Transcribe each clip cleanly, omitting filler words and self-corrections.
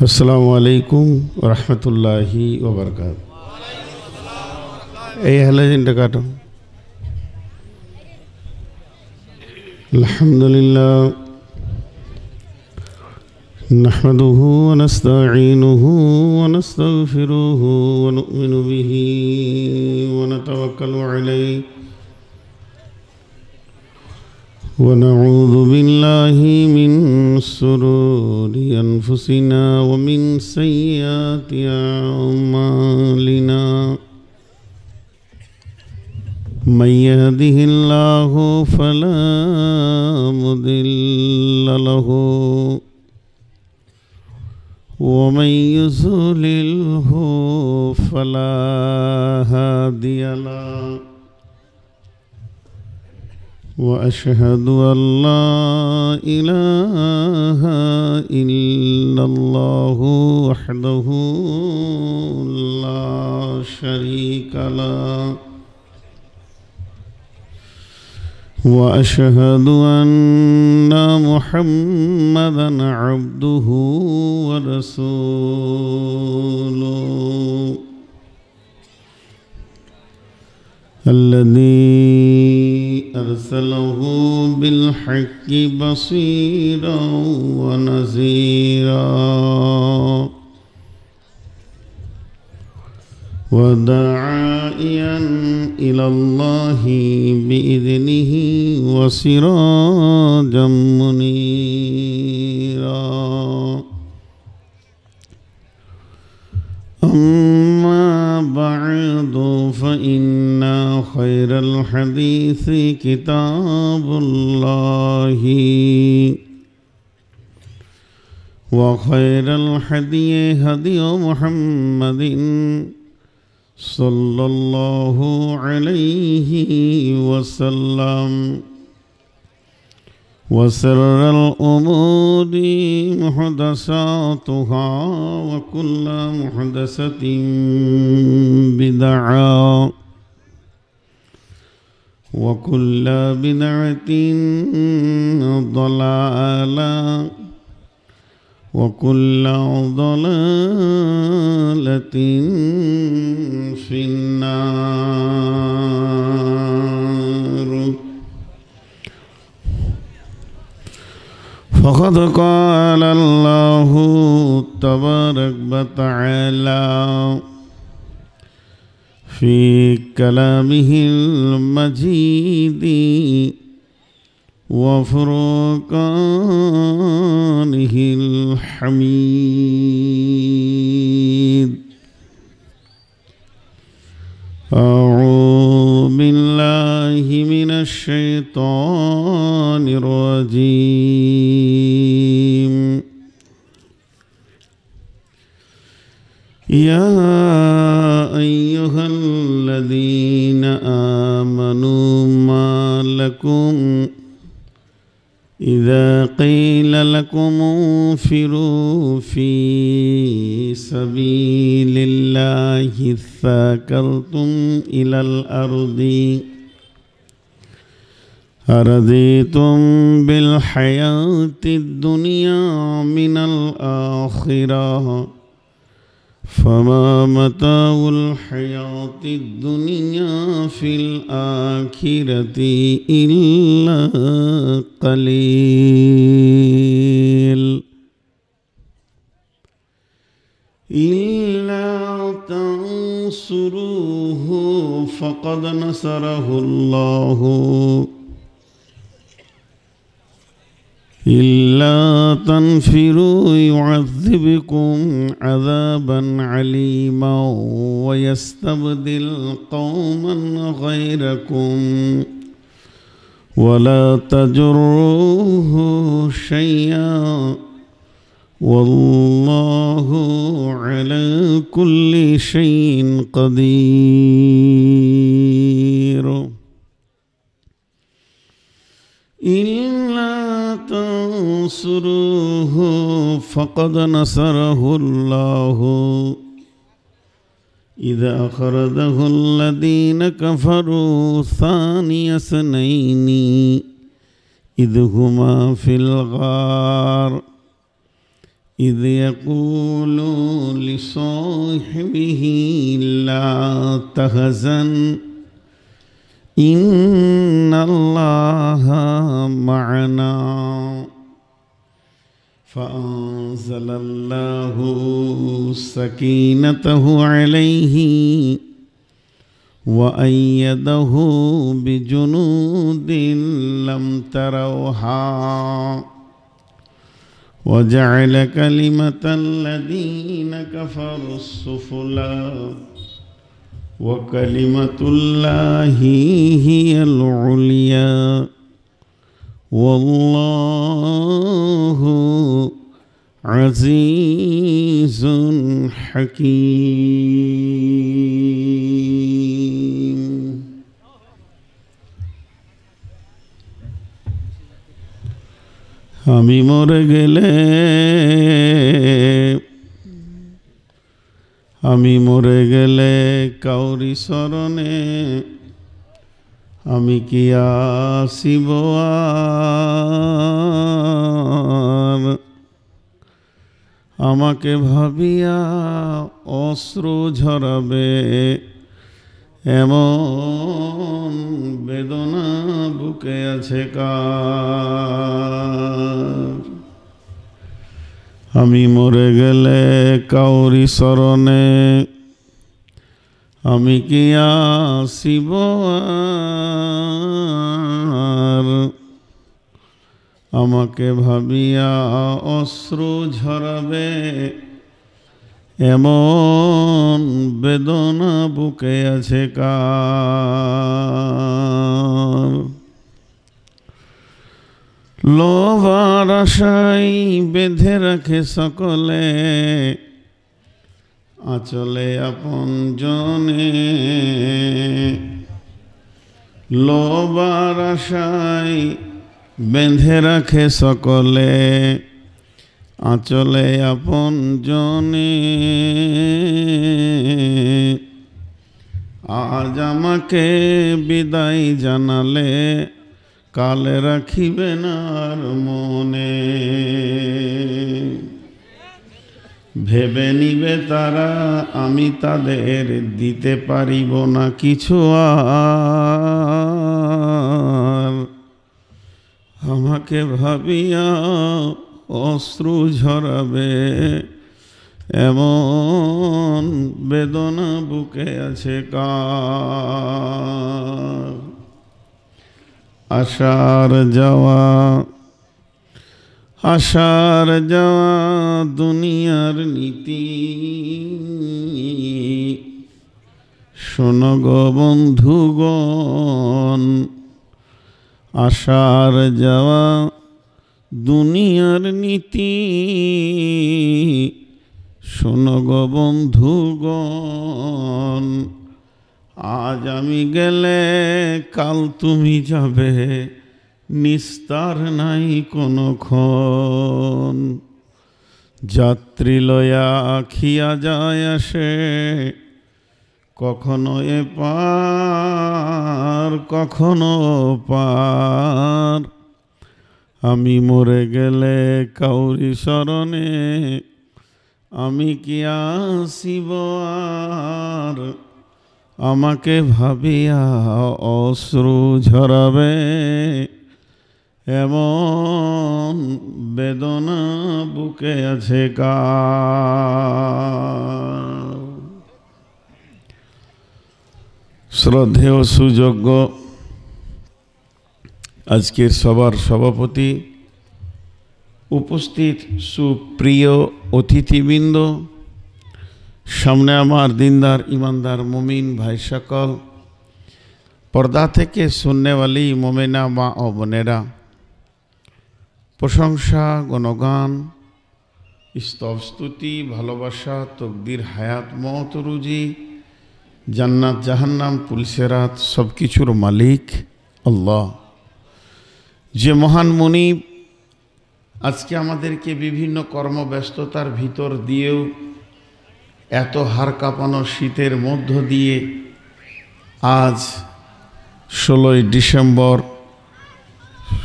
আসসালামু আলাইকুম রহমতুল্লাহি ওবরকাত। এই হ্যালোজেনটা কাটো। আলহামদুলিল্লাহ নাহমাদুহু ওয়া নাস্তাঈনুহু ওয়া নাস্তাগফিরুহু ওয়া নু'মিনু বিহি ওয়া নাতাওয়াক্কালু আলাইহি ونعوذ بالله من شرور أنفسنا ومن سيئات أعمالنا من يهده الله فلا مضل له ومن يضلله فلا هادي له وأشهد أن لا إله إلا الله وحده لا شريك له وأشهد أن محمدًا عبده ورسوله الذي أرسله بالحق بصيرا ونذيرا وداعيا إلى الله بإذنه وسراجا منيرا أما بعد فإن خير الحديث كتاب الله وخير الهدي هدي محمد صلى الله عليه وسلم وشر الأمور محدثاتها وكل محدثة بدعة وكل بدعة ضلالة وكل ضلالة في النار. فقد قال الله تبارك وتعالى في كلامه المجيد وفرقانه الحميد. أعوذ بالله من الشيطان الرجيم. يا أيها الذين آمنوا ما لكم إذا قيل لكم انفروا في سبيل الله ثاقلتم إلى الأرض أرضيتم بالحياة الدنيا من الآخرة فما متاع الحياة الدنيا في الآخرة إلا قليل. إلا تنصروه فقد نصره الله إلا تنفروا يعذبكم عذابا عليما ويستبدل قوما غيركم ولا تجروه شيئا والله على كل شيء قدير. إلا تنصروه فقد نصره الله إذا أخرجه الذين كفروا ثاني اثنين إذ هما في الغار إذ يقول لصاحبه لا تحزن إن الله معنا فأنزل الله سكينته عليه وأيده بجنود لم تروها وجعل كلمة الذين كفروا السفلى وكلمة الله هي العليا والله عزيز حكيم আমি মরে গেলে কাউরি শরণে আমি কি আসিব আর আমাকে ভাবিয়া অশ্রু ঝরাবে এমন বেদনা বুকে আছে কার আমি মরে গেলে কাউরি শরণে আমি কি আসিব আর আমাকে ভাবিয়া অশ্রু ঝরাবে এমন বেদনা বুকে আছে কার লোভ আর আশায় বেঁধে রাখে সকলে আঁচলে আপন জনে লোভ আর আশায় বেঁধে রাখে সকলে আঁচলে আপন জনে আজ আমাকে বিদায় জানালে কাল রাখিবে না আর মনে ভেবে নিবে তারা আমি তাদের দিতে পারিব না কিছু আর আমাকে ভাবিয়া অশ্রু ঝরাবে এমন বেদনা বুকে আছে কার আশার যাওয়া দুনিয়ার নীতি শোনো গো বন্ধুগণ আশার যাওয়া দুনিয়ার নীতি শোনো গো বন্ধুগণ আজ আমি গেলে কাল তুমি যাবে নিস্তার নাই কোনক্ষণ যাত্রী লয়া আখিয়া যায় আসে কখনো এপার কখনো পার আমি মরে গেলে কাউরি শরণে আমি কি আসিব আর আমাকে ভাবিয়া অশ্রু ঝরাবে এমন বেদনা বুকে আছে কার শ্রদ্ধেয় সুযোগ্য আজকের সবার সভাপতি উপস্থিত সুপ্রিয় অতিথিবৃন্দ সামনে আমার দিনদার ইমানদার মুমিন ভাই সকল পর্দা থেকে শুননেওয়ালি মোমেনা মা ও বোনেরা প্রশংসা গণগান স্তব স্তুতি ভালোবাসা তকদির হায়াত মওত রুজি জান্নাত জাহান্নাম পুলসেরাত সব কিছুর মালিক আল্লাহ যে মহান মুনিব আজকে আমাদেরকে বিভিন্ন কর্মব্যস্ততার ভিতর দিয়েও এত হাড় কাঁপানো শীতের মধ্য দিয়ে আজ 16ই ডিসেম্বর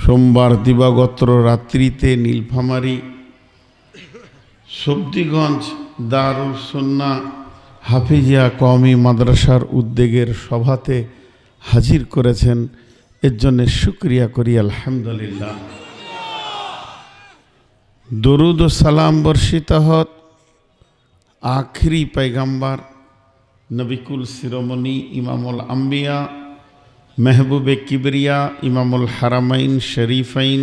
সোমবার দিবাগত রাত্রিতে নীলফামারী সবদিগঞ্জ দারুল সুন্নাহ হাফিজিয়া কওমি মাদ্রাসার উদ্যোগের সভাতে হাজির করেছেন, এর জন্য শুকরিয়া করি আলহামদুলিল্লাহ। দরুদ ও সালাম বর্ষিত হত আখরি पैगंबर নবিকুল শিরোমণি ইমামুল আম্বিয়া महबूबे किबरिया इमामुल हरमैन शरीफैन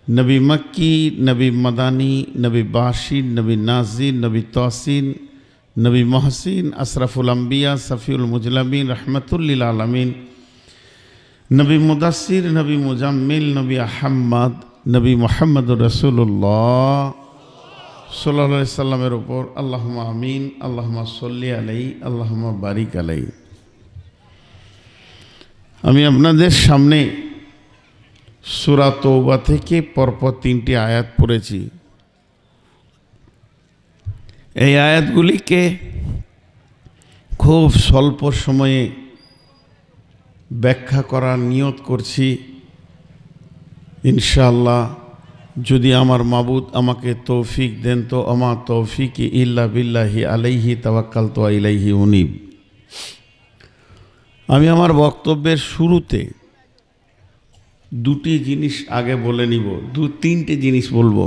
नबी मक्की नबी मदानी नबी बाशिर नबी नाज़ीर नबी तौसीन नबी मोहसिन अशरफुल अंबिया सफ़ीउल मुजलमीन रहमतुल लिल आलमीन नबी मुदस्सिर नबी मुजम्मिल नबी अहम्मद नबी मुहम्मद रसूलुल्लाह सल्लल्लाहु अलैहि वसल्लमेर ऊपर अल्लाहुम्मा आमीन अल्लाहुम्मा सल्ली अलैहि अल्लाहुम्मा बारिक अलैहि। আমি আপনাদের সামনে সূরা তওবা থেকে পরপর 3টি আয়াত পড়েছি। এই আয়াতগুলিকে খুব স্বল্প সময়ে ব্যাখ্যা করার নিয়ত করছি। ইনশাআল্লাহ যদি আমার মাবুদ আমাকে তৌফিক দেন তো আমা তৌফিকি ইল্লা বিল্লাহি আলাইহি তাওয়াক্কালতু ওয়া ইলাইহি উনীব। আমি আমার বক্তব্যের শুরুতে দুটি জিনিস আগে বলে নিব, 2-3টে জিনিস বলবো,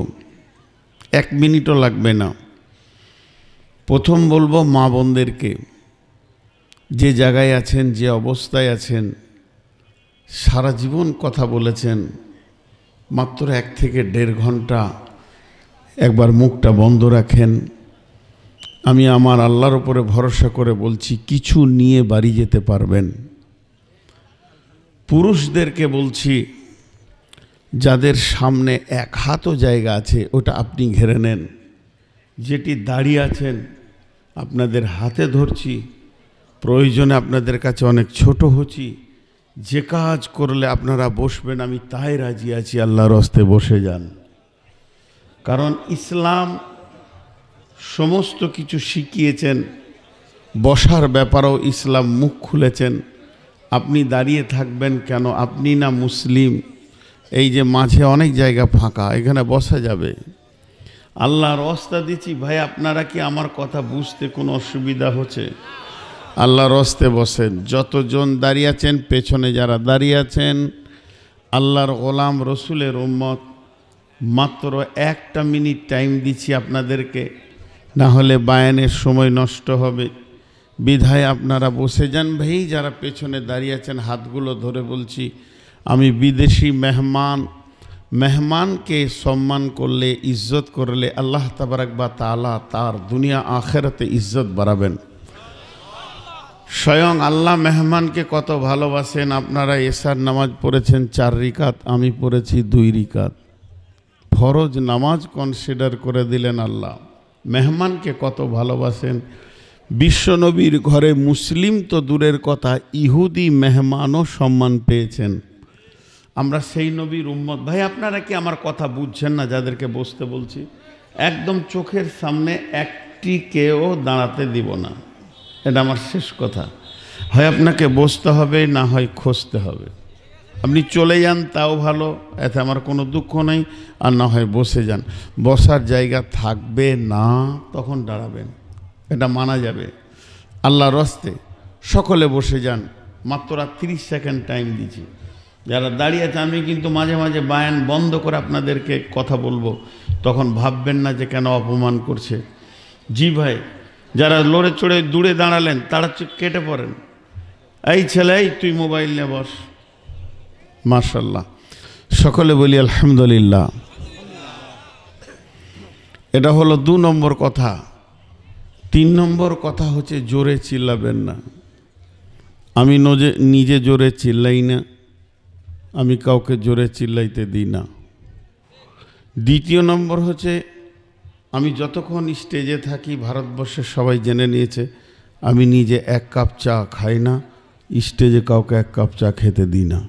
1 মিনিটও লাগবে না। প্রথম বলবো মা বোনদেরকে, যে জায়গায় আছেন, যে অবস্থায় আছেন, সারা জীবন কথা বলেছেন, মাত্র 1 থেকে 1.5 ঘন্টা একবার মুখটা বন্ধ রাখেন। আমি আমার আল্লাহর উপরে ভরসা করে বলছি কিছু নিয়ে বাড়ি যেতে পারবেন। পুরুষদেরকে বলছি, যাদের সামনে 1 হাতও জায়গা আছে ওটা আপনি ঘেরে নেন। যেটি দাঁড়িয়ে আছেন আপনাদের হাতে ধরছি, প্রয়োজনে আপনাদের কাছে অনেক ছোট হচ্ছি, যে কাজ করলে আপনারা বসবেন আমি তাই রাজি আছি, আল্লাহর হস্তে বসে যান। কারণ ইসলাম সমস্ত কিছু শিখিয়েছেন, বসার ব্যাপারেও ইসলাম মুখ খুলেছেন। আপনি দাঁড়িয়ে থাকবেন কেন? আপনি না মুসলিম? এই যে মাঝে অনেক জায়গা ফাঁকা, এখানে বসা যাবে। আল্লাহর ওয়াস্তা দিচ্ছি ভাই, আপনারা কি আমার কথা বুঝতে কোনো অসুবিধা হচ্ছে? আল্লাহর ওয়াস্তে বসেন। যতজন দাঁড়িয়ে আছেন, পেছনে যারা দাঁড়িয়ে আছেন, আল্লাহর গোলাম রসুলের উম্মত, মাত্র 1টা মিনিট টাইম দিচ্ছি আপনাদেরকে, না হলে বায়ানের সময় নষ্ট হবে। বিধায় আপনারা বসে যান। ভাই যারা পেছনে দাঁড়িয়ে আছেন হাতগুলো ধরে বলছি, আমি বিদেশি মেহমানকে সম্মান করলে, ইজ্জত করলে আল্লাহ তাবারাক ওয়া তাআলা তার দুনিয়া আখিরাতে ইজ্জত বাড়াবেন। স্বয়ং আল্লাহ মেহমানকে কত ভালোবাসেন। আপনারা এশার নামাজ পড়েছেন 4 রাকাত, আমি পড়েছি 2 রাকাত। ফরজ নামাজ কনসিডার করে দিলেন আল্লাহ। মেহমানকে কত ভালোবাসেন। বিশ্বনবীর ঘরে মুসলিম তো দূরের কথা, ইহুদি মেহমানও সম্মান পেয়েছেন। আমরা সেই নবীর উম্মত। ভাই আপনারা কি আমার কথা বুঝছেন না? যাদেরকে বসতে বলছি, একদম চোখের সামনে একটি কেউ দাঁড়াতে দিব না, এটা আমার শেষ কথা। হয় আপনাকে বসতে হবে, না হয় খসতে হবে। আপনি চলে যান তাও ভালো, এতে আমার কোনো দুঃখ নেই। আর না হয় বসে যান। বসার জায়গা থাকবে না তখন দাঁড়াবেন, এটা মানা যাবে। আল্লাহর রাস্তে সকলে বসে যান। মাত্র 30 সেকেন্ড টাইম দিচ্ছি। যারা দাঁড়িয়ে আছে, আমি কিন্তু মাঝে মাঝে বায়ান বন্ধ করে আপনাদেরকে কথা বলবো, তখন ভাববেন না যে কেন অপমান করছে। জি ভাই, যারা লড়ে চড়ে দূরে দাঁড়ালেন তারা কেটে পড়েন। এই ছেলে, এই তুই মোবাইল নিয়ে বস। মাশাআল্লাহ, সকলে বলি আলহামদুলিল্লাহ। এটা হলো 2 নম্বর কথা। 3 নম্বর কথা হচ্ছে জোরে চিল্লাবেন না। আমি নিজে জোরে চিল্লাই না, আমি কাউকে জোরে চিল্লাইতে দিই না। দ্বিতীয় নম্বর হচ্ছে, আমি যতক্ষণ স্টেজে থাকি, ভারতবর্ষের সবাই জেনে নিয়েছে, আমি নিজে 1 কাপ চা খাই না, স্টেজে কাউকে 1 কাপ চা খেতে দিই না।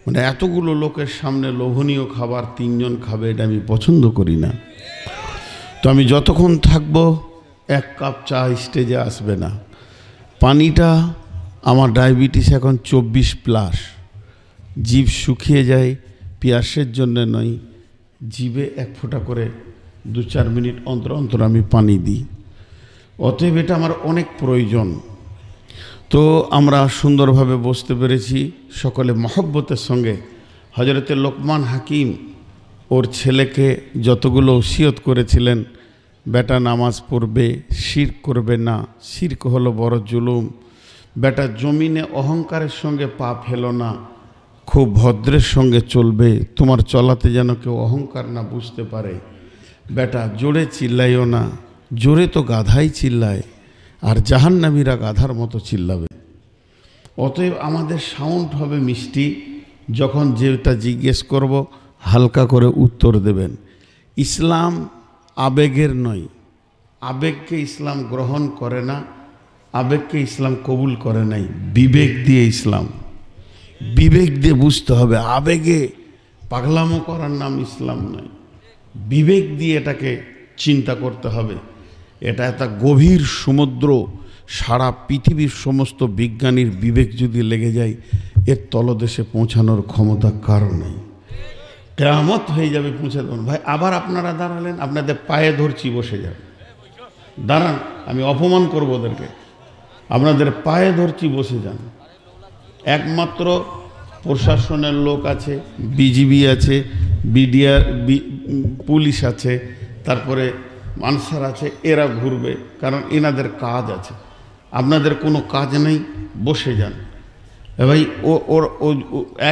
মানে এতগুলো লোকের সামনে লোভনীয় খাবার 3 জন খাবে, এটা আমি পছন্দ করি না। তো আমি যতক্ষণ থাকবো 1 কাপ চা স্টেজে আসবে না। পানিটা, আমার ডায়াবেটিস এখন 24+, জিভ শুকিয়ে যায়, পিয়াসের জন্য নয়, জিভে 1 ফোঁটা করে 2-4 মিনিট অন্তর অন্তর আমি পানি দিই। অতএব এটা আমার অনেক প্রয়োজন। তো আমরা সুন্দরভাবে বসতে পেরেছি সকলে মহব্বতের সঙ্গে। হযরতে লোকমান হাকিম ওর ছেলেকে যতগুলো ওসিয়ত করেছিলেন, বেটা নামাজ পড়বে, শিরক করবে না, শিরক হলো বড় জুলুম, বেটা জমিনে অহংকারের সঙ্গে পা ফেলো না, খুব ভদ্রের সঙ্গে চলবে, তোমার চলাতে যেন কেউ অহংকার না বুঝতে পারে, বেটা জোরে চিল্লাইও না, জোরে তো গাধাই চিল্লায়, আর জাহান্নামীরা গাধার মতো চিল্লাবে। অতএব আমাদের সাউন্ড হবে মিষ্টি, যখন যেটা জিজ্ঞেস করব হালকা করে উত্তর দেবেন। ইসলাম আবেগের নয়, আবেগকে ইসলাম গ্রহণ করে না, আবেগকে ইসলাম কবুল করে নাই, বিবেক দিয়ে ইসলাম, বিবেক দিয়ে বুঝতে হবে। আবেগে পাগলামো করার নাম ইসলাম নয়, বিবেক দিয়ে এটাকে চিন্তা করতে হবে। এটা একটা গভীর সমুদ্র, সারা পৃথিবীর সমস্ত বিজ্ঞানীর বিবেক যদি লেগে যায়, এর তলদেশে পৌঁছানোর ক্ষমতা কারো নেই। কিয়ামত হয়ে যাবে, পৌঁছে দেবেন। ভাই আবার আপনারা দাঁড়ালেন, আপনাদের পায়ে ধরছি, বসে যান, দাঁড়ান, আমি অপমান করবো ওদেরকে, আপনাদের পায়ে ধরছি, বসে যান। একমাত্র প্রশাসনের লোক আছে, বিজিবি আছে, বিডিআর, পুলিশ আছে, তারপরে আনসার আছে, এরা ঘুরবে, কারণ এনাদের কাজ আছে। আপনাদের কোনো কাজ নেই, বসে যান। ভাই ও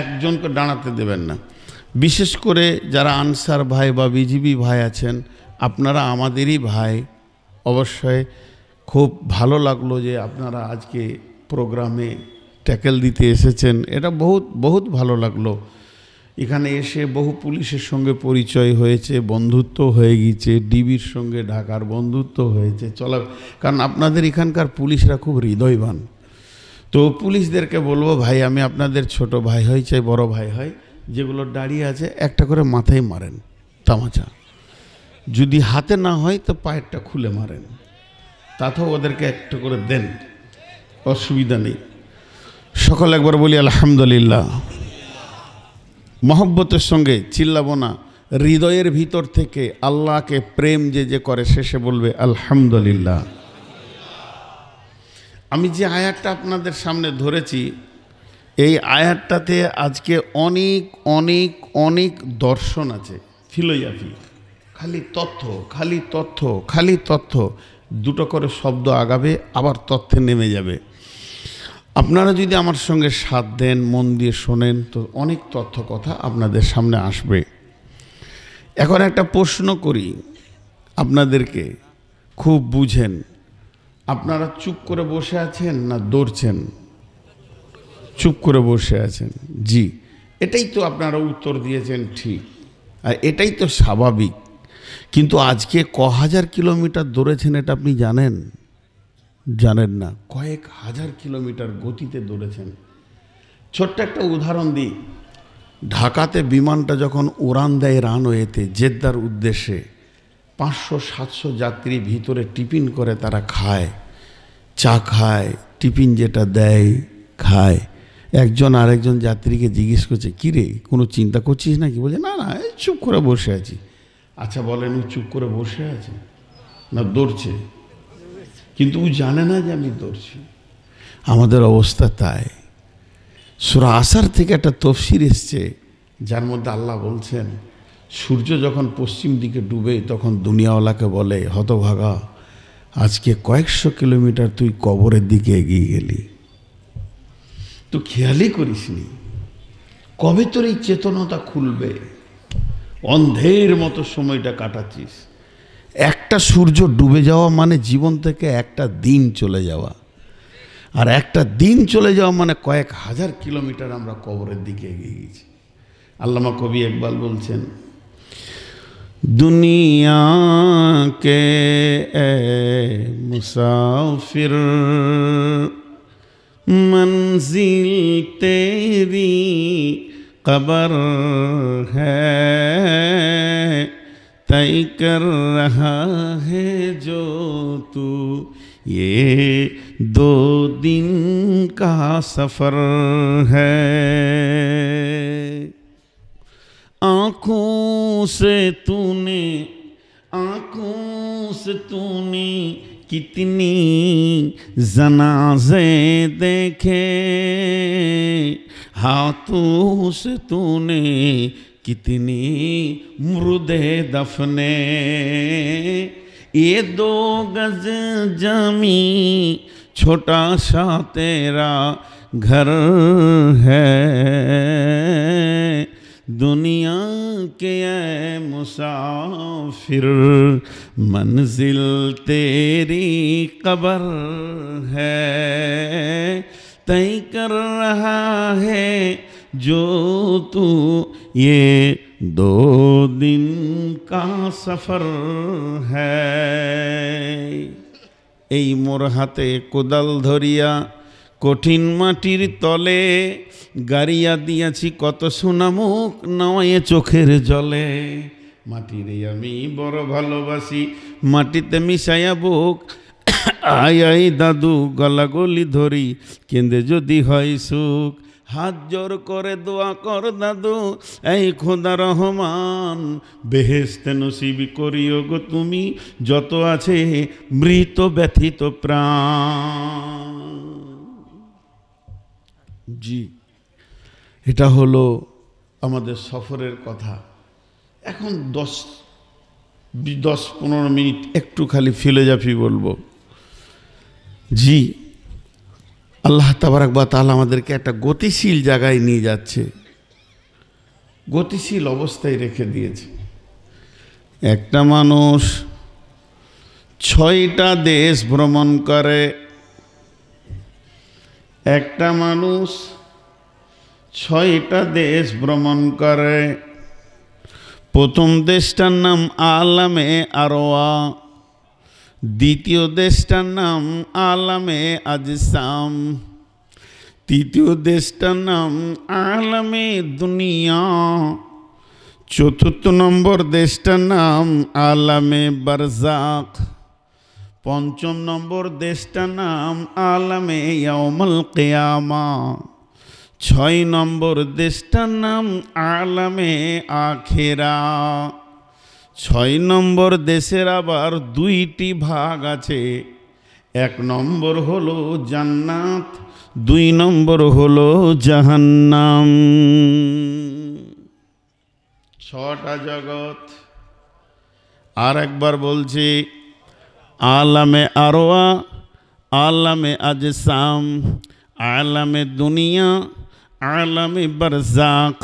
একজনকে দাঁড়াতে দেবেন না। বিশেষ করে যারা আনসার ভাই বা বিজিবি ভাই আছেন, আপনারা আমাদেরই ভাই। অবশ্যই খুব ভালো লাগলো যে আপনারা আজকে প্রোগ্রামে ট্যাকেল দিতে এসেছেন, এটা বহুত বহুত ভালো লাগলো। এখানে এসে বহু পুলিশের সঙ্গে পরিচয় হয়েছে, বন্ধুত্ব হয়ে গিয়েছে, ডিবির সঙ্গে ঢাকার বন্ধুত্ব হয়েছে, চলা। কারণ আপনাদের এখানকার পুলিশরা খুব হৃদয়বান। তো পুলিশদেরকে বলবো, ভাই আমি আপনাদের ছোট ভাই হই, চাই বড় ভাই হয়, যেগুলো দাঁড়িয়ে আছে একটা করে মাথায় মারেন তামাচা, যদি হাতে না হয় তো পায়েরটা খুলে মারেন, তাতেও ওদেরকে একটা করে দেন, অসুবিধা নেই। সকল একবার বলি আলহামদুলিল্লাহ। মহব্বতের সঙ্গে চিল্লাবো না, হৃদয়ের ভিতর থেকে আল্লাহকে প্রেম যে যে করে, শেষে বলবে আলহামদুলিল্লাহ। আমি যে আয়াতটা আপনাদের সামনে ধরেছি, এই আয়াতটাতে আজকে অনেক অনেক অনেক দর্শন আছে, ফিলোসফি, খালি তথ্য, খালি তথ্য, খালি তথ্য। দুটো করে শব্দ আগাবে, আবার তথ্যে নেমে যাবে। আপনারা যদি আমার সঙ্গে সাথ দেন, মন দিয়ে শোনেন, তো অনেক তথ্য কথা আপনাদের সামনে আসবে। এখন একটা প্রশ্ন করি আপনাদেরকে, খুব বুঝেন। আপনারা চুপ করে বসে আছেন না দৌড়ছেন? চুপ করে বসে আছেন, জি। এটাই তো আপনারা উত্তর দিয়েছেন, ঠিক, আর এটাই তো স্বাভাবিক। কিন্তু আজকে হাজার কিলোমিটার দৌড়েছেন এটা আপনি জানেন? জানেন না। কয়েক হাজার কিলোমিটার গতিতে দৌড়েছেন। ছোট্ট একটা উদাহরণ দিই। ঢাকাতে বিমানটা যখন উড়ান দেয় রানওয়েতে জেদ্দার উদ্দেশ্যে, 500-700 যাত্রী ভিতরে টিফিন করে, তারা খায়, চা খায়, টিফিন যেটা দেয় খায়। একজন আরেকজন যাত্রীকে জিজ্ঞেস করছে, কী রে, কোনো চিন্তা করছিস নাকি? বলছে, না না, চুপ করে বসে আছি। আচ্ছা বলেন, ও চুপ করে বসে আছে না দৌড়ছে? কিন্তু ও জানে না যে আমি দৌড়ছি। আমাদের অবস্থা তাই। সূরা আসার থেকে একটা তফসির এসছে, যার মধ্যে আল্লাহ বলছেন, সূর্য যখন পশ্চিম দিকে ডুবে, তখন দুনিয়াওয়ালাকে বলে, হতভাগা, আজকে কয়েকশো কিলোমিটার তুই কবরের দিকে এগিয়ে গেলি, তো খেয়ালই করিসনি। কবে তোর এই চেতনতা খুলবে? অন্ধের মতো সময়টা কাটাচ্ছিস। একটা সূর্য ডুবে যাওয়া মানে জীবন থেকে একটা দিন চলে যাওয়া, আর একটা দিন চলে যাওয়া মানে কয়েক হাজার কিলোমিটার আমরা কবরের দিকে এগিয়ে গেছি। আল্লামা কবি ইকবাল বলছেন, দুনিয়া কে মুসাফির मंजिल तेरी कबर है, तय कर रहा है जो तू ये 2 दिन का सफर है। आँखों से तूने से तूने कितनी जनाजे देखे, हाथों से तूने कितनी मुर्दे दफने, ये 2 गज जमी छोटा सा तेरा घर है, दुनिया के ऐ मुसाफिर मंजिल तेरी कब्र है, तय कर रहा है जो तू ये 2 दिन का सफर है। এই মোর হাতে কোদাল ধরিয়া কঠিন মাটির তলে গাড়িয়া দিয়াছি কত সোনামুখ নাওয়ে চোখের জলে, মাটিরে আমি বড় ভালোবাসি মাটিতে মিশাইয়া বুক, আই আই দাদু গলাগলি ধরি কেঁদে যদি হয় সুখ, হাত জোর করে দোয়া কর দাদু এই খোদা রহমান, বেহেশতে নসিব করিও গো তুমি যত আছে মৃত ব্যথিত প্রাণ। জি, এটা হলো আমাদের সফরের কথা। এখন 10-15 মিনিট একটু খালি ফিলোজফি বলবো। জি, আল্লাহ তাবারাক ওয়া তাআলা আমাদেরকে একটা গতিশীল জায়গায় নিয়ে যাচ্ছে, গতিশীল অবস্থায় রেখে দিয়েছে। একটা মানুষ 6টা দেশ ভ্রমণ করে, একটা মানুষ 6টা দেশ ভ্রমণ করে। প্রথম দেশটার নাম আলামে আরওয়া, দ্বিতীয় দেশটার নাম আলামে আজসাম, তৃতীয় দেশটার নাম আলামে দুনিয়া, চতুর্থ নম্বর দেশটার নাম আলামে বারজাক, পঞ্চম নম্বর দেশটার নাম আলামে ইয়াউমুল কিয়ামা, 6 নম্বর দেশটার নাম আলামে আখিরা। 6 নম্বর দেশের আবার 2টি ভাগ আছে, 1 নম্বর হলো জান্নাত, 2 নম্বর হলো জাহান্নাম। 6টা জগৎ। আর একবার বলছি, আলামে আরওয়া, আলামে আজসাম, আলামে দুনিয়া, আলামে বারজাক,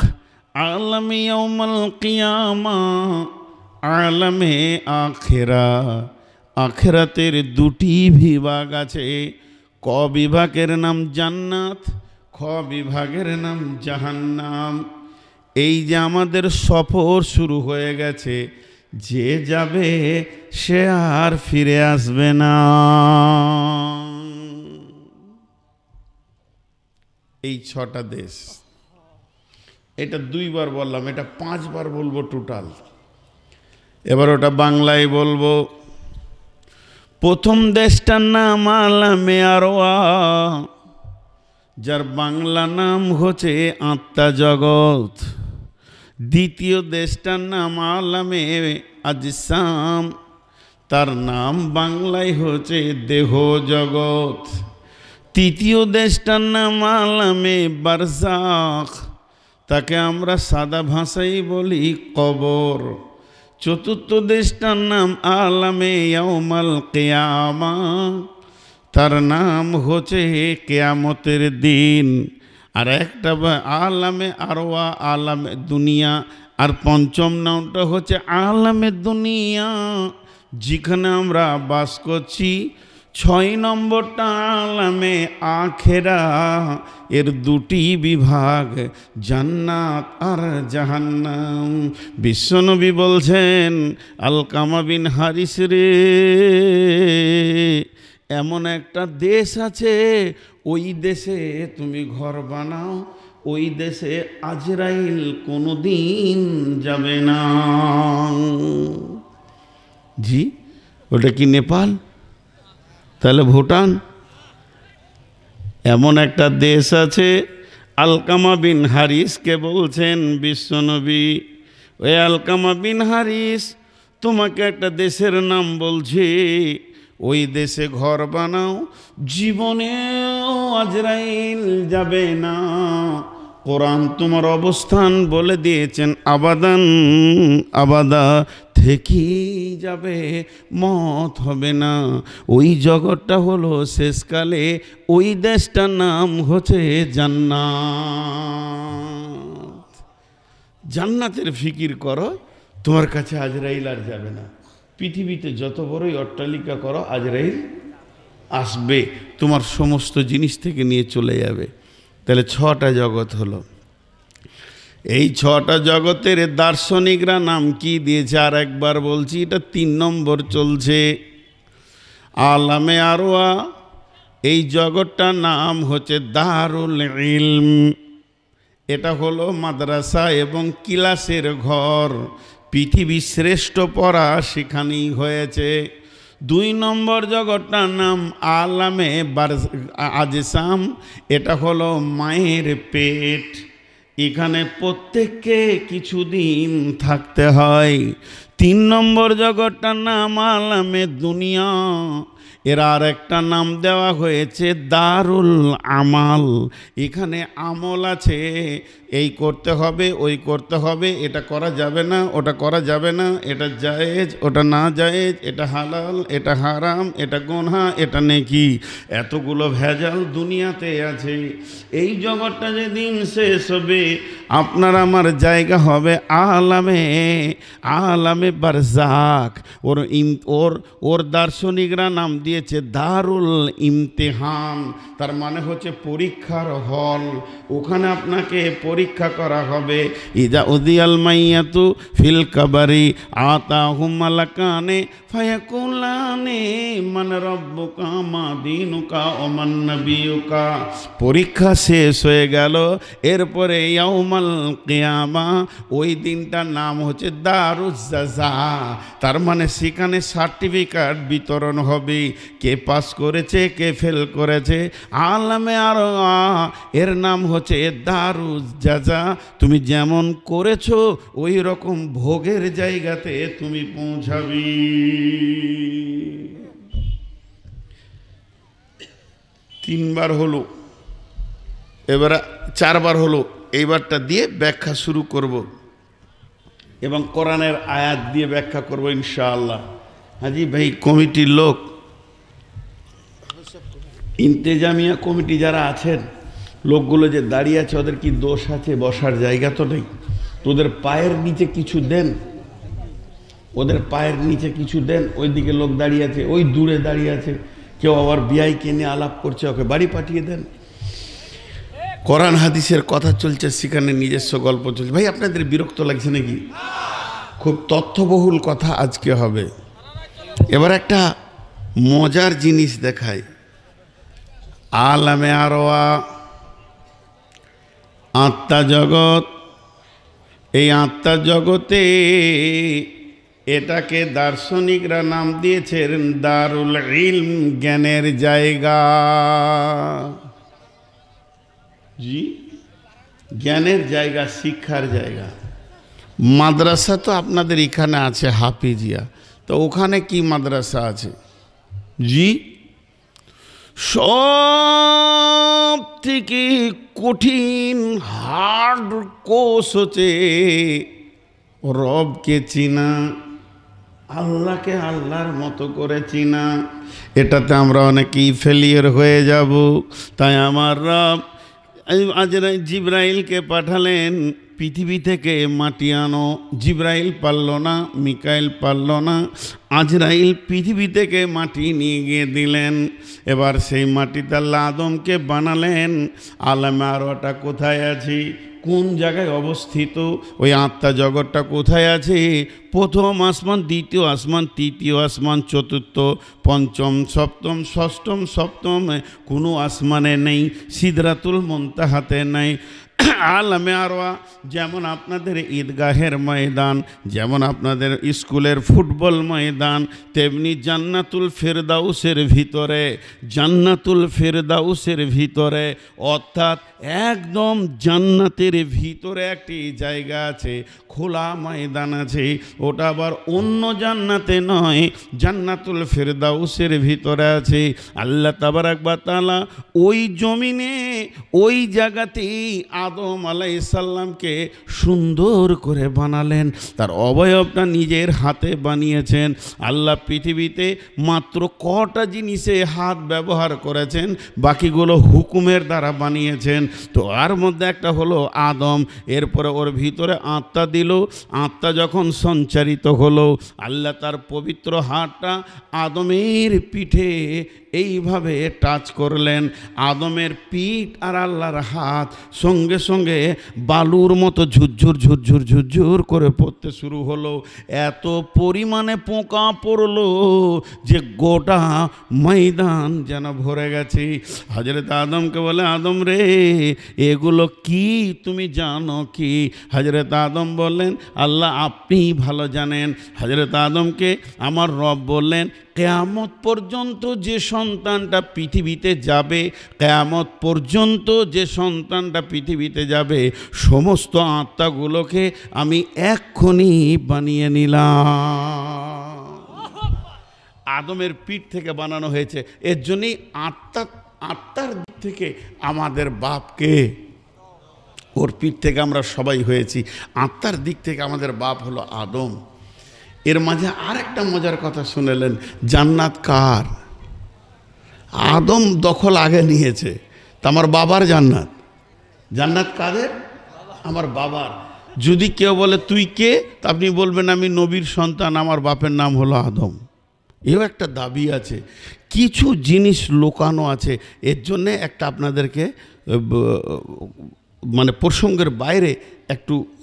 আলামে ইয়াউমুল কিয়ামা, আলামে আখিরা। আখিরাতের 2টি বিভাগ আছে, ক বিভাগের নাম জান্নাত, খ বিভাগের নাম জাহান্নাম। এই যে আমাদের সফর শুরু হয়ে গেছে, যে যাবে সে আর ফিরে আসবে না। এই 6টা দেশ, এটা 2 বার বললাম, এটা 5 বার বলবো টোটাল। এবার ওটা বাংলায় বলবো। প্রথম দেশটার নাম আলামে আরওয়া, যার বাংলা নাম হচ্ছে আত্মা জগৎ। দ্বিতীয় দেশটার নাম আলামে আজসাম, তার নাম বাংলায় হচ্ছে দেহ জগৎ। তৃতীয় দেশটার নাম আলামে বারজাখ, তাকে আমরা সাদা ভাষায় বলি কবর। চতুর্থ দেশটার নাম আলামে ইয়াউমুল কিয়ামা, তার নাম হচ্ছে কিয়ামতের দিন। আর একটা আলামে আরওয়া, আলামে দুনিয়া। আর পঞ্চম নামটা হচ্ছে আলামে দুনিয়া, যেখানে আমরা বাস করছি। 6 নম্বরটা আলামে আখেরা, এর 2টি বিভাগ, জান্নাত আর জাহান্নাম। বিশ্বনবী বলছেন, আলকামা বিন হারিস রে, এমন একটা দেশ আছে, ওই দেশে তুমি ঘর বানাও, ওই দেশে আজরাইল কোনোদিন যাবে না। জি, ওটা কি নেপাল? তাহলে ভুটান? এমন একটা দেশ আছে। আলকামা বিন হারিসকে বলছেন বিশ্বনবী, ওই আলকামা বিন হারিস, তোমাকে একটা দেশের নাম বলছি, ওই দেশে ঘর বানাও, জীবনেও আজরাইল যাবে না। কোরআন তোমার অবস্থান বলে দিয়েছেন, আবাদান আবাদা, থেকেই যাবে, মত হবে না। ওই জগৎটা হলো শেষকালে, ওই দেশটার নাম হচ্ছে জান্নাত। জান্নাতের ফিকির করো, তোমার কাছে আজরাইল আর যাবে না। পৃথিবীতে যত বড়ই অট্টালিকা করো, আজরাইল আসবে, তোমার সমস্ত জিনিস থেকে নিয়ে চলে যাবে। তাহলে 6টা জগৎ হলো। এই 6টা জগতের দার্শনিকরা নাম কি দিয়েছে আর একবার বলছি, এটা 3 নম্বর চলছে। আলামে আরওয়া, এই জগৎটার নাম হচ্ছে দারুল ইলম। এটা হলো মাদ্রাসা এবং ক্লাসের ঘর, পৃথিবীর শ্রেষ্ঠ পড়া সেখানেই হয়েছে। 2 নম্বর জগৎটার নাম আলামে আজসাম, এটা হলো মায়ের পেট, এখানে প্রত্যেককে কিছুদিন থাকতে হয়। 3 নম্বর জগৎটার নাম আলামে দুনিয়া, এর আর একটা নাম দেওয়া হয়েছে দারুল আমাল, এখানে আমল আছে, এই করতে হবে, ওই করতে হবে, এটা করা যাবে না, ওটা করা যাবে না, এটা জায়েজ, ওটা না জায়েজ, এটা হালাল, এটা হারাম, এটা গুনাহ, এটা নেকি, এতগুলো ভেজাল দুনিয়াতে আছে। এই জগৎটা যেদিন শেষ হবে, আপনার আমার জায়গা হবে আলামে বারজাক। ওর দার্শনিকরা নাম দিয়েছে দারুল ইমতিহান, তার মানে হচ্ছে পরীক্ষার হল, ওখানে আপনাকে পরীক্ষা করা হবে। ইদা উদিয়াল মাইয়াতু ফিল কাবারি আতাহুম মালাকানে ফায়াকুলানে মান রাব্বুকা মা দীনুকা ওয়া মান নাবিয়ুকা। পরীক্ষা শেষ হয়ে গেল, এরপরে ইয়াউমাল কিয়ামা, ওই দিনটার নাম হচ্ছে দারুজ জাযা, তার মানে সেখানে সার্টিফিকেট বিতরণ হবে, কে পাস করেছে কে ফেল করেছে। আলামে আরওয়া এর নাম হচ্ছে দারুজ জাযা, তুমি যেমন করেছো ওই রকম ভোগের জায়গাতে তুমি পৌঁছাবি। 3 বার হলো, এবার 4 বার হলো, এইবারটা দিয়ে ব্যাখ্যা শুরু করব এবং কোরআনের আয়াত দিয়ে ব্যাখ্যা করব ইনশাআল্লাহ। হাজি ভাই কমিটির লোক, ইন্তেজামিয়া কমিটি যারা আছেন, লোকগুলো যে দাঁড়িয়ে আছে, ওদের কি দোষ আছে? বসার জায়গা তো নেই। তোদের পায়ের নিচে কিছু দেন, ওদের পায়ের নিচে কিছু দেন। ওইদিকে লোক দাঁড়িয়ে আছে, ওই দূরে দাঁড়িয়ে আছে, কেউ আবার বিআইকে নিয়ে আলাপ করছে, ওকে বাড়ি পাঠিয়ে দেন। কোরআন হাদিসের কথা চলছে, সেখানে নিজস্ব গল্প চলছে। ভাই আপনাদের বিরক্ত লাগছে নাকি? খুব তথ্যবহুল কথা আজকে হবে। এবার একটা মজার জিনিস দেখায়, আলামে আরওয়া, আত্মা জগৎ। এই আত্মা জগতে এটাকে দার্শনিকরা নাম দিয়েছেন দারুল ইলম, জ্ঞানের জায়গা। জি, জ্ঞানের জায়গা, শিক্ষার জায়গা। মাদ্রাসা তো আপনাদের এখানে আছে হাফিজিয়া, তো ওখানে কি মাদ্রাসা আছে? জি, সব থেকে কঠিন হার্ড কোর্স হচ্ছে রবকে চিনা, আল্লাহকে আল্লাহর মতো করে চিনা। এটাতে আমরা অনেকেই ফেলিয়ার হয়ে যাব। তাই আমার রব জিব্রাইলকে পাঠালেন পৃথিবী থেকে মাটি আনো। জিব্রাইল পারল না, মিকাইল পারল না, আজরাইল পৃথিবী থেকে মাটি নিয়ে গিয়ে দিলেন। এবার সেই মাটিতে আল্লাহ আদমকে বানালেন। আলামে আরওয়াটা কোথায় আছে, কোন জায়গায় অবস্থিত, ওই আত্মা জগৎটা কোথায় আছে? প্রথম আসমান, দ্বিতীয় আসমান, তৃতীয় আসমান, চতুর্থ, পঞ্চম, সপ্তম, ষষ্ঠম, সপ্তম কোনো আসমানে নেই, সিদরাতুল মুনতাহাতে নেই। আলমে আরওয়া, যেমন আপনাদের ঈদগাহের ময়দান, যেমন আপনাদের স্কুলের ফুটবল ময়দান, তেমনি জান্নাতুল ফেরদাউসের ভিতরে, জান্নাতুল ফেরদাউসের ভিতরে অর্থাৎ একদম জান্নাতের ভিতরে একটি জায়গা আছে, খোলা ময়দান আছে। ওটা আবার অন্য জান্নাতে নয়, জান্নাতুল ফেরদাউসের ভিতরে আছে। আল্লাহ তাবারাক ওয়া তাআলা ওই জমিনে ওই জায়গাতেই আদম আলাইহিস সালামকে সুন্দর করে বানালেন, তার অবয়বটা নিজের হাতে বানিয়েছেন। আল্লাহ পৃথিবীতে মাত্র কটা জিনিসে হাত ব্যবহার করেছেন, বাকিগুলো হুকুমের দ্বারা বানিয়েছেন। তো আর মধ্যে একটা হলো আদম। এরপরে ওর ভিতরে আত্মা দিল, আত্মা যখন সঞ্চারিত হলো, আল্লাহ তার পবিত্র হাতটা আদমের পিঠে এইভাবে টাচ করলেন। আদমের পিঠ আর আল্লাহর হাত সঙ্গে সঙ্গে বালুর মতো ঝুরঝুর ঝুরঝুর ঝুরঝুর করে পড়তে শুরু হলো। এত পরিমাণে পোকা পড়লো যে গোটা ময়দান যেন ভরে গেছে। হযরত আদমকে বলে, আদম রে, এগুলো কি তুমি জানো কি? হযরত আদম বললেন, আল্লাহ আপনিই ভালো জানেন। হযরত আদমকে আমার রব বললেন, কিয়ামত পর্যন্ত যে সন্তানটা পৃথিবীতে যাবে, কিয়ামত পর্যন্ত যে সন্তানটা পৃথিবীতে যাবে, সমস্ত আত্মাগুলোকে আমি এক্ষুনি বানিয়ে নিলাম। আদমের পিঠ থেকে বানানো হয়েছে। এর জন্যই আত্মার দিক থেকে আমাদের বাপকে, ওর পিঠ থেকে আমরা সবাই হয়েছি। আত্মার দিক থেকে আমাদের বাপ হলো আদম। এর মাঝে আর একটা মজার কথা শুনেলেন, জান্নাত কার? আদম দখল আগে নিয়েছে, তা আমার বাবার জান্নাত। জান্নাত কাদের? আমার বাবার। যদি কেউ বলে তুই কে, তা আপনি বলবেন আমি নবীর সন্তান, আমার বাপের নাম হলো আদম। এও একটা দাবি আছে, কিছু জিনিস লুকানো আছে। এর জন্যে একটা আপনাদেরকে মানে প্রসঙ্গের বাইরে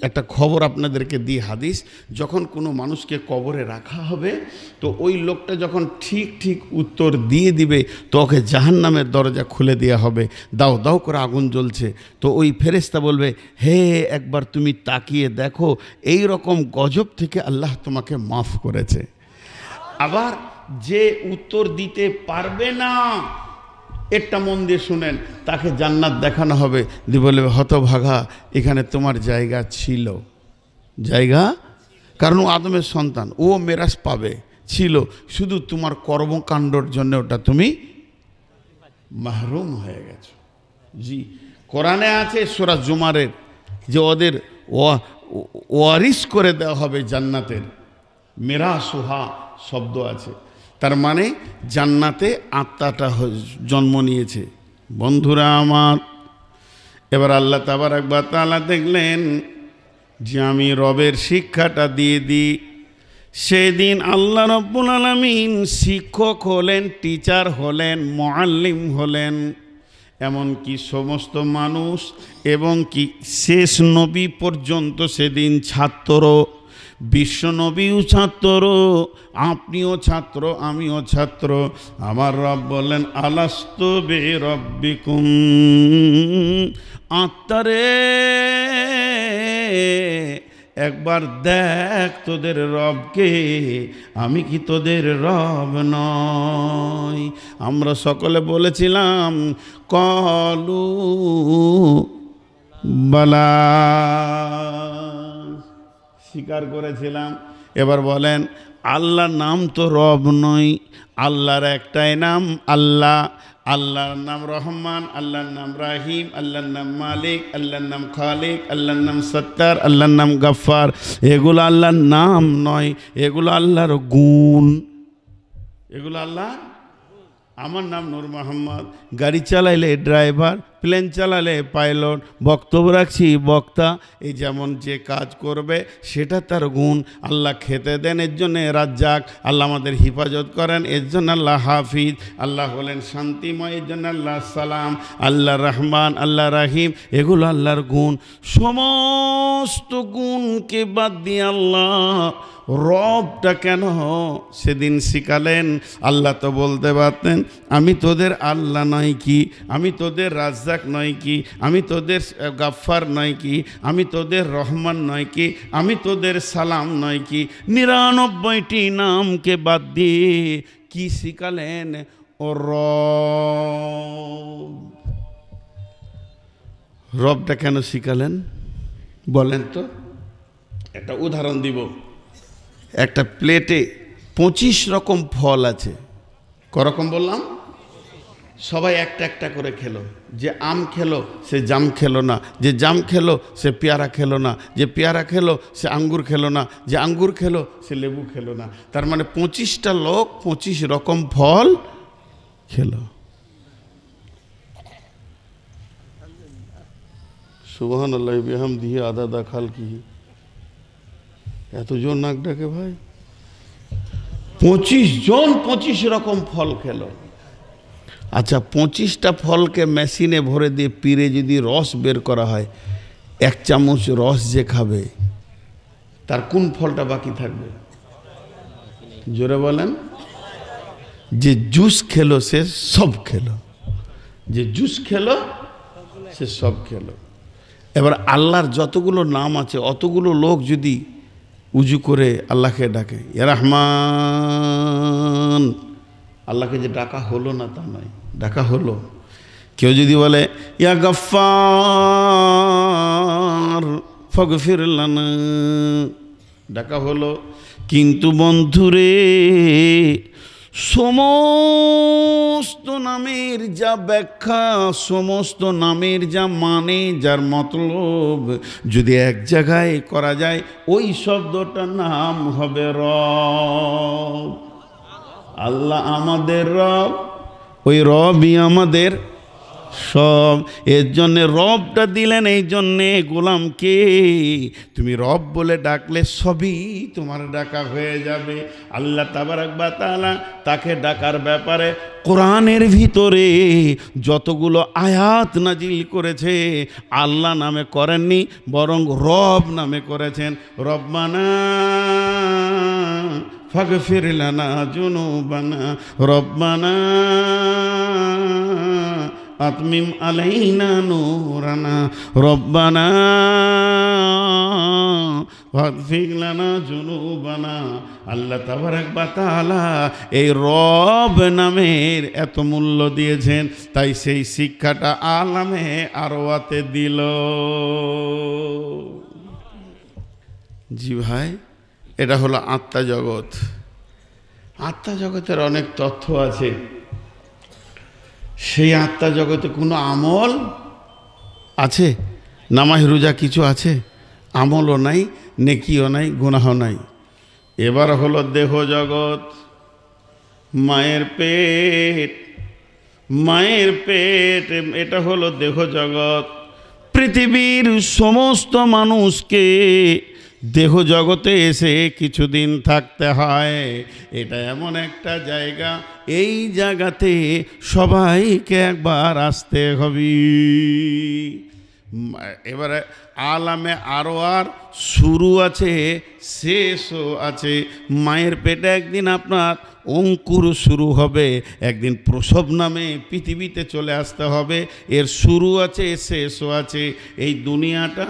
একটা খবর আপনাদেরকে দিই। হাদিস, যখন কোনো মানুষকে কবরে রাখা হবে, তো ওই লোকটা যখন ঠিক উত্তর দিয়ে দিবে, তো ওকে জাহান্নামের দরজা খুলে দেওয়া হবে। দাও দাও করে আগুন জ্বলছে। তো ওই ফেরেশতা বলবে, হে একবার তুমি তাকিয়ে দেখো, এই রকম গজব থেকে আল্লাহ তোমাকে মাফ করেছে। আবার যে উত্তর দিতে পারবে না, একটা মন দিয়ে শুনেন, তাকে জান্নাত দেখানো হবে, দিয়ে বলবে, হতভাগা, এখানে তোমার জায়গা ছিল। জায়গা, কারণ ও আদমের সন্তান, ও মেরাজ পাবে, ছিল, শুধু তোমার কর্মকাণ্ডর জন্য ওটা তুমি মাহরুম হয়ে গেছো। জি, কোরআনে আছে সূরা জুমারের, যে ওদের ওয়ারিস করে দেওয়া হবে জান্নাতের। মিরাসুহা শব্দ আছে, তার মানে জান্নাতে আত্মাটা জন্ম নিয়েছে। বন্ধুরা আমার, এবার আল্লাহ তাবারাক ওয়া তাআলা দেখলেন যে আমি রবের শিক্ষাটা দিয়ে দিই। সেদিন আল্লাহ রাব্বুল আলামিন শিক্ষক হলেন, টিচার হলেন, মুআল্লিম হলেন। এমনকি সমস্ত মানুষ এবং কি শেষ নবী পর্যন্ত সেদিন ছাত্র। বিশ্ব নবীও ছাত্র, আপনিও ছাত্র, আমিও ছাত্র। আমার রব বললেন, আলাস্তু বিরাব্বিকুম, আত্মারে একবার দেখ তোদের রবকে, আমি কি তোদের রব নই? আমরা সকলে বলেছিলাম কলু বালা, স্বীকার করেছিলাম। এবার বলেন, আল্লাহর নাম তো রব নয়, আল্লাহর একটাই নাম আল্লাহ। আল্লাহর নাম রহমান, আল্লাহর নাম রাহিম, আল্লাহর নাম মালিক, আল্লাহর নাম খালিক, আল্লাহর নাম সত্তার, আল্লাহর নাম গফফার। এগুলো আল্লাহর নাম নয়, এগুলো আল্লাহর গুণ। এগুলো আল্লাহ। আমার নাম নূর মোহাম্মদ, গাড়ি চালাইলে ড্রাইভার, প্লেন চালালে পাইলট, বক্তব্য রাখছি বক্তা। এই যেমন যে কাজ করবে সেটা তার গুণ। আল্লাহ খেতে দেন, এর জন্যে রাজ্জাক। আল্লাহ আমাদের হিফাজত করেন, এর জন্য আল্লাহ হাফিজ। আল্লাহ হলেন শান্তিময়, এর জন্য আল্লাহ সালাম। আল্লাহ রহমান, আল্লাহ রাহিম, এগুলো আল্লাহর গুণ। সমস্ত গুণকে বাদ দিয়ে আল্লাহ রবটা কেন সেদিন শিখালেন? আল্লাহ তো বলতে পারতেন, আমি তোদের আল্লাহ নয় কি, আমি তোদের রাজ্জাক রাজ্জাক নয় কি, আমি তোদের গাফফার নয় কি, আমি তোদের রহমান নয় কি, আমি তোদের সালাম নয় কি। 99টি নামকে বাদ দিয়ে কি শিখালেন? ও রব। রবটা কেন শিখালেন বলেন তো? একটা উদাহরণ দিব। একটা প্লেটে 25 রকম ফল আছে। করকম বললাম? সবাই একটা একটা করে খেলো। যে আম খেলো সে জাম খেলো না, যে জাম খেলো সে পেয়ারা খেলো না, যে পেয়ারা খেলো সে আঙ্গুর খেলো না, যে আঙ্গুর খেলো সে লেবু খেলো না। তার মানে 25টা লোক 25 রকম ফল খেলো। সুবহানাল্লাহ বিহামদিহি আদাদা খালকিহি। এত জোর নাক ডাকে ভাই। 25 জন 25 রকম ফল খেলো। আচ্ছা, 25টা ফলকে মেশিনে ভরে দিয়ে পিরে যদি রস বের করা হয়, 1 চামচ রস যে খাবে তার কোন ফলটা বাকি থাকবে? জোরে বলেন। যে জুস খেলো সে সব খেলো, যে জুস খেলো সে সব খেলো। এবার আল্লাহর যতগুলো নাম আছে অতগুলো লোক যদি উজু করে আল্লাহকে ডাকে, ইয়া রহমান, আল্লাহকে যে ডাকা হলো না তা নয়, ডাকা হলো। কেউ যদি বলে ইয়া গফফার ফাগফির লানা, ডাকা হলো। কিন্তু বন্ধুরে, সমস্ত নামের যা ব্যাখ্যা, সমস্ত নামের যা মানে, যার মতলব যদি এক জায়গায় করা যায়, ওই শব্দটার নাম হবে রব। আল্লাহ আমাদের রব, ওই রবই আমাদের সব। এর জন্যে রবটা দিলেন, এই জন্যে গোলামকে তুমি রব বলে ডাকলে সবই তোমার ডাকা হয়ে যাবে। আল্লাহ তাবারাক ওয়া তাআলা তাকে ডাকার ব্যাপারে কোরআনের ভিতরে যতগুলো আয়াত নাজিল করেছে আল্লাহ নামে করেননি, বরং রব নামে করেছেন। রব্বানা ফাগফির লানা যুনুবানা, রব্বানা আতমিম আলাইনা নূরানা, রব্বানা ফাগফির লানা যুনুবানা। আল্লাহ তাবারাক ওয়া তাআলা এই রব নামের এত মূল্য দিয়েছেন, তাই সেই শিক্ষাটা আলামে আরওয়াতে দিল। জি ভাই, এটা হলো আত্মা জগৎ। আত্মা জগতের অনেক তথ্য আছে। সেই আত্মা জগতে কোনো আমল আছে? নামাজ রোজা কিছু আছে? আমলও নাই, নেকিও নাই, গুনাহ নাই। এবার হলো দেহ জগৎ। মায়ের পেট, মায়ের পেট, এটা হলো দেহ জগৎ। পৃথিবীর সমস্ত মানুষকে দেহ জগতে এসে কিছুদিন থাকতে হয়। এটা এমন একটা জায়গা, এই জায়গাতে সবাইকে একবার আসতে হবে। এবারে আলামে আরওয়ার শুরু আছে, শেষও আছে। মায়ের পেটে একদিন আপনার অঙ্কুর শুরু হবে, একদিন প্রসব নামে পৃথিবীতে চলে আসতে হবে। এর শুরু আছে, শেষও আছে। এই দুনিয়াটা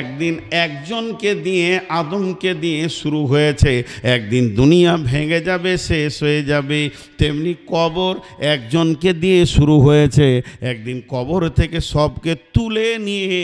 একদিন একজনকে দিয়ে, আদমকে দিয়ে শুরু হয়েছে, একদিন দুনিয়া ভেঙে যাবে, শেষ হয়ে যাবে। তেমনি কবর একজনকে দিয়ে শুরু হয়েছে, একদিন কবর থেকে সবকে তুলে নিয়ে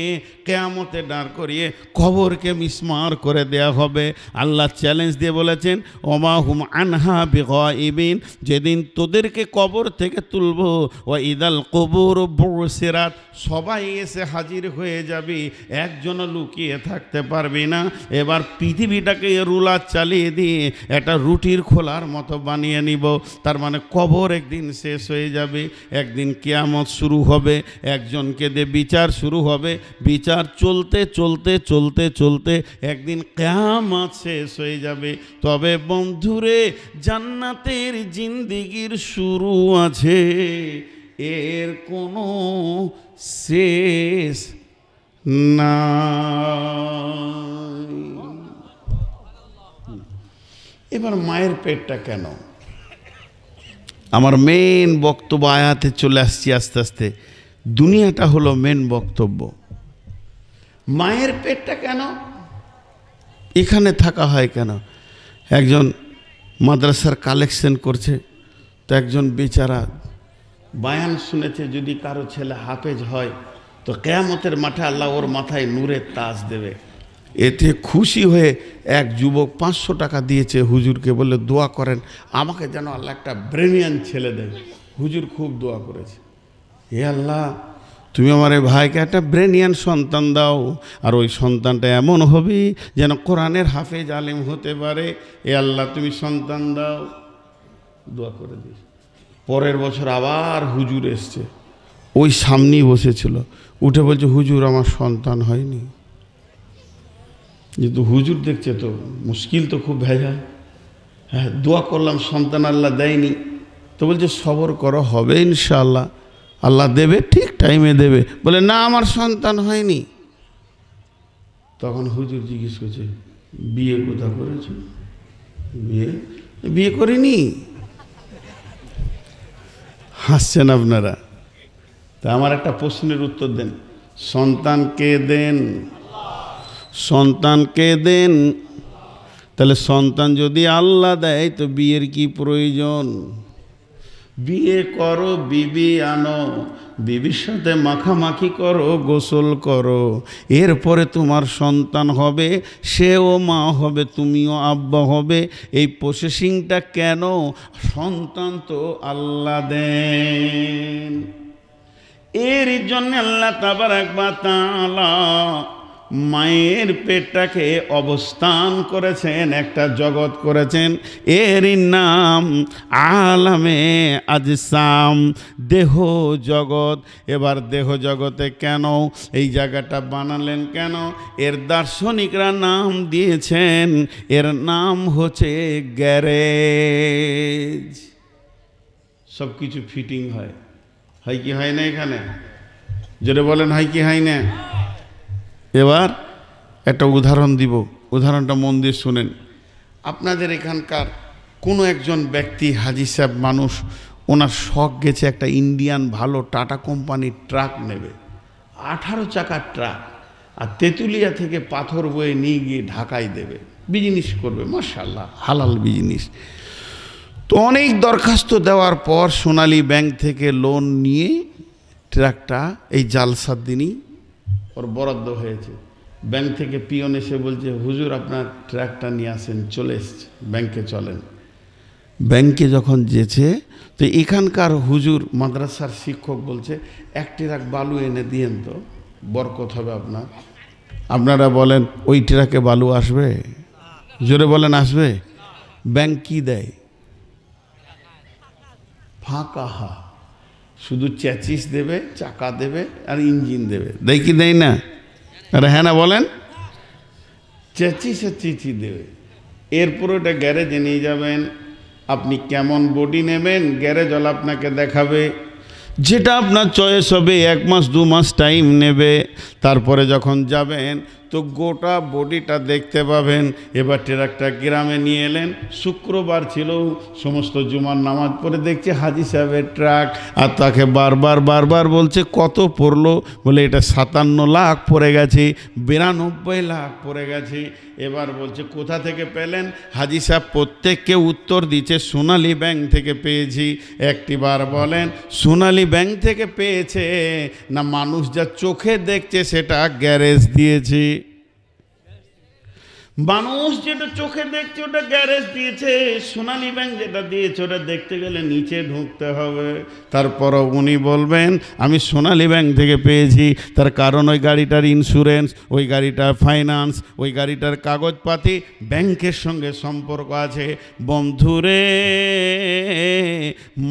কিয়ামতে দাঁড় করিয়ে কবরকে মিসমার করে দেয়া হবে। আল্লাহ চ্যালেঞ্জ দিয়ে বলেছেন, ওমা হুম আনহা বিগাইবিন, যেদিন তোদেরকে কবর থেকে তুলব, ওয়া ইদাল কুবুর বুসিরাত, সবাই এসে হাজির হয়ে যাবে, একজনও লুকিয়ে থাকতে পারবি না। এবার পৃথিবীটাকে রুলার চালিয়ে দিয়ে একটা রুটির খোলার মতো বানিয়ে নিব। তার মানে কবর একদিন শেষ হয়ে যাবে, একদিন কিয়ামত শুরু হবে, একজনকে দিয়ে বিচার শুরু হবে। বিচার চলতে চলতে চলতে চলতে একদিন কিয়ামত শেষ হয়ে যাবে। তবে বন্ধুরে, জান্নাতের জিন্দেগির শুরু আছে, এর কোনো শেষ নাই। এবার মায়ের পেটটা কেন? আমার মেন বক্তব্য আয়াতে চলে আসছি আস্তে আস্তে। দুনিয়াটা হলো মেন বক্তব্য। মায়ের পেটটা কেন এখানে থাকা হয় কেন? একজন মাদ্রাসার কালেকশন করছে, তো একজন বেচারা বায়ান শুনেছে যদি কারো ছেলে হাফেজ হয় তো কিয়ামতের মাঠে আল্লাহ ওর মাথায় নূরের তাজ দেবে। এতে খুশি হয়ে এক যুবক 500 টাকা দিয়েছে হুজুরকে, বলে দোয়া করেন আমাকে যেন আল্লাহ একটা ব্রেনিয়ান ছেলে দেয়। হুজুর খুব দোয়া করেছে, হে আল্লাহ তুমি আমার এই ভাইকে একটা ব্রেনিয়ান সন্তান দাও, আর ওই সন্তানটা এমন হবে যেন কোরআনের হাফেজ আলেম হতে পারে। এ আল্লাহ তুমি সন্তান দাও। দোয়া করে দিস। পরের বছর আবার হুজুর এসছে, ওই সামনেই বসেছিল, উঠে বলছে হুজুর আমার সন্তান হয়নি। যেহেতু হুজুর দেখছে তো মুশকিল তো খুব ভেজাল। হ্যাঁ দোয়া করলাম সন্তান আল্লাহ দেয়নি, তো বলছে সবর করো হবে ইনশাআল্লাহ, আল্লাহ দেবে, ঠিক টাইমে দেবে। বলে না আমার সন্তান হয়নি। তখন হুজুর জিজ্ঞেস করছে বিয়ে কোথা করেছ? বিয়ে করিনি। হাসছেন আপনারা। তা আমার একটা প্রশ্নের উত্তর দেন, সন্তান কে দেন? সন্তান কে দেন? তাহলে সন্তান যদি আল্লাহ দেয় তো বিয়ের কি প্রয়োজন? বিয়ে করো, বিবি আনো, বিবির সাথে মাখামাখি করো, গোসল করো, এরপরে তোমার সন্তান হবে, সেও মা হবে, তুমিও আব্বা হবে। এই প্রসেসিংটা কেন? সন্তান তো আল্লাহ দেন। এর জন্য আল্লাহ তাবারাক ওয়া তাআলা মায়ের পেটটাকে অবস্থান করেছেন, একটা জগৎ করেছেন, এরই নাম আলামে আজসাম, দেহ জগৎ। এবার দেহ জগতে কেন এই জায়গাটা বানালেন কেন? এর দার্শনিকরা নাম দিয়েছেন, এর নাম হচ্ছে গ্যারেজ। সব কিছু ফিটিং হয়, হয় কি হয় না? এখানে যেটা বলেন হয় কি হয় না? এবার একটা উদাহরণ দিব, উদাহরণটা মন দিয়ে শুনেন। আপনাদের এখানকার কোনো একজন ব্যক্তি হাজি সাহেব মানুষ, ওনার শখ গেছে একটা ইন্ডিয়ান ভালো টাটা কোম্পানির ট্রাক নেবে, 18 চাকার ট্রাক, আর তেঁতুলিয়া থেকে পাথর বয়ে নিয়ে গিয়ে ঢাকায় দেবে, বিজনেস করবে, মাশাআল্লাহ হালাল বিজনেস। তো অনেক দরখাস্ত দেওয়ার পর সোনালী ব্যাংক থেকে লোন নিয়ে ট্রাকটা এই জালসার দিনই ওর বরাদ্দ হয়েছে। ব্যাংক থেকে পিয়ন এসে বলছে হুজুর আপনার ট্রাকটা নিয়ে আসেন, চলে এসছে, ব্যাংকে চলেন। ব্যাংকে যখন যেছে তো এখানকার হুজুর মাদ্রাসার শিক্ষক বলছে এক ট্রাক বালু এনে দিয়েন তো, বরকত হবে আপনার। আপনারা বলেন ওই ট্রাকে বালু আসবে? জোরে বলেন আসবে? ব্যাংক কি দেয়? ফাঁকা, শুধু চ্যাচিস দেবে, চাকা দেবে আর ইঞ্জিন দেবে, দেয় কি দেয় না? আরে হ্যাঁ না বলেন? চ্যাচিস আর চিচি দেবে। এরপর ওটা গ্যারেজে নিয়ে যাবেন, আপনি কেমন বডি নেবেন গ্যারেজ ওলা আপনাকে দেখাবে, যেটা আপনার চয়েস হবে। 1 মাস 2 মাস টাইম নেবে। তারপরে যখন যাবেন তো গোটা বডিটা দেখতে পাবেন। এবার ট্রাকটা গ্রামে নিয়ে এলেন, শুক্রবার ছিল, সমস্ত জুমার নামাজ পড়ে দেখছে হাজি সাহেবের ট্রাক, আর তাকে বারবার বলছে কত পড়লো? বলে এটা 57 লাখ পড়ে গেছে, 92 লাখ পড়ে গেছে। এবার বলছে কোথা থেকে পেলেন? হাজি সাহেব প্রত্যেককে উত্তর দিচ্ছে সোনালী ব্যাংক থেকে পেয়েছি। একটিবার বলেন সোনালী ব্যাংক থেকে পেয়েছে না মানুষ যা চোখে দেখছে সেটা গ্যারেজ দিয়েছি? মানুষ যেটা চোখে দেখছে ওটা গ্যারেজ দিয়েছে, সোনালী ব্যাংক যেটা দিয়েছে ওটা দেখতে গেলে নিচে ঢুকতে হবে। তারপরও উনি বলবেন আমি সোনালী ব্যাংক থেকে পেয়েছি, তার কারণ ওই গাড়িটার ইন্স্যুরেন্স, ওই গাড়িটার ফাইন্যান্স, ওই গাড়িটার কাগজপাতি ব্যাংকের সঙ্গে সম্পর্ক আছে। বন্ধুরে,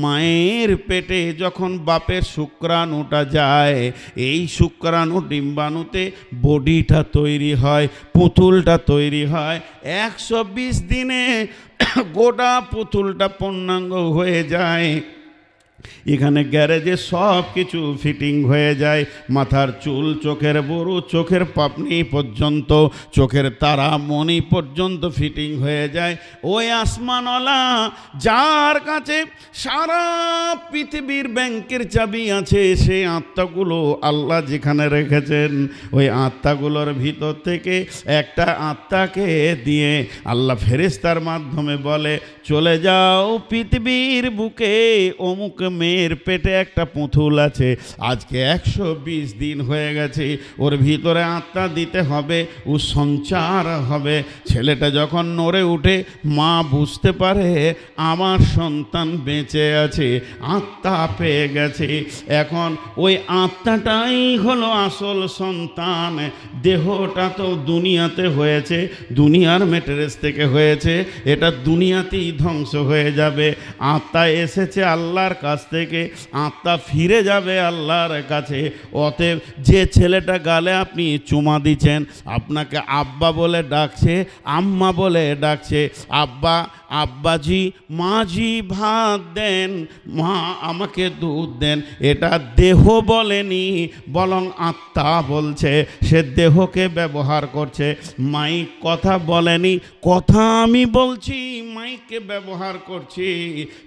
মায়ের পেটে যখন বাপের শুক্রাণুটা যায়, এই শুক্রাণু ডিম্বাণুতে বডিটা তৈরি হয়, পুতুলটা তৈরি হয়। 120 দিনে গোটা পুতুলটা পূর্ণাঙ্গ হয়ে যায়। এখানে গ্যারেজে সব কিছু ফিটিং হয়ে যায়, মাথার চুল, চোখের বড়ু, চোখের পাপনি পর্যন্ত, চোখের তারা মণি পর্যন্ত ফিটিং হয়ে যায়। ওই আসমানওয়ালা যার কাছে সারা পৃথিবীর ব্যাংকের চাবি আছে, সেই আত্মাগুলো আল্লাহ যেখানে রেখেছেন, ওই আত্মাগুলোর ভিতর থেকে একটা আত্মাকে দিয়ে আল্লাহ ফেরেশতার মাধ্যমে বলে, চলে যাও পৃথিবীর বুকে অমুক মেয়ের পেটে একটা পুতুল আছে, আজকে 120 দিন হয়ে গেছে, ওর ভিতরে আত্মা দিতে হবে, ও সঞ্চার হবে। ছেলেটা যখন নড়ে উঠে, মা বুঝতে পারে আমার সন্তান বেঁচে আছে, আত্মা পেয়ে গেছে। এখন ওই আত্মাটাই হলো আসল সন্তান। দেহটা তো দুনিয়াতে হয়েছে, দুনিয়ার ম্যাটেরিয়ালস থেকে হয়েছে, এটা দুনিয়াতেই ধ্বংস হয়ে যাবে। আত্মা এসেছে আল্লাহর কাছ থেকে, আত্মা ফিরে যাবে আল্লাহর কাছে। অতএব যে ছেলেটা গালে আপনি চুমা দিচ্ছেন, আপনাকে আব্বা বলে ডাকছে, আম্মা বলে ডাকছে, আব্বা, আব্বাজি, মাজি ভাত দেন, মা আমাকে দুধ দেন, এটা দেহ বলেনি, বরং আত্মা বলছে। সে দেহকে ব্যবহার করছে, মাইক কথা বলেনি, কথা আমি বলছি, মাইককে ব্যবহার করছি,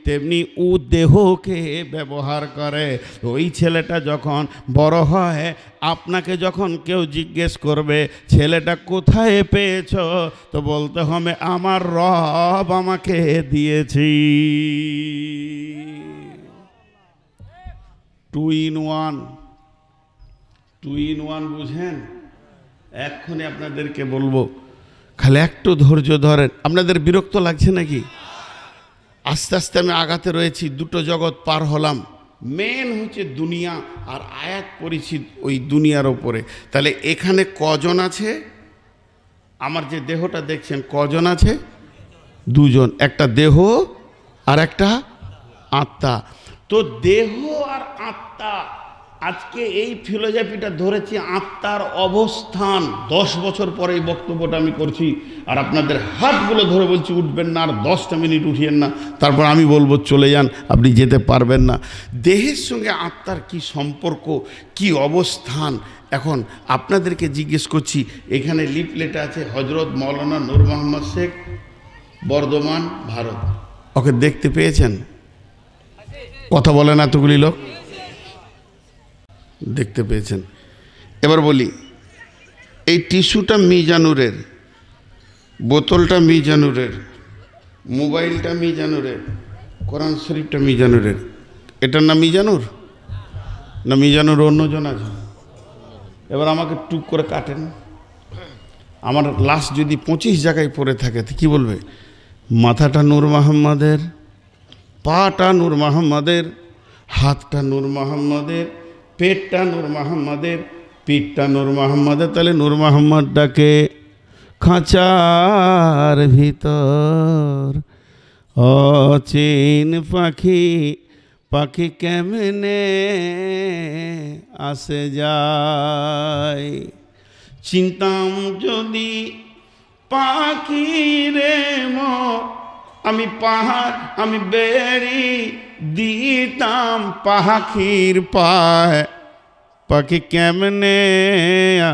তেমনি ও দেহকে ব্যবহার করে। ওই ছেলেটা যখন বড় হয়, আপনাকে যখন কেউ জিজ্ঞেস করবে ছেলেটা কোথায় পেয়েছ, তো বলতে হবে আমার রব আমাকে দিয়েছি। 2 in 1, 2 in 1 বুঝেন? এক্ষুনি আপনাদেরকে বলবো, খালি একটু ধৈর্য ধরেন। আপনাদের বিরক্ত লাগছে নাকি? আস্তে আস্তে আমি আগাতে রয়েছি, দুটো জগৎ পার হলাম। মেন হচ্ছে দুনিয়া, আর আয়াত পড়েছি ওই দুনিয়ার ওপরে। তাহলে এখানে কজন আছে? আমার যে দেহটা দেখছেন কজন আছে? দুজন, একটা দেহ আর একটা আত্মা। তো দেহ আর আত্মা, আজকে এই ফিলোসফিটা ধরেছি আত্মার অবস্থান। 10 বছর পরে এই বক্তব্যটা আমি করছি, আর আপনাদের হাতগুলো ধরে বলছি উঠবেন না, আর 10টা মিনিট উঠিয়েন না, তারপর আমি বলবো চলে যান, আপনি যেতে পারবেন না। দেহের সঙ্গে আত্মার কি সম্পর্ক, কি অবস্থান, এখন আপনাদেরকে জিজ্ঞেস করছি। এখানে লিফলেটে আছে হজরত মৌলানা নূর মোহাম্মদ শেখ, বর্ধমান, ভারত। ওকে দেখতে পেয়েছেন? কথা বলেন এতগুলি লোক, দেখতে পেয়েছেন? এবার বলি, এই টিস্যুটা মিজানুরের, বোতলটা মিজানুরের, মোবাইলটা মিজানুরের, কোরআন শরীফটা মিজানুরের। এটার নাম মিজানুর না মিজানুর অন্যজন আছে? এবার আমাকে টুক করে কাটেন। আমার লাশ যদি 25 জায়গায় পড়ে থাকে তো কী বলবে? মাথাটা নূর মোহাম্মদের, পাটা নূর মোহাম্মদের, হাতটা নূর মোহাম্মদের, পেটটা নূর মোহাম্মদের, পিঠটা নূর মোহাম্মদের। তাহলে নূর মোহাম্মদ ডাকে খাঁচার ভিতর অচিন পাখি, পাখি কেমনে আসে যায়। চিন্তাম যদি পাখি রে আমি পাহাড়, আমি বেড়ি দিতাম পাখির পায়, পাখি কেমনে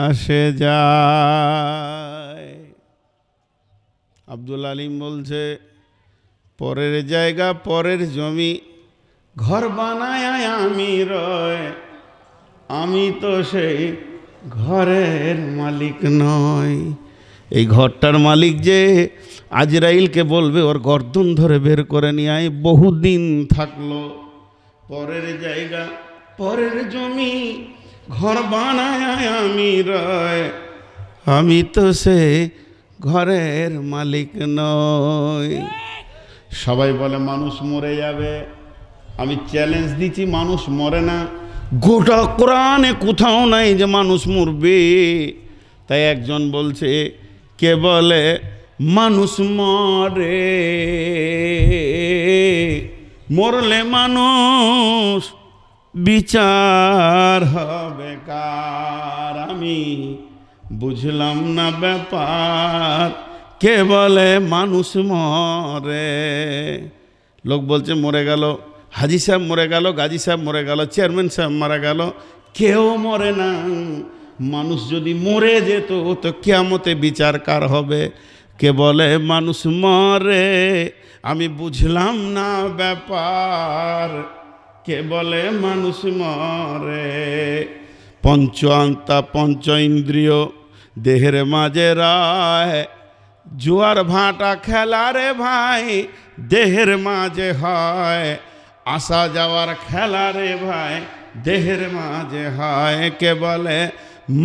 আসে যায়। আব্দুল আলিম বলছে, পরের জায়গা পরের জমি ঘর বানায় আমি রয়, আমি তো সেই ঘরের মালিক নয়। এই ঘরটার মালিক যে আজরাইলকে বলবে ওর গর্দন ধরে বের করে নিয়ে আয়, বহুদিন থাকলো। পরের জায়গা পরের জমি ঘর বানায় আমি রয়, আমি তো সে ঘরের মালিক নয়। সবাই বলে মানুষ মরে যাবে, আমি চ্যালেঞ্জ দিচ্ছি মানুষ মরে না। গোটা কোরআনে কোথাও নাই যে মানুষ মরবে। তাই একজন বলছে, কে বলে মানুষ মরে, মরলে মানুষ বিচার হবে কার। আমি বুঝলাম না ব্যাপার, কে বলে মানুষ মরে। লোক বলছে মরে গেল, হাজি সাহেব মরে গেল, গাজী সাহেব মরে গেল, চেয়ারম্যান সাহেব মারা গেল, কেউ মরে না। মানুষ যদি মরে যেত তো কিয়ামতে বিচার কার হবে? কে বলে মানুষ মরে, আমি বুঝলাম না ব্যাপার। কে বলে মানুষ মরে? পঞ্চ আত্মা পঞ্চ ইন্দ্রিয় দেহের মাঝে রায়, জুয়ার ভাটা খেলা রে ভাই দেহের মাঝে হয়, আসা যাওয়ার খেলা রে ভাই দেহের মাঝে হয়। কে বলে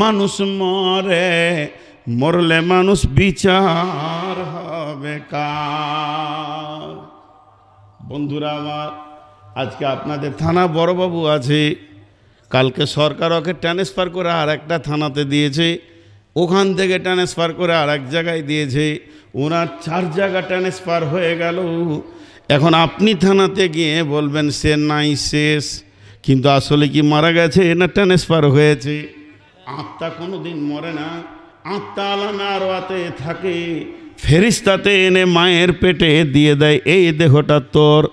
মানুষ মরে, মরলে মানুষ বিচার হবে কার? বন্ধুরা আমার, আজকে আপনাদের থানা বড়বাবু আছে, কালকে সরকার ওকে ট্রান্সফার করে আর একটা থানাতে দিয়েছে, ওখান থেকে ট্রান্সফার করে আর এক জায়গায় দিয়েছে, ওনার 4 জায়গা ট্রান্সফার হয়ে গেল। এখন আপনি থানাতে গিয়ে বলবেন সে নাই শেষ, কিন্তু আসলে কি মারা গেছে না ট্রান্সফার হয়েছে? আত্মা কোনো দিন মরে না, আত্মা আলামে আরওয়াতে থাকে, ফেরেশতাতে এনে মায়ের পেটে দিয়ে দেয়, এই দেহটা তোর,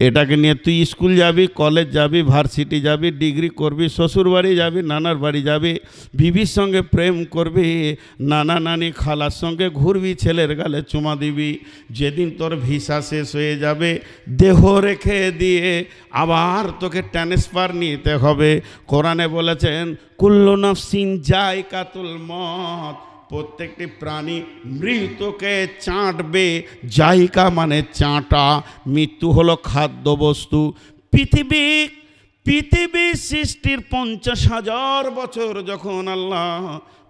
এটাকে নিয়ে তুই স্কুল যাবি, কলেজ যাবি, ভার্সিটি যাবি, ডিগ্রি করবি, শ্বশুর বাড়ি যাবি, নানার বাড়ি যাবি, বিবির সঙ্গে প্রেম করবি, নানা নানি খালার সঙ্গে ঘুরবি, ছেলের গালে চুমা দিবি। যেদিন তোর ভিসা শেষ হয়ে যাবে, দেহ রেখে দিয়ে আবার তোকে ট্রান্সফার নিতে হবে। কোরআনে বলেছেন কুল্লু নাফসিন যায়কাতুল মউত, প্রত্যেকটি প্রাণী মৃত্যুকে চাটবে। জায়কা মানে চাটা, মৃত্যু হলো খাদ্যবস্তু। পৃথিবী সৃষ্টির 50,000 বছর যখন আল্লাহ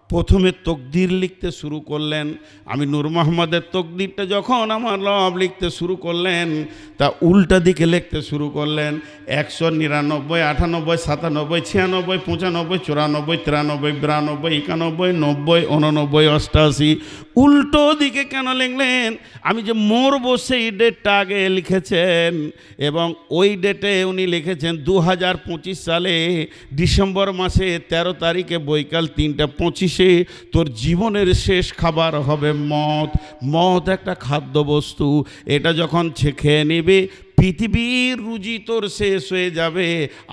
প্রথমে তকদির লিখতে শুরু করলেন, আমি নূর মোহাম্মদের তকদিরটা যখন আমার রব লিখতে শুরু করলেন, তা উল্টা দিকে লিখতে শুরু করলেন। 199, 98, 97, 96, 95, 94, 93, 92, 91, 90, 89, 88 উল্টো দিকে কেন লিখলেন? আমি যে মরবো সেই ডেটটা আগে লিখেছেন, এবং ওই ডেটে উনি লিখেছেন 2025 সালে ডিসেম্বর মাসে 13 তারিখে বৈকাল 3:25 তোর জীবনের শেষ খাবার হবে মদ। মদ একটা খাদ্যবস্তু, এটা যখন খেয়ে নিবি পৃথিবীর রুজি তোর শেষ হয়ে যাবে,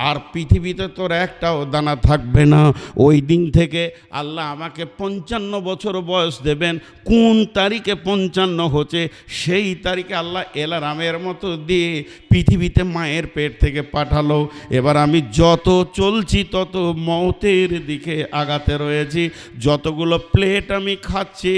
আর পৃথিবীতে তোর একটাও দানা থাকবে না। ওই দিন থেকে আল্লাহ আমাকে 55 বছর বয়স দেবেন। কোন তারিখে 55 হচ্ছে সেই তারিখে আল্লাহ এলারামের মতো দিয়ে পৃথিবীতে মায়ের পেট থেকে পাঠালো। এবার আমি যত চলছি তত মৌতের দিকে আগাতে রয়েছি। যতগুলো প্লেট আমি খাচ্ছি,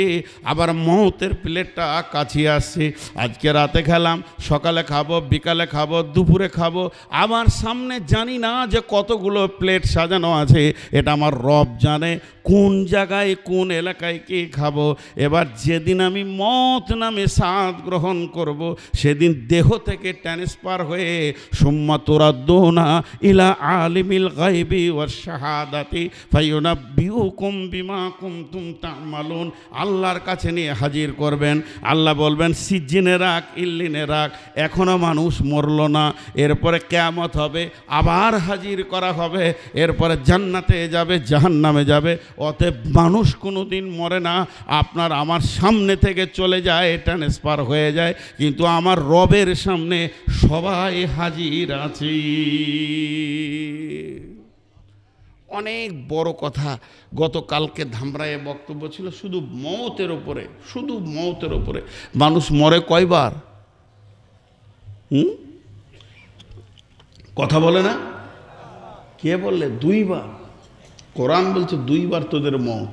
আবার মৌতের প্লেটটা কাছে আসছে। আজকে রাতে খেলাম, সকালে খাবো, বিকালে খাবো, দুপুরে খাবো, আমার সামনে জানি না যে কতগুলো প্লেট সাজানো আছে। এটা আমার রব জানে কোন জায়গায় কোন এলাকায় কি খাবো। এবার যেদিন আমি মত নামে স্বাদ গ্রহণ করব, সেদিন দেহ থেকে ট্রান্সফার হয়ে সুম্মা তুরাদ্দুনা ইলা আলিমিল গায়বি ওয়াশ শাহাদাতি ফায়ুনাব্বিউকুম বিমা কুনতুম তা'মালুন, আল্লাহর কাছে নিয়ে হাজির করবেন। আল্লাহ বলবেন সিজ্জিনে রাখ, ইল্লিনে রাখ। এখনো মানুষ মরলো না, এরপরে কিয়ামত হবে, আবার হাজির করা হবে, এরপরে জান্নাতে যাবে, জাহান্নামে যাবে। অতএব মানুষ কোনো দিন মরে না। আপনার আমার সামনে থেকে চলে যায়, ট্রান্সফার হয়ে যায়, কিন্তু আমার রবের সামনে সবাই হাজির আছে। অনেক বড় কথা। গতকালকে ধামরায়ে বক্তব্য ছিল শুধু মওতের ওপরে, শুধু মওতের ওপরে। মানুষ মরে কয়বার? কথা বলে না? কে বললে? 2 বার। কোরআন বলছে 2 বার তোদের মওত।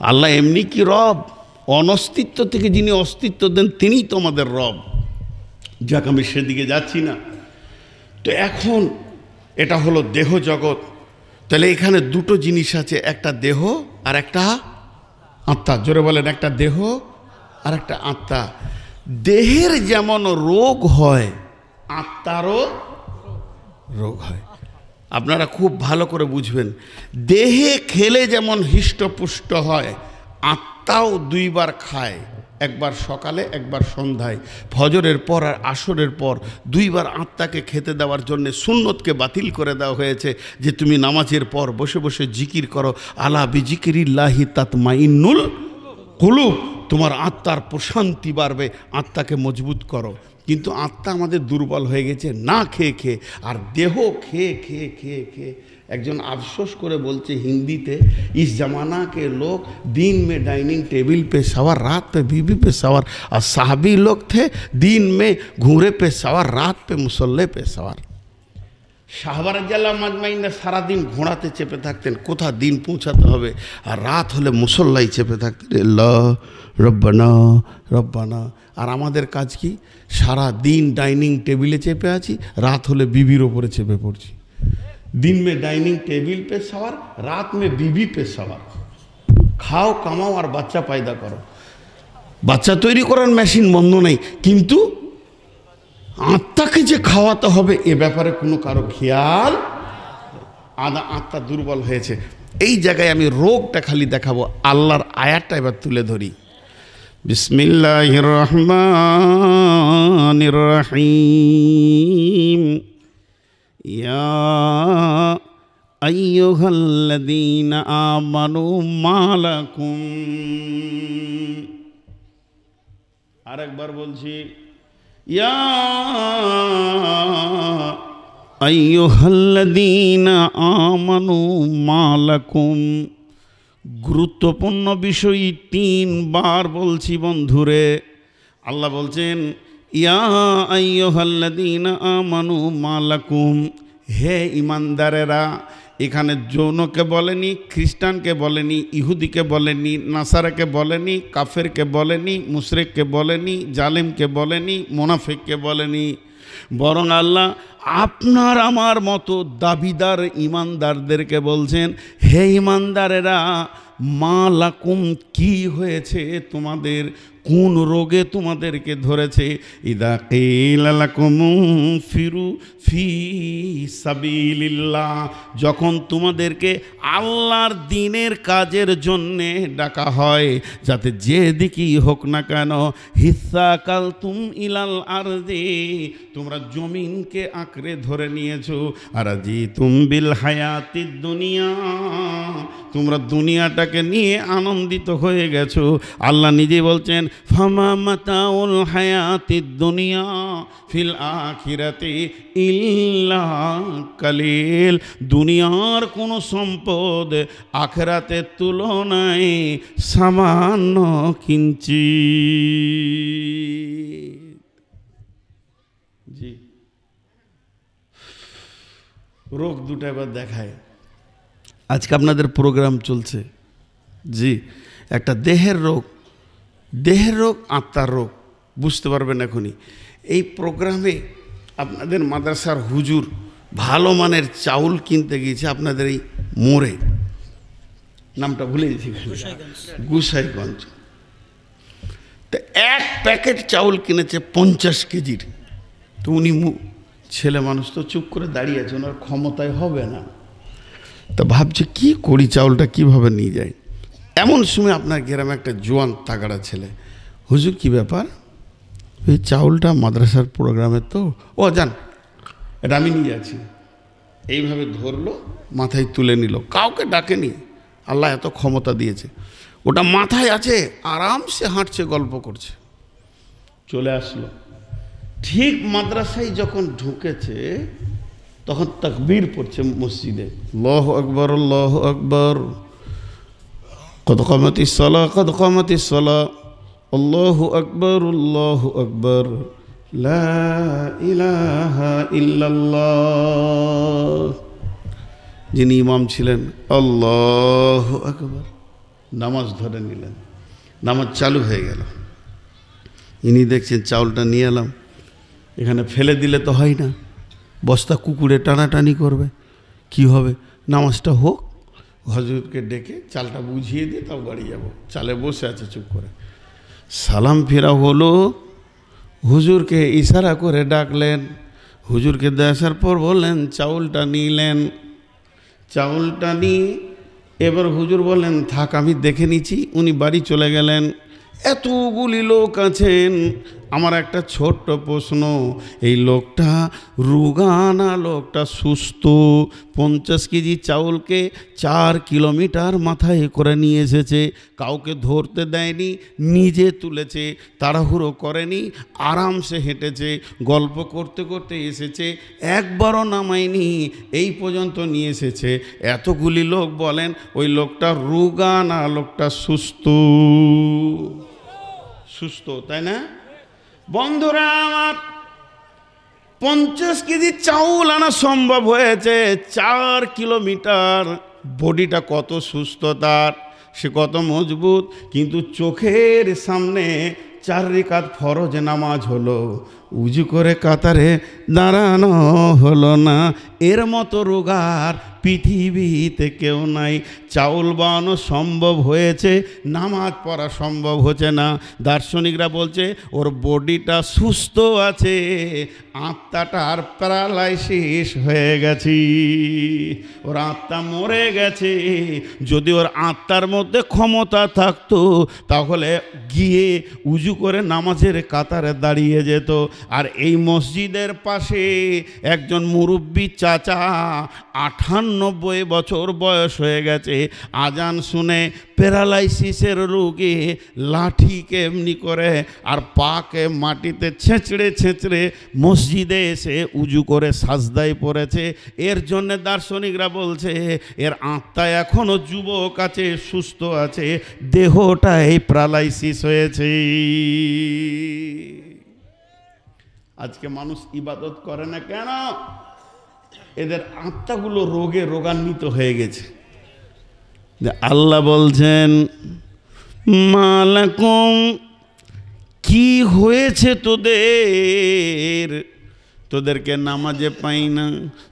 আল্লাহ এমনি কি রব? অনস্তিত্ব থেকে যিনি অস্তিত্ব দেন তিনিই তোমাদের রব। যাক, আমি সেদিকে যাচ্ছি না। তো এখন এটা হলো দেহ জগৎ। তাহলে এখানে দুটো জিনিস আছে, একটা দেহ আর একটা আত্মা। জোরে বলেন, একটা দেহ আর একটা আত্মা। দেহের যেমন রোগ হয়, আত্মারও রোগ হয়। আপনারা খুব ভালো করে বুঝবেন। দেহে খেলে যেমন হৃষ্টপুষ্ট হয়, আত্মাও 2 বার খায়, একবার সকালে একবার সন্ধ্যায়, ফজরের পর আর আসরের পর 2 বার আত্মাকে খেতে দেওয়ার জন্য সুন্নতকে বাতিল করে দেওয়া হয়েছে যে তুমি নামাজের পর বসে বসে জিকির করো, আলা বিজিকিরিল্লাহি তাতমাইন্নুল কুলুব, তোমার আত্মার প্রশান্তি বাড়বে, আত্মাকে মজবুত করো। কিন্তু আত্মা আমাদের দুর্বল হয়ে গেছে না খেয়ে খেয়ে, আর দেহ খেয়ে খেয়ে খেয়ে খেয়ে। একজন আফসোস করে বলছে হিন্দিতে, ইস जमाना के लोग दिन में डाइनिंग टेबल पे सवार, रात पे बीबी पे सवार, और साहबी लोग थे दिन में घूरे पे सवार, रात पे मुसल्ले पे सवार। সাহাবা রাদিয়াল্লাহু মাজমাইন সারাদিন ঘোড়াতে চেপে থাকতেন, কোথা দিন পৌঁছাতে হবে, আর রাত হলে মুসল্লাই চেপে থাকতেন, আল্লাহ রব্বানা রব্বানা। আর আমাদের কাজ কি? সারা দিন ডাইনিং টেবিলে চেপে আছি, রাত হলে বিবির ওপরে চেপে পড়ছি। दिन में डाइनिंग टेबल पे सवार, रात में बीबी पे सवार। खाओ कामाओ और बच्चा पैदा करो। बच्चा तैरी करार मेशिन बंद नहीं, किन्तु आत्माके जे खावाते होबे ए ব্যাপারে কোনো কারো খেয়াল। আত্মা দুর্বল হয়েছে। এই জায়গায় আমি রোগটা খালি দেখাবো, আল্লাহর আয়াতটা এবার তুলে ধরি। বিসমিল্লাহির রহমানির রহিম। ইয়া আইয়ুহাল্লাযীনা আমানু মালাকুম, আরেকবার বলছি, ইয়া আইয়ুহাল্লাযীনা আমানু মালাকুম। গুরুত্বপূর্ণ বিষয় 3 বার বলছি বন্ধুরে। আল্লাহ বলছেন ইয়া আইয়ুহাল্লাযীনা আমানু মালাকুম, হে ইমানদারেরা। এখানে যৌনকে বলেনি, খ্রিস্টানকে বলেনি, ইহুদিকে বলেনি, নাসারাকে বলেনি, কাফেরকে বলেনি, মুশরিককে বলেনি, জালেমকে বলেনি, মুনাফিককে বলেনি, বরং আল্লাহ আপনার আমার মতো দাবিদার ইমানদারদেরকে বলছেন, হে ইমানদারেরা, মালাকুম কি হয়েছে তোমাদের, কোন রোগে তোমাদেরকে ধরেছে। ইদা কিলা লাকুম ফিরু ফি সাবিলিল্লাহ, যখন তোমাদেরকে আল্লাহর দ্বীনের কাজের জন্যে ডাকা হয়, যাতে যেদিকেই হোক না কেন, হিসাকালতুম ইলাল আরদি, তোমরা জমিনকে আঁকড়ে ধরে নিয়েছো, আর আজিতুম বিল হায়াতিদ দুনিয়া, তোমরা দুনিয়াটাকে নিয়ে আনন্দিত হয়ে গেছো। আল্লাহ নিজে বলছেন ফামা মাতাউল হায়াতিদ দুনিয়া ফিল আখিরাতি ইল্লা কালিল, দুনিয়ার কোনো সম্পদ আখিরাতের তুলনায় সামান্য কিঞ্চিৎ। জি, রোগ দুটো এবার দেখায়। আজকে আপনাদের প্রোগ্রাম চলছে, জি, একটা দেহের রোগ, দেহের রোগ, আত্মার রোগ, বুঝতে পারবেন এখনই। এই প্রোগ্রামে আপনাদের মাদ্রাসার হুজুর ভালো মানের চাউল কিনতে গিয়েছে আপনাদের এই মোড়ে, নামটা ভুলে গেছি, গুসাইগঞ্জ। তো 1 প্যাকেট চাউল কিনেছে 50 কেজির। তো উনি ছেলে মানুষ তো চুপ করে দাঁড়িয়ে আছে, ওনার ক্ষমতায় হবে না। তা ভাবছে কি করি, চাউলটা কিভাবে নিয়ে যায়। এমন সময় আপনার গ্রামে একটা জোয়ান তাগড়া ছেলে, হুজুর কি ব্যাপার, এই চাউলটা মাদ্রাসার প্রোগ্রামে তো, ও যান এটা আমি নিয়ে যাচ্ছি। এইভাবে ধরলো, মাথায় তুলে নিল, কাউকে ডাকেনি। আল্লাহ এত ক্ষমতা দিয়েছে, ওটা মাথায় আছে, আরামসে হাঁটছে, গল্প করছে, চলে আসলো। ঠিক মাদ্রাসায় যখন ঢুকেছে তখন তাকবীর পড়ছে মসজিদে, আল্লাহু আকবার আল্লাহু আকবার, কদ কামাতিস সালাহ কদ কামাতিস সালাহ, আল্লাহু আকবার আল্লাহু আকবার, লা ইলাহা ইল্লাল্লাহ। যিনি ইমাম ছিলেন আল্লাহু আকবার, নামাজ ধরে নিলেন, নামাজ চালু হয়ে গেল। ইনি দেখছেন চাউলটা নিয়ে এলাম, এখানে ফেলে দিলে তো হয় না, বস্তা কুকুরে টানাটানি করবে, কি হবে, নামাজটা হোক। হুজুরকে ডেকে চালটা বুঝিয়ে দিয়ে তাও বাড়ি যাব, চালে বসে আছে চুপ করে। সালাম ফেরা হলো, হুজুরকে ইশারা করে ডাকলেন, হুজুরকে দেখার পর বললেন চাউলটা নিলেন। চাউলটা নিয়ে এবার হুজুর বললেন থাক আমি দেখে নিচ্ছি। উনি বাড়ি চলে গেলেন। এতগুলি লোক আছেন, আমার একটা ছোট্ট প্রশ্ন, এই লোকটা রোগানা, লোকটা সুস্থ, 50 কেজি চাউলকে 4 কিলোমিটার মাথায় করে নিয়ে এসেছে, কাউকে ধরতে দেয়নি, নিজে তুলেছে, তাড়াহুড়ো করেনি, আরামসে হেঁটেছে, গল্প করতে করতে এসেছে, একবারও নামায়নি, এই পর্যন্ত নিয়ে এসেছে। এতগুলি লোক বলেন ওই লোকটা রোগানা, লোকটা সুস্থ, সুস্থ, তাই না? বন্ধুরা আমার, 50 কেজি চাউল আনা সম্ভব হয়েছে, 4 কিলোমিটার। বডিটা কত সুস্থ তার, সে কত মজবুত, কিন্তু চোখের সামনে 4 রাকাত ফরজ নামাজ হলো, উজু করে কাতারে দাঁড়ানো হলো না। এর মতো রোগার পৃথিবীতে কেউ নাই। চাউল বানানো সম্ভব হয়েছে, নামাজ পড়া সম্ভব হচ্ছে না। দার্শনিকরা বলছে ওর বডিটা সুস্থ আছে, আত্মাটার প্যারালাইসিস হয়ে গেছে, ওর আত্মা মরে গেছে। যদি ওর আত্মার মধ্যে ক্ষমতা থাকতো তাহলে গিয়ে উজু করে নামাজের কাতারে দাঁড়িয়ে যেত। আর এই মসজিদের পাশে একজন মুরব্বী চাচা, 98 বছর বয়স হয়ে গেছে, আজান শুনে প্যারালাইসিসের রোগে লাঠিকে এমনি করে আর পাকে মাটিতে ছেঁচড়ে ছেঁচড়ে মসজিদে এসে উজু করে সাজদায় পড়েছে। এর জন্যে দার্শনিকরা বলছে এর আত্মা এখনও যুবক আছে, সুস্থ আছে, দেহটাই প্যারালাইসিস হয়েছে। আজকে মানুষ ইবাদত করে না কেন? এদের আত্মাগুলো রোগে রোগান্বিত হয়ে গেছে। আল্লাহ বলছেন মালাকুম, কি হয়েছে তোদের? তোদেরকে নামাজে পাই না,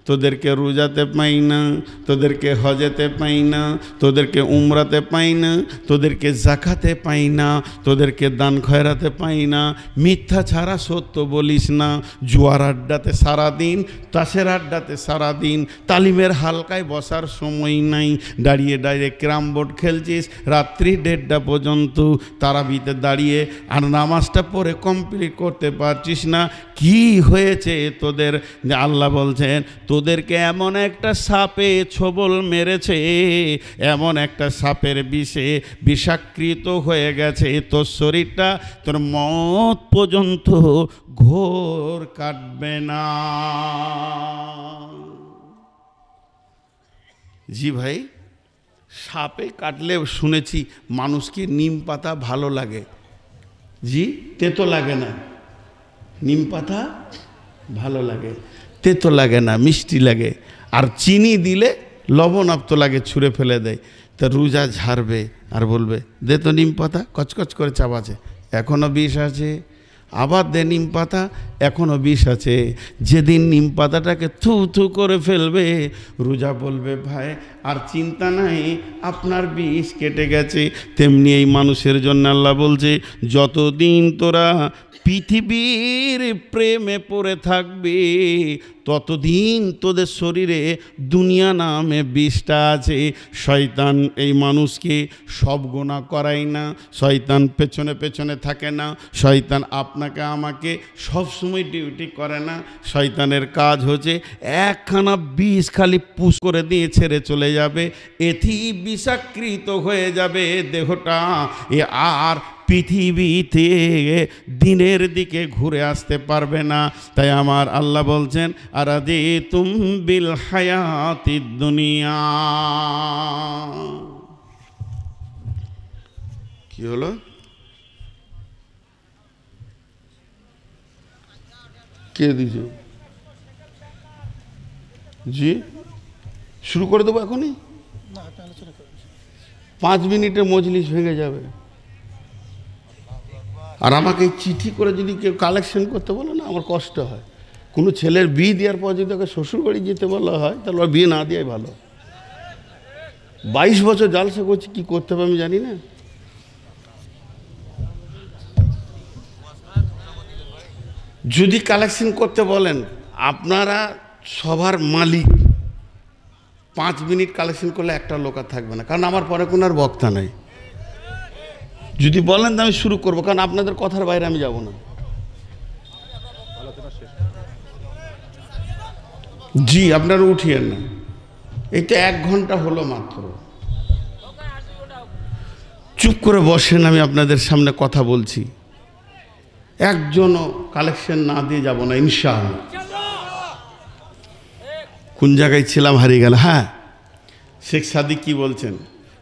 তোদেরকে রোজাতে পাই না, তোদেরকে হজেতে পাই না, তোদেরকে উমরাতে পাই না, তোদেরকে জাকাতে পাই না, তোদেরকে দান খয়রাতে পাই না, মিথ্যা ছাড়া সত্য বলিস না, জুয়ার আড্ডাতে সারাদিন, তাসের আড্ডাতে সারাদিন, তালিমের হালকায় বসার সময় নাই, দাঁড়িয়ে দাঁড়িয়ে ক্যারাম বোর্ড খেলছিস রাত্রি 1:30টা পর্যন্ত, তারাবিতে দাঁড়িয়ে আর নামাজটা পড়ে কমপ্লিট করতে পারছিস না। কি হয়েছে তোদের? আল্লাহ বলছেন তোদেরকে এমন একটা সাপে ছোবল মেরেছে, এমন একটা সাপের বিষে বিষাকৃত হয়ে গেছে, তোর শরীরটা তোর মত পর্যন্ত ঘোর কাটবে না। জি ভাই, সাপে কাটলে শুনেছি মানুষকে নিম পাতা ভালো লাগে। জি, তেতো লাগে না, নিম পাতা ভালো লাগে, তেতো লাগে না, মিষ্টি লাগে। আর চিনি দিলে লবণাক্ত লাগে, ছুঁড়ে ফেলে দেয়। তা রোজা ঝাড়বে আর বলবে দে তো নিম পাতা, কচকচ করে চাবাচ্ছে, এখনও বিষ আছে, আবার দে নিম পাতা, এখনও বিষ আছে। যেদিন নিম পাতাটাকে থু থু করে ফেলবে, রোজা বলবে ভাই আর চিন্তা নাই, আপনার বিষ কেটে গেছে। তেমনি এই মানুষের জন্য আল্লাহ বলছে যতদিন তোরা পৃথিবীর প্রেমে পড়ে থাকবে ততদিন তোদের শরীরে দুনিয়া নামে বিষটা আছে। শয়তান এই মানুষকে সব গুনাহ করায় না, শয়তান পেছনে পেছনে থাকে না, শয়তান আপনাকে আমাকে সবসময় ডিউটি করে না। শয়তানের কাজ হচ্ছে একখানা বিষ খালি পুশ করে দিয়ে ছেড়ে চলে যাবে, এতেই বিষাকৃত হয়ে যাবে দেহটা, এ আর পৃথিবীতে দিনের দিকে ঘুরে আসতে পারবে না। তাই আমার আল্লাহ বলছেন আরাদিতুম বিল হায়াতিদ দুনিয়া। কি হলো? কে দিছে? জি, শুরু করে দেবো এখনই? 5 মিনিটে মজলিস ভেঙে যাবে। আর আমাকে চিঠি করে যদি কেউ কালেকশন করতে বলে না, আমার কষ্ট হয়। কোনো ছেলের বিয়ে দেওয়ার পর যদি ওকে শ্বশুরবাড়ি যেতে বলা হয় তাহলে ওর বিয়ে না দেওয়াই ভালো। 22 বছর জালসা করছি, কী করতে হবে আমি জানি না। যদি কালেকশন করতে বলেন, আপনারা সবার মালিক, 5 মিনিট কালেকশন করলে একটা লোক আর থাকবে না, কারণ আমার পরে কোনো আর বক্তা নাই। যদি বলেন তো আমি শুরু করবো, কারণ আপনাদের কথার বাইরে আমি যাব না। জি, আপনারা উঠিয়েন না, এই তো 1 ঘন্টা হলো মাত্র। চুপ করে বসেন, আমি আপনাদের সামনে কথা বলছি। একজনও কালেকশন না দিয়ে যাব না ইনশাআল্লাহ। কোন জায়গায় ছিলাম হারিয়ে গেল। হ্যাঁ, শেখ সাদিক কি বলছেন?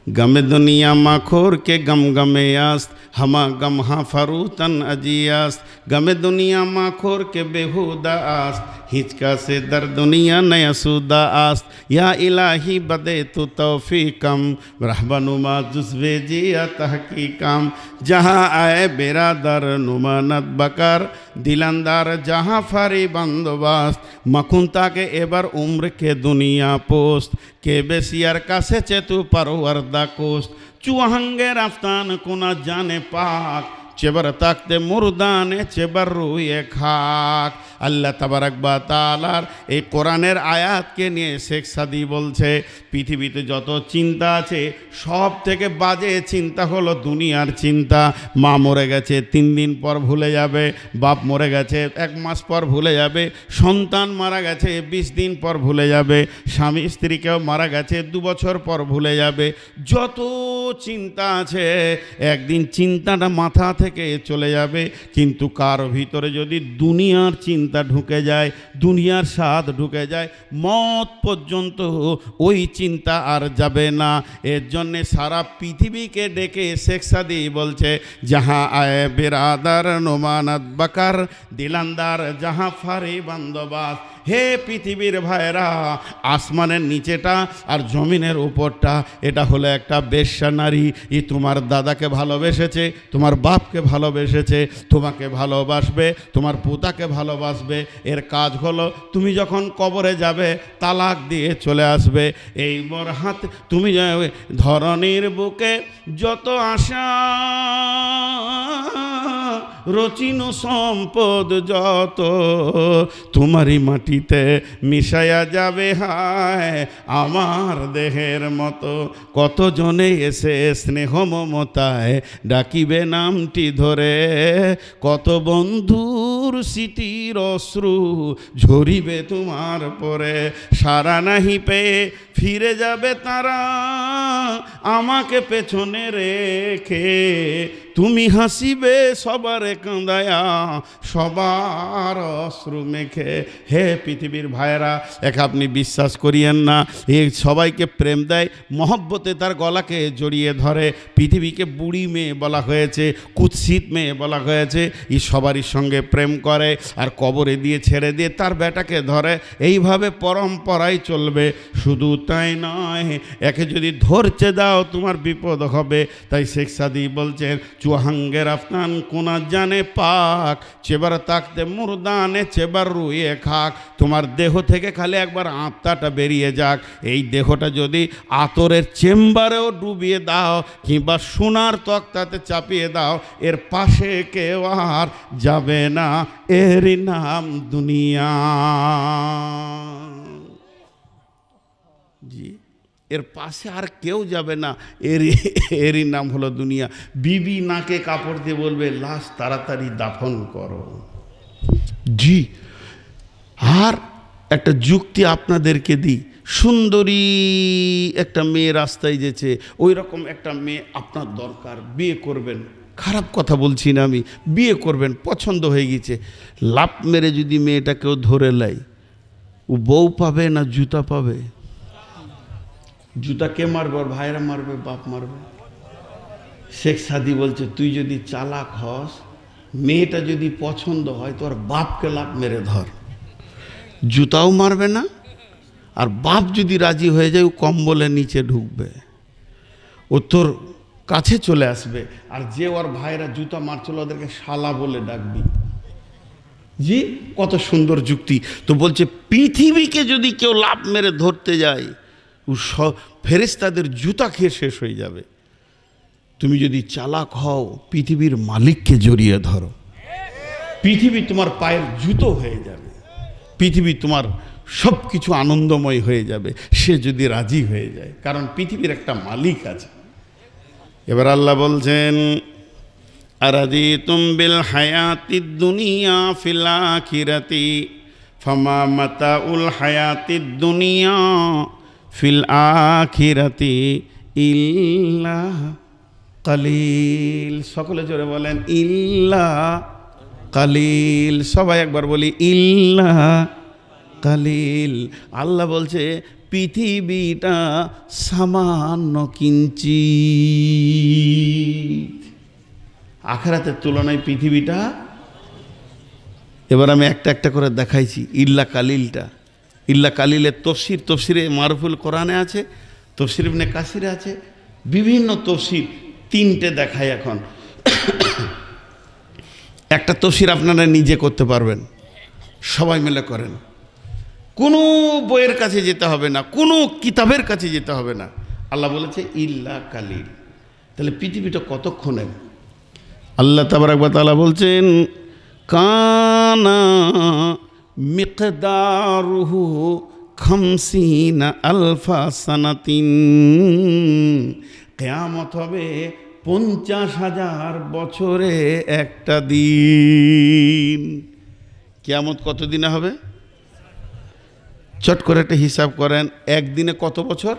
गम दुनिया माखोर के गम गमे आस्त हमा गम हाँ फरूतन अजियास्त गम दुनिया माखोर के बेहुदा आस्त हिचका से दर दुनिया नया सुदा आस्त या इलाही बदे तो तौफीकम रहबनुमा जुज़्वे जिया तहकीकम जहाँ आए बेरादर नुमानत बकर दिलंदार जहाँ फारी बंदोबस्त मकुंता के एबर उम्र के दुनिया पोस्ट के बेसियर का से चेतु परवरदा कोस्ट चुहंगे रफ्तान कुना जाने पाक चेबर तख्ते मुर्दाने चेबर रुए खाक আল্লাহ তাবারাক বা তাআলার এই কোরআনের আয়াতকে নিয়ে শেখ সাদি বলছে পৃথিবীতে যত চিন্তা আছে সব থেকে বাজে চিন্তা হলো দুনিয়ার চিন্তা। মা মরে গেছে 3 দিন পর ভুলে যাবে, বাপ মরে গেছে 1 মাস পর ভুলে যাবে, সন্তান মারা গেছে 20 দিন পর ভুলে যাবে, স্বামী স্ত্রীকেও মারা গেছে 2 বছর পর ভুলে যাবে। যত চিন্তা আছে একদিন চিন্তাটা মাথা থেকে চলে যাবে। কিন্তু কার ভিতরে যদি দুনিয়ার চিন্তা ঢুকে যায়, দুনিয়ার স্বাদ ঢুকে যায়, মত পর্যন্ত ওই চিন্তা আর যাবে না। এর জন্যে সারা পৃথিবীকে ডেকে শেখ সাদি বলছে যাহা আয়ে বেরাদার নোমানাত বাকার দিলান্দার যাহা ফারি বান্দোবাস। হে পৃথিবীর ভাইরা, আসমানের নিচেটা আর জমিনের উপরটা এটা হলো একটা বেশ্যা নারী। ই তোমার দাদাকে ভালোবেসেছে, তোমার বাপকে ভালোবেসেছে, তোমাকে ভালোবাসবে, তোমার পোতাকে ভালোবাসবে। এর কাজ হলো তুমি যখন কবরে যাবে তালাক দিয়ে চলে আসবে। এই মোর হাত তুমি ধরনীর বুকে যত আশা রচিন সম্পদ যত তোমারই মাটিতে মিশায়া যাবে। হায় আমার দেহের মতো কতজনে এসে স্নেহ মমতায় ডাকিবে নামটি ধরে, কত বন্ধুর স্মৃতির অশ্রু ঝরিবে তোমার পরে। সারা নাহি পেয়ে ফিরে যাবে তারা আমাকে পেছনে রেখে, তুমি হাসিবে সবার কাঁদায়া সবার অশ্রু মেখে। হে পৃথিবীর ভাইয়েরা, একে আপনি বিশ্বাস করিয়েন না, এ সবাইকে প্রেম দেয়, মহব্বতে তার গলাকে জড়িয়ে ধরে। পৃথিবীকে বুড়ি মেয়ে বলা হয়েছে, কুৎসিত মেয়ে বলা হয়েছে। ই সবারই সঙ্গে প্রেম করে আর কবরে দিয়ে ছেড়ে দিয়ে তার বেটাকে ধরে। এইভাবে পরম্পরায় চলবে। শুধু তাই নয়, একে যদি ধরতে দাও তোমার বিপদ হবে। তাই শেখ সাদি বলছেন চুহাঙ্গে রাফতান কোনা জানে পাক চেবার তাকতে মুরদানে চেবার রুয়ে খাক। তোমার দেহ থেকে খালি একবার আত্মাটা বেরিয়ে যাক। এই দেহটা যদি আতরের চেম্বারেও ডুবিয়ে দাও কিংবা সোনার তক্তাতে চাপিয়ে দাও, এর পাশে কেউ আর যাবে না। এরই নাম দুনিয়া। জি, এর পাশে আর কেউ যাবে না। এরই নাম হলো দুনিয়া। বিবি নাকে কাপড় দিয়ে বলবে লাশ তাড়াতাড়ি দাফন করো। জি, আর একটা যুক্তি আপনাদেরকে দিই। সুন্দরী একটা মেয়ে রাস্তায় যেছে, ওই রকম একটা মেয়ে আপনার দরকার, বিয়ে করবেন। খারাপ কথা বলছি না আমি, বিয়ে করবেন, পছন্দ হয়ে গেছে। লাফ মেরে যদি মেয়েটা কেউ ধরে লাই, ও বউ পাবে না জুতা পাবে? জুতা কে মারবে? ওর ভাইরা মারবে, বাপ মারবে। শেখ সাদি বলছে তুই যদি চালাক হস, মেয়েটা যদি পছন্দ হয় তোর বাপকে লাফ মেরে ধর, জুতাও মারবে না। আর বাপ যদি রাজি হয়ে যায় ও কম্বলের নিচে ঢুকবে, ও তোর কাছে চলে আসবে। আর যে ওর ভাইরা জুতা মারছিল ওদেরকে শালা বলে ডাকবি। জি, কত সুন্দর যুক্তি। তো বলছে পৃথিবীকে যদি কেউ লাফ মেরে ধরতে যায়, ও সব ফেরেশতাদের জুতা খেয়ে শেষ হয়ে যাবে। তুমি যদি চালাক হও, পৃথিবীর মালিককে জড়িয়ে ধরো, পৃথিবী তোমার পায়ের জুতো হয়ে যাবে, পৃথিবী তোমার সব কিছু আনন্দময় হয়ে যাবে, সে যদি রাজি হয়ে যায়। কারণ পৃথিবীর একটা মালিক আছে। এবার আল্লাহ বলছেন আরাদিতুম বিল হায়াতিদ দুনিয়া ফিল আখিরাতি ফামা মাতাউল হায়াতিদ দুনিয়া ফিল আখিরাতি ইল্লা কালিল। সকলে জোরে বলেন ইল্লা কালিল। সবাই একবার বলি ইল্লা কালিল। আল্লাহ বলছে পৃথিবীটা সামান্য কিঞ্চিত, আখিরাতের তুলনায় পৃথিবীটা। এবার আমি একটা একটা করে দেখাইছি ইল্লা কালিলটা। ইল্লা কালিলের তফসিরে মারুফুল কোরআনে আছে, তফসির ইবনে কাসিরে আছে, বিভিন্ন তফসির। তিনটে দেখাই এখন। একটা তফসির আপনারা নিজে করতে পারবেন, সবাই মিলে করেন, কোনো বইয়ের কাছে যেতে হবে না, কোনো কিতাবের কাছে যেতে হবে না। আল্লাহ বলেছে ইল্লা কালিল। তাহলে পৃথিবীটা কতক্ষণে? আল্লাহ তাবারাক ওয়া তাআলা বলছেন কানা মিকদারুহু খামসিনা আলফা সানাতিন। কিয়ামত হবে 50,000 বছরে একটা দিন। কিয়ামত কত দিনে হবে? চট করে একটা হিসাব করেন, একদিনে কত বছর?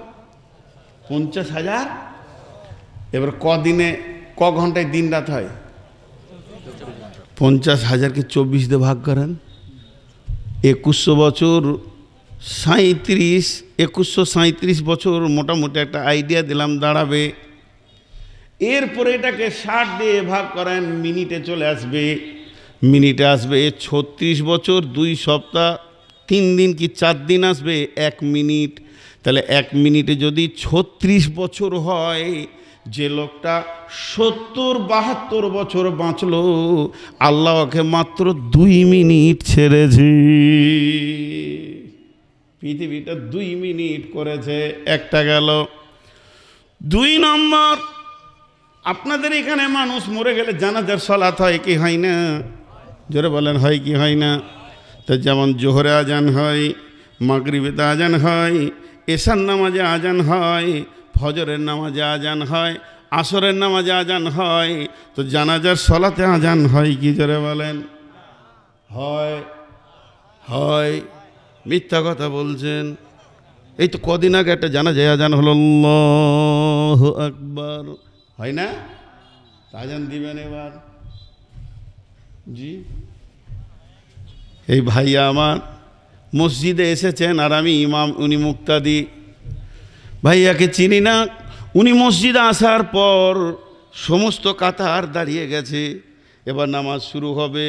50,000। এবার কদিনে, ক ঘন্টায় দিন রাত হয়? 50,000কে 24 দিয়ে ভাগ করেন। 2100 বছর 2137 বছর মোটামুটি একটা আইডিয়া দিলাম দাঁড়াবে। এরপরে এটাকে 60 দিয়ে ভাগ করেন, মিনিটে চলে আসবে। মিনিটে আসবে 36 বছর 2 সপ্তাহ 3 দিন কি 4 দিন আসবে 1 মিনিট। তাহলে 1 মিনিটে যদি 36 বছর হয়, যে লোকটা 70-72 বছর বাঁচলো, আল্লাহ ওকে মাত্র 2 মিনিট ছেড়েছে। পৃথিবীটা 2 মিনিট করেছে। একটা গেল। 2 নম্বর, আপনাদের এখানে মানুষ মরে গেলে জানাজার সালাত হয় কি হয় না? জোরে বলেন হয় কি হয় না? তো যেমন জোহরে আজান হয়, মাগরিবেতে আজান হয়, এশার নামাজে আজান হয়, ফজরের নামাজে আজান হয়, আসরের নামাজে আজান হয়। তো জানাজার সালাতে আজান হয় কি? জোরে বলেন হয়। হয়, মিথ্যা কথা বলছেন। এই তো কদিন আগে একটা জানাজায় আজান হলো, আল্লাহু আকবার, হয় না? আজান দিবেন এবার। জি, এই ভাইয়া আমার মসজিদে এসেছেন আর আমি ইমাম, উনি মুক্তাদি। ভাইয়াকে চিনি না। উনি মসজিদে আসার পর সমস্ত কাতার দাঁড়িয়ে গেছে, এবার নামাজ শুরু হবে।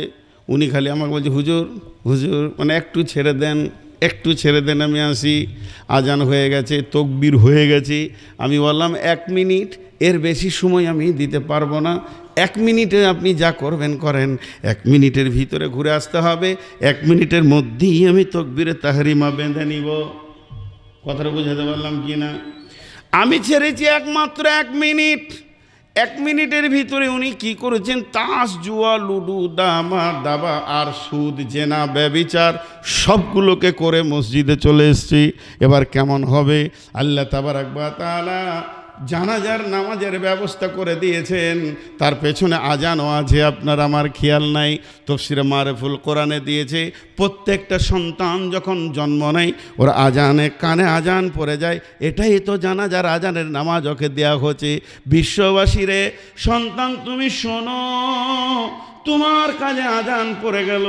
উনি খালি আমাকে বলছে হুজুর হুজুর, মানে একটু ছেড়ে দেন, একটু ছেড়ে দেন, আমি আসি। আজান হয়ে গেছে, তকবীর হয়ে গেছে। আমি বললাম 1 মিনিট, এর বেশি সময় আমি দিতে পারবো না। 1 মিনিটে আপনি যা করবেন করেন, 1 মিনিটের ভিতরে ঘুরে আসতে হবে। 1 মিনিটের মধ্যেই আমি তকবীরে তাহরিমা বেঁধে নিব। কথাটা বুঝাতে পারলাম কি না? আমি ছেড়েছি একমাত্র 1 মিনিট। 1 মিনিটের ভিতরে উনি কি করেছেন? তাস, জুয়া, লুডু, দাবা আর সুদ, জেনা, ব্যভিচার সবগুলোকে করে মসজিদে চলে এসেছি। এবার কেমন হবে? আল্লাহ তাবারাক ওয়া তাআলা জানাজার নামাজের ব্যবস্থা করে দিয়েছেন, তার পেছনে আজানও আছে, আপনার আমার খেয়াল নাই। তাফসীরে মারুফুল কোরআনে দিয়েছে, প্রত্যেকটা সন্তান যখন জন্ম নেয় ওর আজানে কানে আজান পড়ে যায়। এটাই তো জানাজার আজানের নামাজ ওকে দেওয়া হচ্ছে। বিশ্ববাসীরে, সন্তান তুমি শোনো, তোমার কাজে আজান পড়ে গেল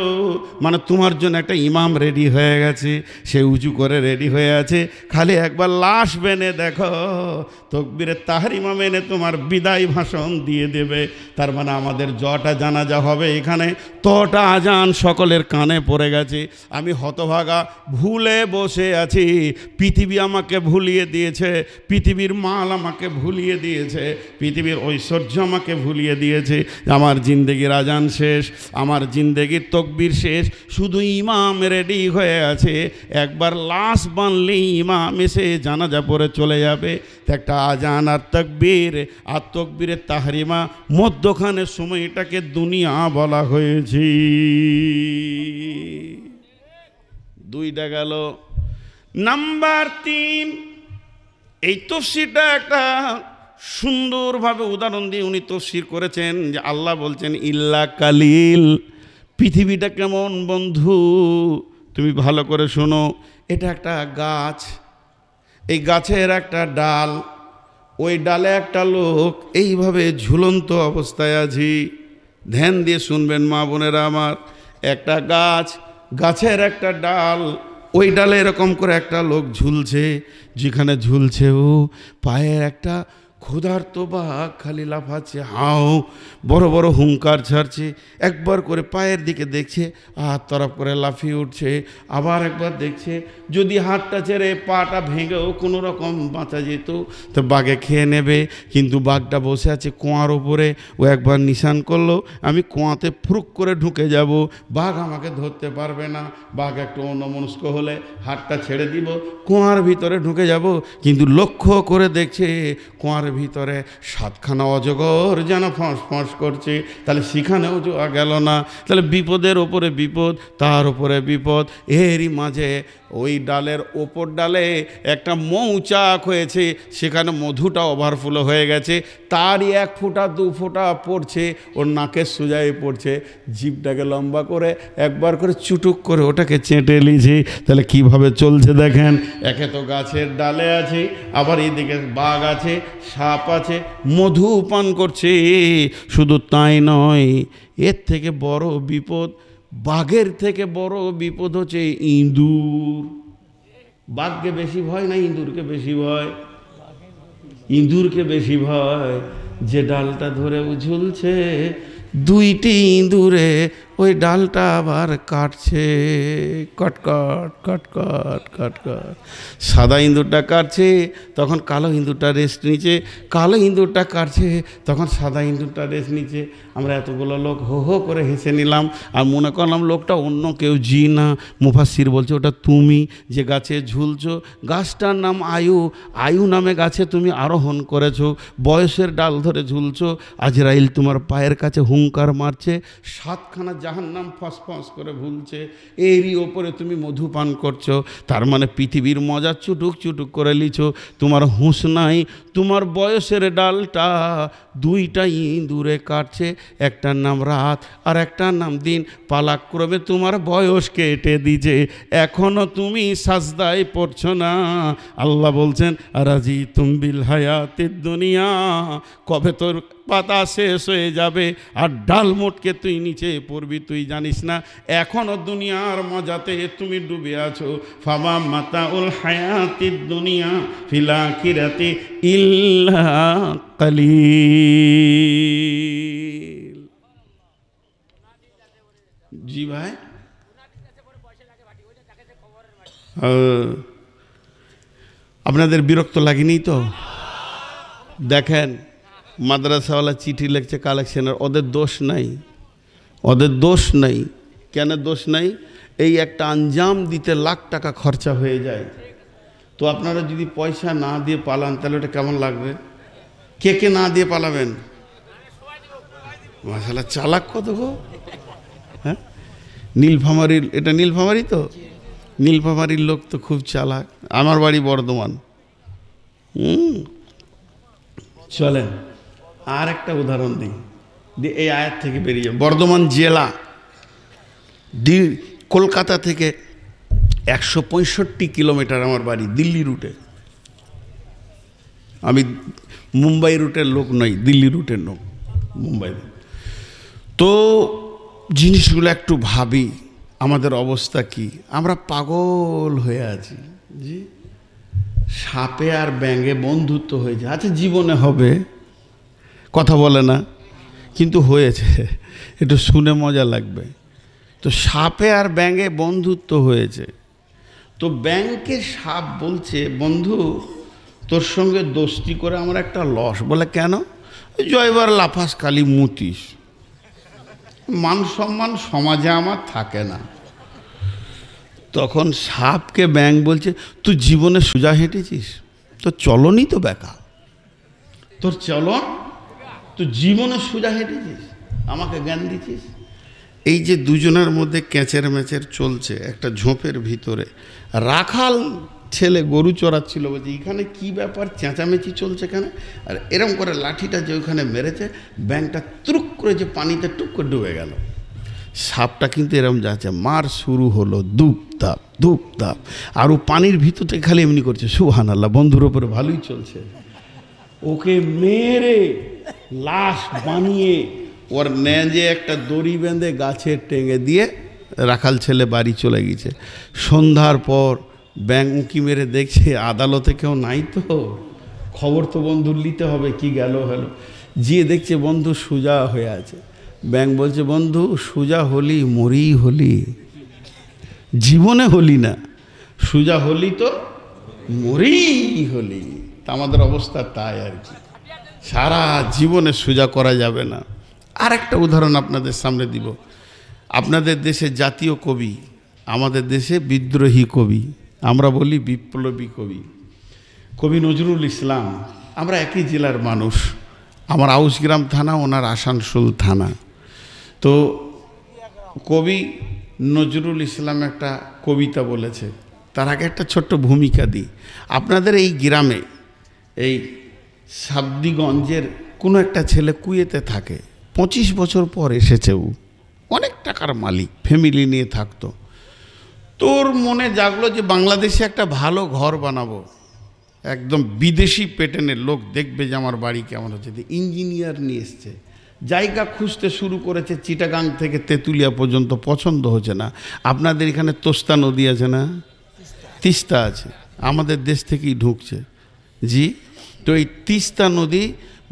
মানে তোমার জন্য একটা ইমাম রেডি হয়ে গেছে, সে উঁচু করে রেডি হয়ে আছে। খালি একবার লাশ বেনে দেখো, তকবীরে তাহরিমা মেনে তোমার বিদায় ভাষণ দিয়ে দেবে। তার মানে আমাদের যটা জানাজা হবে এখানে, তটা আজান সকলের কানে পড়ে গেছে। আমি হতভাগা ভুলে বসে আছি। পৃথিবী আমাকে ভুলিয়ে দিয়েছে, পৃথিবীর মাল আমাকে ভুলিয়ে দিয়েছে, পৃথিবীর ঐশ্বর্য আমাকে ভুলিয়ে দিয়েছে। আমার জিন্দেগির আজান শেষ, আমার জিন্দেগির তকবীর শেষ, শুধু ইমাম রেডি হয়ে আছে। একবার লাশ বানলেই ইমাম এসে জানাজা পড়ে চলে যাবে। একটা আজান আর তকবীরের তাহরিমা, মধ্যখানের সময়টাকে দুনিয়া বলা হয়েছে। 2টা গেল। নাম্বার 3, এই তফসিরটা একটা সুন্দরভাবে উদাহরণ দিয়ে উনি তফসির করেছেন যে আল্লাহ বলছেন ইল্লা কালিল। পৃথিবীটা কেমন বন্ধু? তুমি ভালো করে শোনো, এটা একটা গাছ, এই গাছের একটা ডাল, ওই ডালে একটা লোক এইভাবে ঝুলন্ত অবস্থায় আছি। ধ্যান দিয়ে শুনবেন মা বোনেরা আমার, একটা গাছ, গাছের একটা ডাল, ওই ডালে এরকম করে একটা লোক ঝুলছে। যেখানে ঝুলছে ও পায়ের একটা ক্ষুধার্ত বাঘ খালি লাফাচ্ছে, হাও বড় বড় হুঙ্কার ছাড়ছে, একবার করে পায়ের দিকে দেখছে, হাত তরফ করে লাফিয়ে উঠছে, আবার একবার দেখছে যদি হাতটা ছেড়ে পাটা ভেঙেও কোনো রকম বাঁচা যেত তো বাঘে খেয়ে নেবে। কিন্তু বাঘটা বসে আছে কুয়ার ওপরে, ও একবার নিশান করলো আমি কুয়াতে ফুরুক করে ঢুকে যাব, বাঘ আমাকে ধরতে পারবে না। বাঘ একটু অন্যমনস্ক হলে হাতটা ছেড়ে দিব, কুয়ার ভিতরে ঢুকে যাব। কিন্তু লক্ষ্য করে দেখছে কুয়ার ভিতরে 7খানা অজগর যেন ফস ফস করছে, তাহলে সেখানেও যাওয়া গেল না। তাহলে বিপদের ওপরে বিপদ, তার উপরে বিপদ। এরই মাঝে ওই ডালের ওপর ডালে একটা মৌচাক হয়েছে, সেখানে মধুটা ওভারফ্লো হয়ে গেছে, তারই 1 ফোঁটা 2 ফোঁটা পড়ছে, ওর নাকের সোজায় পড়ছে। জিভটাকে লম্বা করে একবার করে চুটুক করে ওটাকে চেটে নিয়েছে। তাহলে কিভাবে চলছে দেখেন, একে তো গাছের ডালে আছে, আবার এইদিকে বাঘ আছে, সাপ আছে, মধু পান করছে। শুধু তাই নয়, এর থেকে বড় বিপদ, বাঘের থেকে বড় বিপদ হচ্ছে ইঁদুর। বাঘকে বেশি ভয় না ইঁদুরকে বেশি ভয়? ইঁদুরকে বেশি ভয়। যে ডালটা ধরে ঝুলছে, 2টি ইঁদুরে ওই ডালটা আবার কাটছে, কটকট কটকট কটকট। সাদা ইঁদুরটা কাটছে, তখন কালো ইঁদুরটা রেস্ট নিচ্ছে, কালো ইঁদুরটা কাটছে, তখন সাদা ইঁদুরটা রেস্ট নিচ্ছে। আমরা এতগুলো লোক হো হো করে হেসে নিলাম, আর মনে করলাম লোকটা অন্য কেউ, জি না, মুফাসসির বলছে ওটা তুমি যে গাছে ঝুলছো। গাছটার নাম আয়ু, আয়ু নামে গাছে তুমি আরোহণ করেছো, বয়সের ডাল ধরে ঝুলছো। আজরাইল তোমার পায়ের কাছে হুঙ্কার মারছে, 7খানা জাহান্নাম ফস ফস করে ভুলছে, এরই ওপরে তুমি মধু পান করছো। তার মানে পৃথিবীর মজা চুটুক চুটুক করে লিছো, তোমার হুঁশ নাই। তোমার বয়সের ডালটা 2টা ইঁদুরে কাটছে, একটার নাম রাত আর একটার নাম দিন, পালাক্রমে তোমার বয়স কেটে দিছে, এখনো তুমি সাজদায় পড়ছো না। আল্লাহ বলছেন রাজি তুমবিল হায়াতের দুনিয়া, কবে তোর পাতা শেষ হয়ে যাবে আর ডাল মোটকে তুই নিচে পড়বি তুই জানিস না। এখনো দুনিয়ার মজাতে তুমি ডুবে আছো। ফামা মাতাউল হায়াতিদ দুনিয়া ফিল আখিরাতি ইল্লা কালিল। জি ভাই, আপনাদের বিরক্ত লাগেনি তো? দেখেন মাদ্রাসাওয়ালা চিঠি লিখছে কালেকশনের, ওদের দোষ নাই, ওদের দোষ নাই। কেন দোষ নাই? এই একটা আঞ্জাম দিতে লাখ টাকা খরচা হয়ে যায়। তো আপনারা যদি পয়সা না দিয়ে পালান তাহলে ওটা কেমন লাগবে? কে কে না দিয়ে পালাবেন? মাশাআল্লাহ, চালাক কত গো! হ্যাঁ, নীলফামারীর, এটা নীলফামারী তো, নীলফামারীর লোক তো খুব চালাক। আমার বাড়ি বর্ধমান। চলেন আর একটা উদাহরণ দিই, এই আয়াত থেকে বেরিয়ে। বর্ধমান জেলা, কলকাতা থেকে 165 কিলোমিটার আমার বাড়ি, দিল্লি রুটে। আমি মুম্বাই রুটের লোক নই, দিল্লি রুটের লোক, মুম্বাই। তো জিনিসগুলো একটু ভাবি, আমাদের অবস্থা কি? আমরা পাগল হয়ে আছি। জি, সাপে আর ব্যাঙে বন্ধুত্ব হয়েছে। আচ্ছা, জীবনে হবে, কথা বলে না, কিন্তু হয়েছে, একটু শুনে মজা লাগবে। তো সাপে আর ব্যাঙে বন্ধুত্ব হয়েছে। তো ব্যাঙকে সাপ বলছে, বন্ধু তোর সঙ্গে দোস্তি করে আমার একটা লস। বলে কেন? জয়বার লাফাস খালি মুতিস, মান সম্মান সমাজে আমার থাকে না। তখন সাপকে ব্যাঙ বলছে, তুই জীবনে সোজা হেঁটেছিস? তোর চলনই তো বেকা, তোর চলন, তুই জীবনে সোজা হেঁটেছিস, আমাকে জ্ঞান দিচ্ছিস। এই যে দুজনের মধ্যে ক্যাচের ম্যাচের চলছে একটা ঝোপের ভিতরে, রাখাল ছেলে গরু চড়াচ্ছিল, বলছে এখানে কি ব্যাপার, চেঁচামেচি চলছে এখানে। আর এরম করে লাঠিটা যে ওখানে মেরেছে, ব্যাঙটা ত্রুক করে যে পানিতে টুক করে ডুবে গেল। সাপটা কিন্তু এরম যাচ্ছে, মার শুরু হলো, দুপ ধূপ তাপ, আর ও পানির ভিতরে খালি এমনি করছে সুবহানাল্লাহ, বন্ধুর ওপরে ভালোই চলছে। ওকে মেরে লাশ বানিয়ে ওর নেঁজে একটা দড়ি বেঁধে গাছে টেঙে দিয়ে রাখাল ছেলে বাড়ি চলে গেছে। সন্ধ্যার পর ব্যাঙ উঁকি মেরে দেখছে আদালতে কেউ নাই, তো খবর তো বন্ধুর নিতে হবে, কি গেল হলো। গিয়ে দেখছে বন্ধু সোজা হয়ে আছে। ব্যাঙ বলছে, বন্ধু সোজা হলি মরি হলি, জীবনে হলি না, সোজা হলি তো মরি হলি। তা আমাদের অবস্থা তাই আর কি, সারা জীবনে সোজা করা যাবে না। আর একটা উদাহরণ আপনাদের সামনে দিব। আপনাদের দেশে জাতীয় কবি, আমাদের দেশে বিদ্রোহী কবি, আমরা বলি বিপ্লবী কবি, কবি নজরুল ইসলাম। আমরা একই জেলার মানুষ, আমার আউসগ্রাম থানা, ওনার আসানসোল থানা। তো কবি নজরুল ইসলাম একটা কবিতা বলেছে, তার আগে একটা ছোট্ট ভূমিকা দিই। আপনাদের এই গ্রামে, এই সাবদিগঞ্জের কোনো একটা ছেলে কুয়েতে থাকে, 25 বছর পর এসেছে, ও অনেক টাকার মালিক, ফ্যামিলি নিয়ে থাকতো। তোর মনে জাগলো যে বাংলাদেশে একটা ভালো ঘর বানাবো, একদম বিদেশি প্যাটার্নের, লোক দেখবে যে আমার বাড়ি কেমন হচ্ছে। ইঞ্জিনিয়ার নিয়ে এসছে, জায়গা খুঁজতে শুরু করেছে, চিটাগাং থেকে তেঁতুলিয়া পর্যন্ত, পছন্দ হচ্ছে না। আপনাদের এখানে তোস্তা নদী আছে না, তিস্তা আছে, আমাদের দেশ থেকেই ঢুকছে জি। তো এই তিস্তা নদী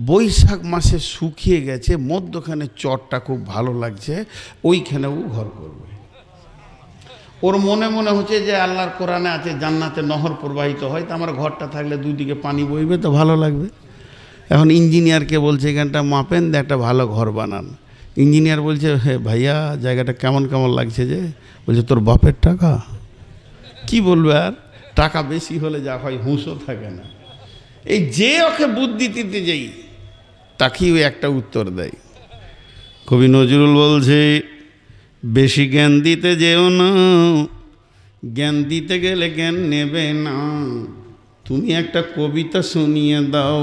বৈশাখ মাসে শুকিয়ে গেছে, মধ্যখানে চরটা খুব ভালো লাগছে, ওইখানেও ঘর করবে। ওর মনে মনে হচ্ছে যে আল্লাহর কোরআনে আছে জান্নাতে নহর প্রবাহিত হয়, তো আমার ঘরটা থাকলে দুদিকে পানি বইবে তো ভালো লাগবে। এখন ইঞ্জিনিয়ারকে বলছে এখানটা মাপেন, একটা ভালো ঘর বানান। ইঞ্জিনিয়ার বলছে, হে ভাইয়া জায়গাটা কেমন কেমন লাগছে যে? বলছে তোর বাপের টাকা, কি বলবে আর, টাকা বেশি হলে যা হয় হুঁশও থাকে না। এই যে ওকে বুদ্ধি দিতে যাই তাকেই ওই একটা উত্তর দেয়। কবি নজরুল বলছে, বেশি জ্ঞান দিতে যেও না, জ্ঞান দিতে গেলে জ্ঞান নেবে না। তুমি একটা কবিতা শুনিয়ে দাও,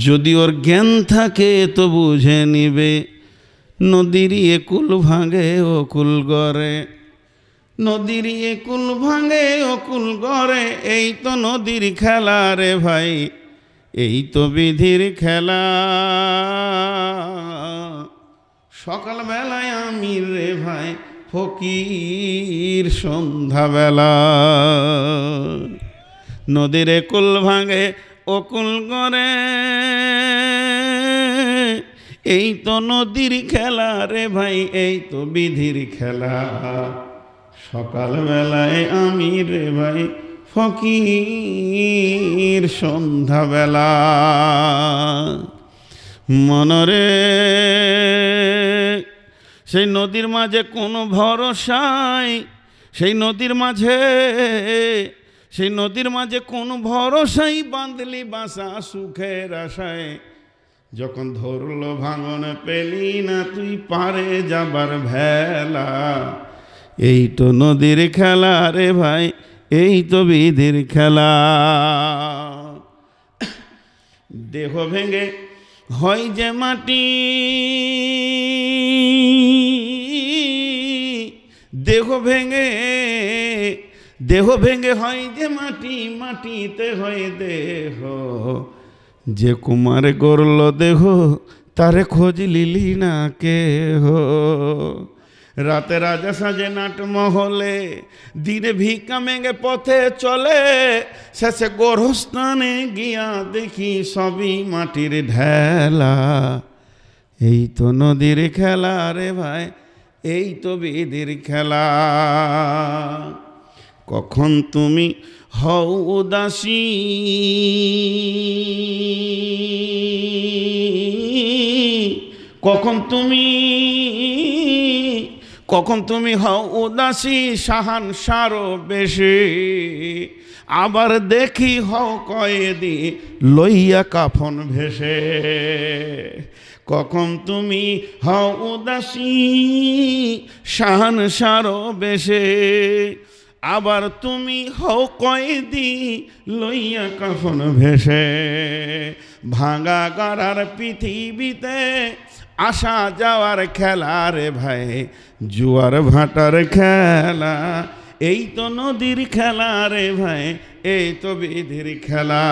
যদি ওর জ্ঞান থাকে তো বুঝে নিবে। নদীর একুল ভাঙে অকুল গড়ে, নদীর একুল ভাঙে অকুল গড়ে, এই তো নদীর খেলা রে ভাই, এই তো বিধির খেলা। সকালবেলায় আমি রে ভাই ফকির, সন্ধ্যাবেলা নদীর একুল ভাঙে অকুল গড়ে, এই তো নদীর খেলা রে ভাই, এই তো বিধির খেলা। সকালবেলায় আমি রে ভাই ফকির, সন্ধ্যাবেলা। মনরে সেই নদীর মাঝে কোনো ভরসাই, সেই নদীর মাঝে, সেই নদীর মাঝে কোনো ভরসাই, বাঁধলি বাসা সুখের আশায়। যখন ধরলো ভাঙন পেলি না তুই পারে যাবার ভেলা, এই তো নদীর খেলা রে ভাই, এই তো বিধির খেলা। দেহ ভেঙে হয় যে মাটি, দেহ ভেঙে, দেহ ভেঙে হয় যে মাটি, মাটিতে হয় দেহ। যে কুমার গড়ল দেহ তারে খোঁজ লিলি না কেহ। রাতে রাজা সাজে নাট মহলে, দিনে ভিক্ষা মেঘে পথে চলে, শেষে গোরস্থানে গিয়া দেখি সবই মাটির ঢেলা। এই তো নদীর খেলা রে ভাই, এই তো বিধির খেলা। কখন তুমি হও উদাসী, কখন তুমি, কখন তুমি হও উদাসী, সাহান সারো বেশি, আবার দেখি হও কয়েদি লইয়া কাফন ভেসে। কখন তুমি হও উদাসী, সাহান সারো বেশে, আবার তুমি হও কয়েদি লইয়া কাফন ভেসে। ভাঙা গড়ার পৃথিবীতে আসা যাওয়ার খেলা রে ভাই, জুয়ার ভাটার খেলা, এই তো নদীর খেলা রে ভাই, এই তো বিধির খেলা।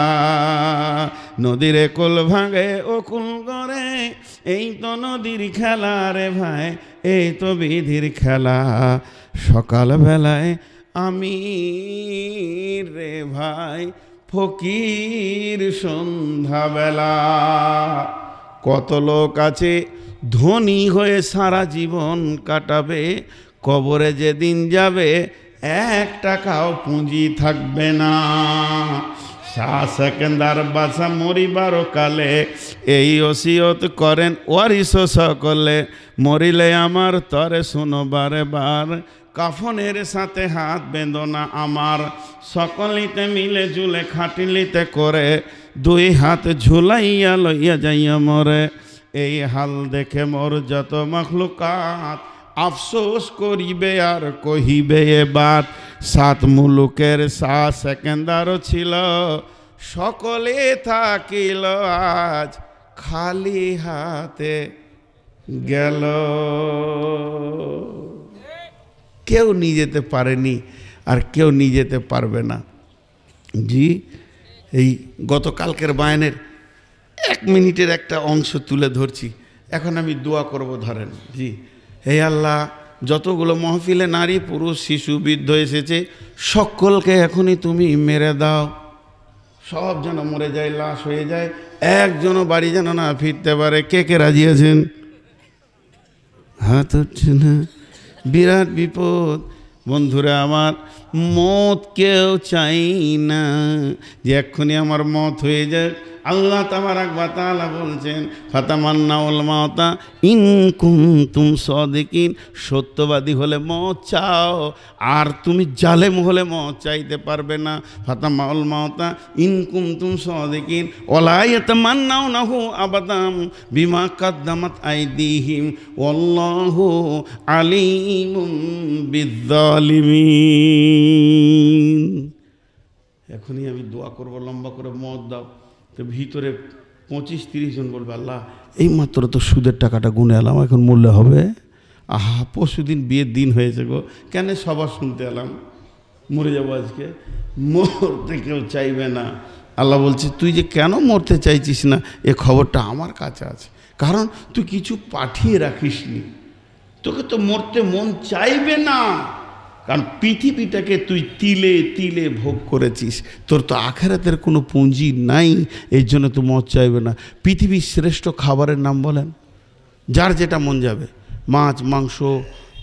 নদীর কুল ভাঙে ও কুল গড়ে, এই তো নদীর খেলা রে ভাই, এই তো বিধির খেলা। সকালবেলায় আমি রে ভাই ফকির সন্ধ্যাবেলা। কত লোক আছে ধনী হয়ে সারা জীবন কাটাবে, কবরে যেদিন যাবে 1 টাকাও পুঁজি থাকবে না। শাহ সেকেন্দার বাদশা মরিবার কালে এই ওসিয়ত করেন ওয়ারিস সকলে, মরিলে আমার তরে শুনো বারে বার, কাফনের সাথে হাত বেঁধো না আমার, সকলিতে মিলে ঝুলে খাটিলিতে করে, 2 হাত ঝুলাইয়া লইয়া যাইয়া মরে। এই হাল দেখে মোর যত মখলুকাত, আফসোস করিবে আর কহিবে এ বাত। 7 মুলুকের শাহ সেকেন্দারও ছিল, সকলে থাকিল আজ খালি হাতে গেল। কেউ নিয়ে যেতে পারেনি আর কেউ নিয়ে যেতে পারবে না। জি, এই গতকালকের বায়ানের 1 মিনিটের একটা অংশ তুলে ধরছি, এখন আমি দোয়া করব। ধরেন জি, হে আল্লাহ, যতগুলো মহফিলে নারী পুরুষ শিশু বৃদ্ধ এসেছে সকলকে এখনই তুমি মেরে দাও, সব যেন মরে যায়, লাশ হয়ে যায়, একজনও বাড়ি যেন না ফিরতে পারে। কে কে রাজি আছেন? হাত উঠছে না। বিরাট বিপদ বন্ধুরা আমার, মত কেউ চাই না যে এক্ষুনি আমার মত হয়ে যায়। আল্লাহ তাবারাক ওয়া তাআলা বলছেন, ফাতামান্নাউল মাউতা ইন কুনতুম সাদিকিন, সত্যবাদী হলে মত চাও, আর তুমি জালেম হলে মত চাইতে পারবে না। ফাতামাউল মাউতা ইন কুনতুম সাদিকিন ওয়ালা ইয়াতামান্নাউনাহু আবাদাম বিমা কাদ্দামাত আইদিহিম ওয়াল্লাহু আলিমুম বিজ্জালিমিন। এখনই আমি দোয়া করব, লম্বা করে মত দাও। তো ভিতরে 25-30 জন বলবে, আল্লাহ এই মাত্র তো সুদের টাকাটা গুনে এলাম, এখন মূল্য হবে। আহা, পরশুদিন বিয়ের দিন হয়েছে গো, কেন সবার শুনতে এলাম, মরে যাবো আজকে। মরতে কেউ চাইবে না। আল্লাহ বলছে, তুই যে কেন মরতে চাইছিস না এ খবরটা আমার কাছে আছে, কারণ তুই কিছু পাঠিয়ে রাখিসনি। তোকে তো মরতে মন চাইবে না, কারণ পৃথিবীটাকে তুই তিলে তিলে ভোগ করেছিস, তোর তো আখেরাতের কোনো পুঁজি নাই, এই জন্য তো মত চাইবে না। পৃথিবীর শ্রেষ্ঠ খাবারের নাম বলেন, যার যেটা মন যাবে, মাছ মাংস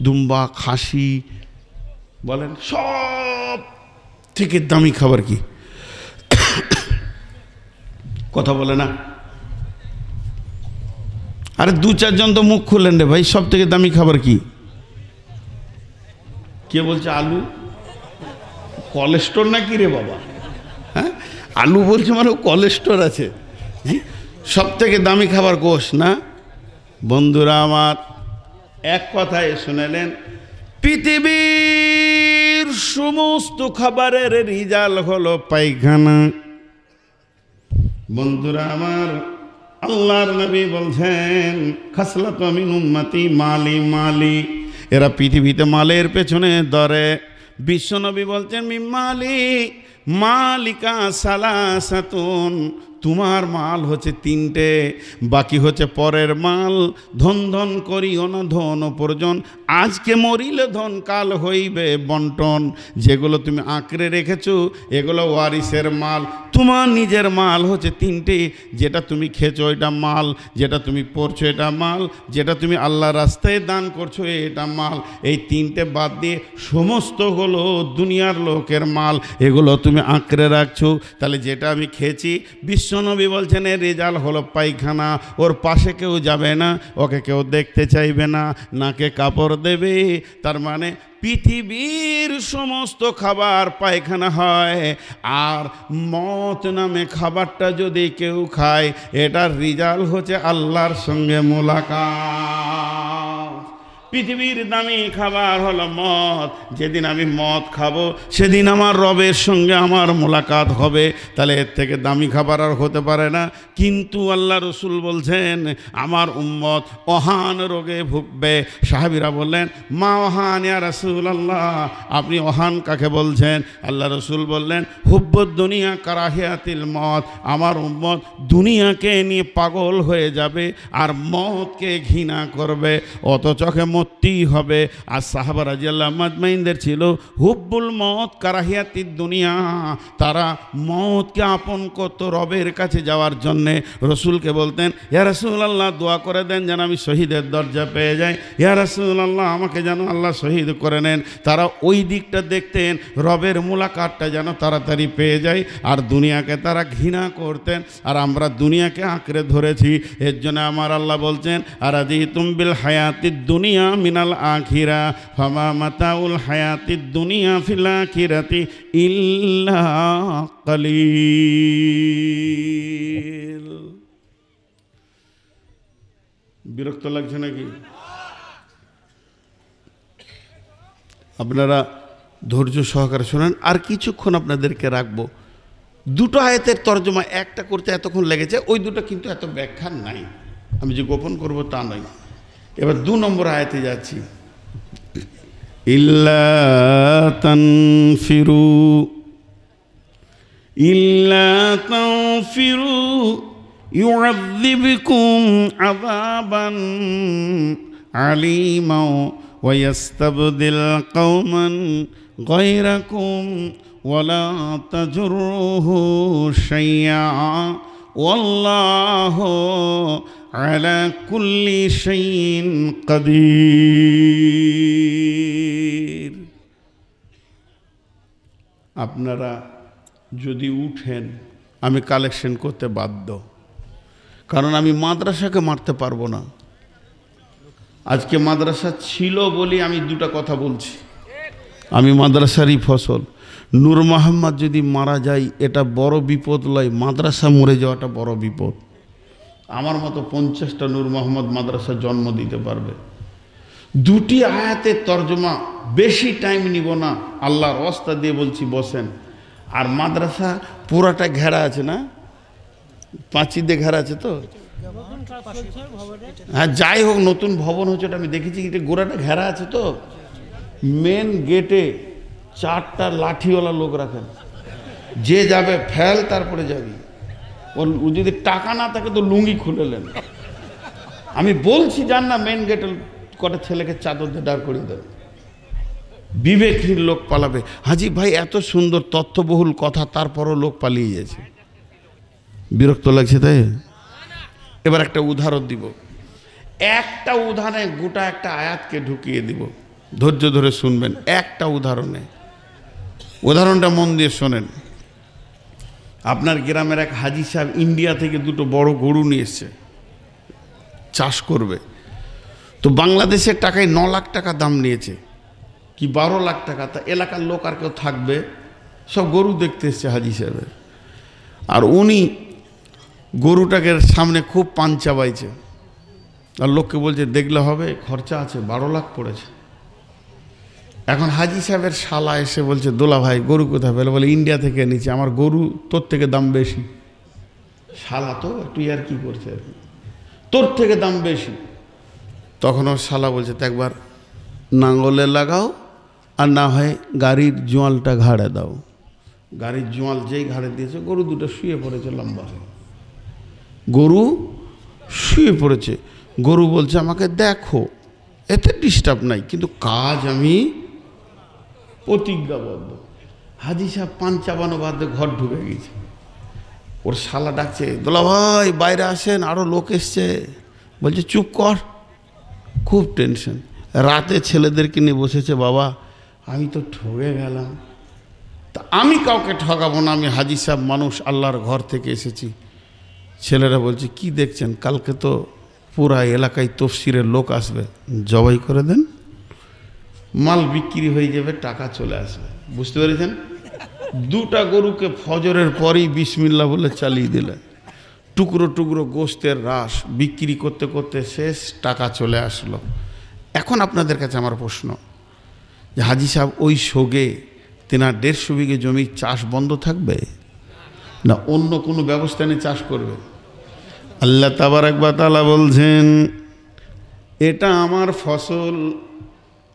দুম্বা খাসি বলেন, সব থেকে দামি খাবার কি? কথা বলে না? আরে 2-4 জন তো মুখ খুললেন রে ভাই, সব থেকে দামি খাবার কি? কে বলছে? আলু। কোলেস্টোর নাকি রে বাবা? হ্যাঁ, আলু বলছে মানে কোলেস্টোর আছে। জি, সব থেকে দামি খাবার গোশ না? বন্ধুরা আমার, এক কথায় শুনেলেন, পৃথিবীর সমস্ত খাবারের রিজাল্ট হলো পায়খানা। বন্ধুরা আমার, আল্লাহর নবী বলছেন, খাসলাতু মিন উম্মতি মালি মালি, এরা পৃথিবীতে মালের পেছনে ধরে। বিশ্বনবী বলছেন, মিম্মালি মালিকা সালাসাতুন, তোমার মাল হচ্ছে 3টে, বাকি হচ্ছে পরের মাল। ধন ধন করিও না ধন উপার্জন, আজকে মরিলে ধন কাল হইবে বন্টন। যেগুলো তুমি আঁকড়ে রেখেছো এগুলো ওয়ারিসের মাল, তোমার নিজের মাল হচ্ছে 3টে। যেটা তুমি খেছো এটা মাল, যেটা তুমি পড়ছো এটা মাল, যেটা তুমি আল্লাহর রাস্তায় দান করছো এটা মাল। এই 3টে বাদ দিয়ে সমস্ত হলো দুনিয়ার লোকের মাল, এগুলো তুমি আঁকড়ে রাখছো। তাহলে যেটা আমি খেয়েছি, বিশ্বনবী বলছেন এর রেজাল্ট হলো পায়খানা। ওর পাশে কেউ যাবে না, ওকে কেউ দেখতে চাইবে না, নাকে কাপড় দেবে। তার মানে পৃথিবীর সমস্ত খাবার পায়খানা হয়, আর মত নামে খাবারটা যদি কেউ খায়, এটার রেজাল্ট হচ্ছে আল্লাহর সঙ্গে মোলাকাত। পৃথিবীর দামি খাবার হলো মদ। যেদিন আমি মদ খাবো সেদিন আমার রবের সঙ্গে আমার মোলাকাত হবে। তাহলে এর থেকে দামি খাবার আর হতে পারে না। কিন্তু আল্লাহ রসুল বলছেন আমার উম্মত অহান রোগে ভুগবে। সাহাবীরা বললেন মা অহান ইয়া রাসূলুল্লাহ, আপনি অহান কাকে বলছেন? আল্লাহ রসুল বললেন হুব্বুদ দুনিয়া কারাহিয়াতিল মদ, আমার উম্মত দুনিয়াকে নিয়ে পাগল হয়ে যাবে আর মদকে ঘৃণা করবে, অত চোখে মরতেই হবে। আর সাহাবা রাদিয়াল্লাহু আজমাইনদের ছিল হুব্বুল মদ কারাহিয়াতিদ দুনিয়া, তারা মদকে আপন করত রবের কাছে যাওয়ার জন্যে। রসুলকে বলতেন ইয়া রাসূলুল্লাহ দোয়া করে দেন যেন আমি শহীদের দরজা পেয়ে যাই, ইয়া রাসূলুল্লাহ আমাকে যেন আল্লাহ শহীদ করে নেন। তারা ওই দিকটা দেখতেন, রবের মুলাকাতটা যেন তাড়াতাড়ি পেয়ে যায়। আর দুনিয়াকে তারা ঘৃণা করতেন, আর আমরা দুনিয়াকে আঁকড়ে ধরেছি। এর জন্য আমার আল্লাহ বলছেন আরাদিতুম বিল হায়াতিদ দুনিয়া মিনাল আখিরা ফামা মাতাউল হায়াতিদ দুনিয়া ফিল আখিরাতি ইল্লা কালিল। বিরক্ত লাগছে নাকি? আপনারা ধৈর্য সহকারে শোনেন, আর কিছুক্ষণ আপনাদেরকে রাখবো। দুটো আয়াতের তর্জমা একটা করতে এতক্ষণ লেগেছে, ওই দুটো কিন্তু এত ব্যাখ্যা নাই, আমি যে গোপন করব তা নয়। এবার 2 নম্বর আয়াতে যাচ্ছি। ইল্লা তানফিরু ইউআযযিবকুম আযাবান আলীমা ওয়া ইয়াস্তাবদিল কওমান গায়রাকুম ওয়ালা তাজুরুহু শাইআ ওয়াল্লাহু আলা কুল্লি শাইইন কাদির। আপনারা যদি উঠেন আমি কালেকশন করতে বাধ্য, কারণ আমি মাদ্রাসাকে মারতে পারবো না। আজকে মাদ্রাসা ছিল বলে আমি দুটো কথা বলছি। আমি মাদ্রাসারই ফসল। নূর মোহাম্মদ যদি মারা যায় এটা বড় বিপদ লয়, মাদ্রাসা মরে যাওয়াটা বড় বিপদ। আমার মতো 50টা নূর মোহাম্মদ মাদ্রাসা জন্ম দিতে পারবে। দুটি আয়াতের তর্জমা, বেশি টাইম নিব না, আল্লাহর ওয়াস্তা দিয়ে বলছি বসেন। আর মাদ্রাসা পুরাটা ঘেরা আছে না, পাঁচি দিয়ে ঘেরা আছে তো? হ্যাঁ যাই হোক, নতুন ভবন হচ্ছে, ওটা আমি দেখেছি, এটা গোড়াটা ঘেরা আছে তো। মেন গেটে 4টা লাঠিওয়ালা লোক রাখেন, যে যাবে ফেল তারপরে যাবি। ও যদি টাকা না থাকে তো লুঙ্গি খুলে নেন। আমি বলছি যান না, মেন গেটে কটা ছেলেকে চাদর দিয়ে দাঁড় করিয়ে দেন, বিবেকহীন লোক পালাবে। হাজি ভাই এত সুন্দর তথ্যবহুল কথা, তারপরও লোক পালিয়ে গেছে, বিরক্ত লাগছে তাই। এবার একটা উদাহরণ দিব, একটা উদাহরণে গোটা একটা আয়াতকে ঢুকিয়ে দিব, ধৈর্য ধরে শুনবেন। একটা উদাহরণটা মন দিয়ে শোনেন। আপনার গ্রামের এক হাজি সাহেব ইন্ডিয়া থেকে 2টো বড় গরু নিয়ে এসছে, চাষ করবে। তো বাংলাদেশের টাকায় 9 লাখ টাকা দাম নিয়েছে, কি 12 লাখ টাকা। তা এলাকার লোক আর কেউ থাকবে, সব গরু দেখতে এসছে হাজি সাহেবের। আর উনি গরুটাকে সামনে খুব পাঞ্চা বাইছে, আর লোককে বলছে দেখলে হবে, খরচা আছে, 12 লাখ পড়েছে। এখন হাজি সাহেবের শালা এসে বলছে দোলা ভাই গরু কোথায় পেলে? বলে ইন্ডিয়া থেকে এনেছি, আমার গরু তোর থেকে দাম বেশি। শালা তো একটু আর কি করছে আর কি, তোর থেকে দাম বেশি। তখন ওর শালা বলছে তো একবার নাঙ্গলে লাগাও, আর না হয় গাড়ির জোয়ালটা ঘাড়ে দাও। গাড়ির জোয়াল যেই ঘাড়ে দিয়েছে, গরু দুটো শুয়ে পড়েছে লম্বা হয়ে। গরু শুয়ে পড়েছে, গরু বলছে আমাকে দেখো, এতে ডিস্টার্ব নাই, কিন্তু কাজ আমি প্রতিজ্ঞাবদ্ধ। হাজি সাহেব পান চাবানো বাদে ঘর ঢুকে গেছে। ওর শালা ডাকছে দোলা ভাই বাইরে আসেন, আরও লোক এসছে। বলছে চুপ কর, খুব টেনশন। রাতে ছেলেদেরকে নিয়ে বসেছে, বাবা আমি তো ঠকে গেলাম। তা আমি কাউকে ঠকাবো না, আমি হাজি সাহেব মানুষ, আল্লাহর ঘর থেকে এসেছি। ছেলেরা বলছে কি দেখছেন? কালকে তো পুরা এলাকায় তফসিরের লোক আসবে, জবাই করে দেন, মাল বিক্রি হয়ে যাবে, টাকা চলে আসবে। বুঝতে পেরেছেন? 2টা গরুকে ফজরের পরেই বিসমিল্লাহ বলে চালিয়ে দিলেন। টুকরো টুকরো গোস্তের রাস বিক্রি করতে করতে শেষ, টাকা চলে আসলো। এখন আপনাদের কাছে আমার প্রশ্ন যে হাজি সাহেব ওই সোগে তেনার 150 বিঘে জমি চাষ বন্ধ থাকবে না অন্য কোনো ব্যবস্থা নিয়ে চাষ করবে? আল্লাহ তাবারক ওয়া তাআলা বলছেন এটা আমার ফসল,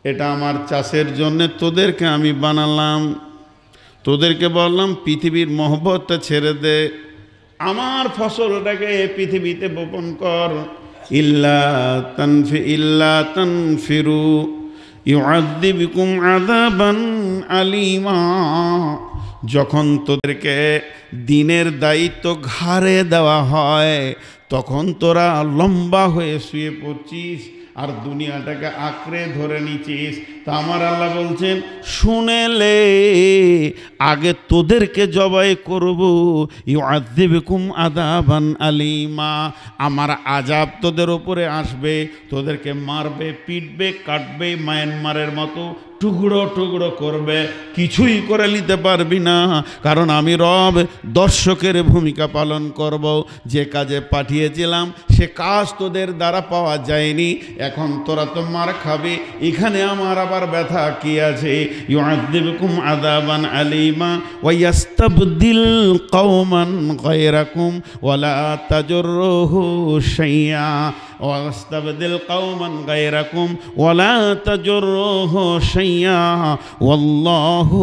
এটা আমার চাষের জন্য তোদেরকে আমি বানালাম, তোদেরকে বললাম পৃথিবীর মহব্বতটা ছেড়ে দে, আমার ফসলটাকে পৃথিবীতে বপন কর। ইল্লা তানফিরু ইউআযযিবকুম আযাবান আলীমা, যখন তোদেরকে দিনের দায়িত্ব ঘাড়ে দেওয়া হয় তখন তোরা লম্বা হয়ে শুয়ে পড়ছিস আর দুনিয়াটাকে আঁকড়ে ধরে নিছিস। তা আমার আল্লাহ বলছেন শুনেলে আগে তোদেরকে জবাই করব, ইউআযযিবকুম আযাবান আলীমা, আমার আযাব তোদের উপরে আসবে, তোদেরকে মারবে, পিটবে, কাটবে, মায়ানমারের মতো টুকরো টুকরো করবে, কিছুই করে নিতে পারবি না, কারণ আমি রব দর্শকের ভূমিকা পালন করব। যে কাজে পাঠিয়েছিলাম সে কাজ তোদের দ্বারা পাওয়া যায়নি, এখন তোরা তো মার খাবি, এখানে আমার আবার ব্যথা কি আছে? ইউআযযিবকুম আযাবান আলীমা ওয়া ইয়াস্তাবদিল কওমান গায়রাকুম ওয়া লা তাজুরুহু শাইআ ওয়া ইয়াস্তাবদিল কওমান গায়রাকুম ওয়া লা তাজুরুহু শাইআ ওয়াল্লাহু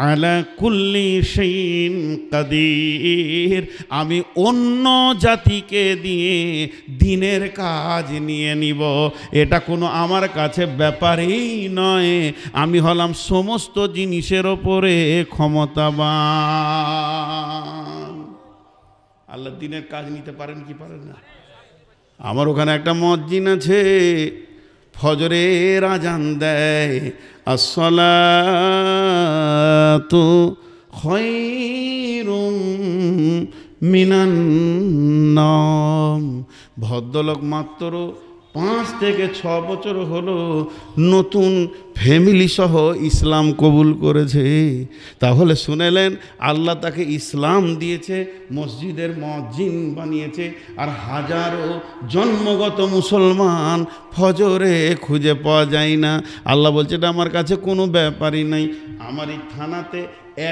আলা কুল্লি শাইইন কাদির। আমি অন্য জাতিকে দিয়ে দিনের কাজ নিয়ে নিব, এটা কোনো আমার কাছে ব্যাপারই নয়, আমি হলাম সমস্ত জিনিসের ওপরে ক্ষমতাবান। আল্লাহ দিনের কাজ নিতে পারেন কি পারেন না? আমার ওখানে একটা মসজিদ আছে, ফজরের আজান দেয়, আসসালাতু খায়রুম মিনান নাওম। ভদ্রলোক মাত্র 5 থেকে 6 বছর হলো নতুন ফ্যামিলি সহ ইসলাম কবুল করেছে। তাহলে শুনেলেন আল্লাহ তাকে ইসলাম দিয়েছে, মসজিদের মুয়াজ্জিন বানিয়েছে, আর হাজারো জন্মগত মুসলমান ফজরে খুঁজে পাওয়া যায় না। আল্লাহ বলছে এটা আমার কাছে কোনো ব্যাপারই নাই। আমার এই থানাতে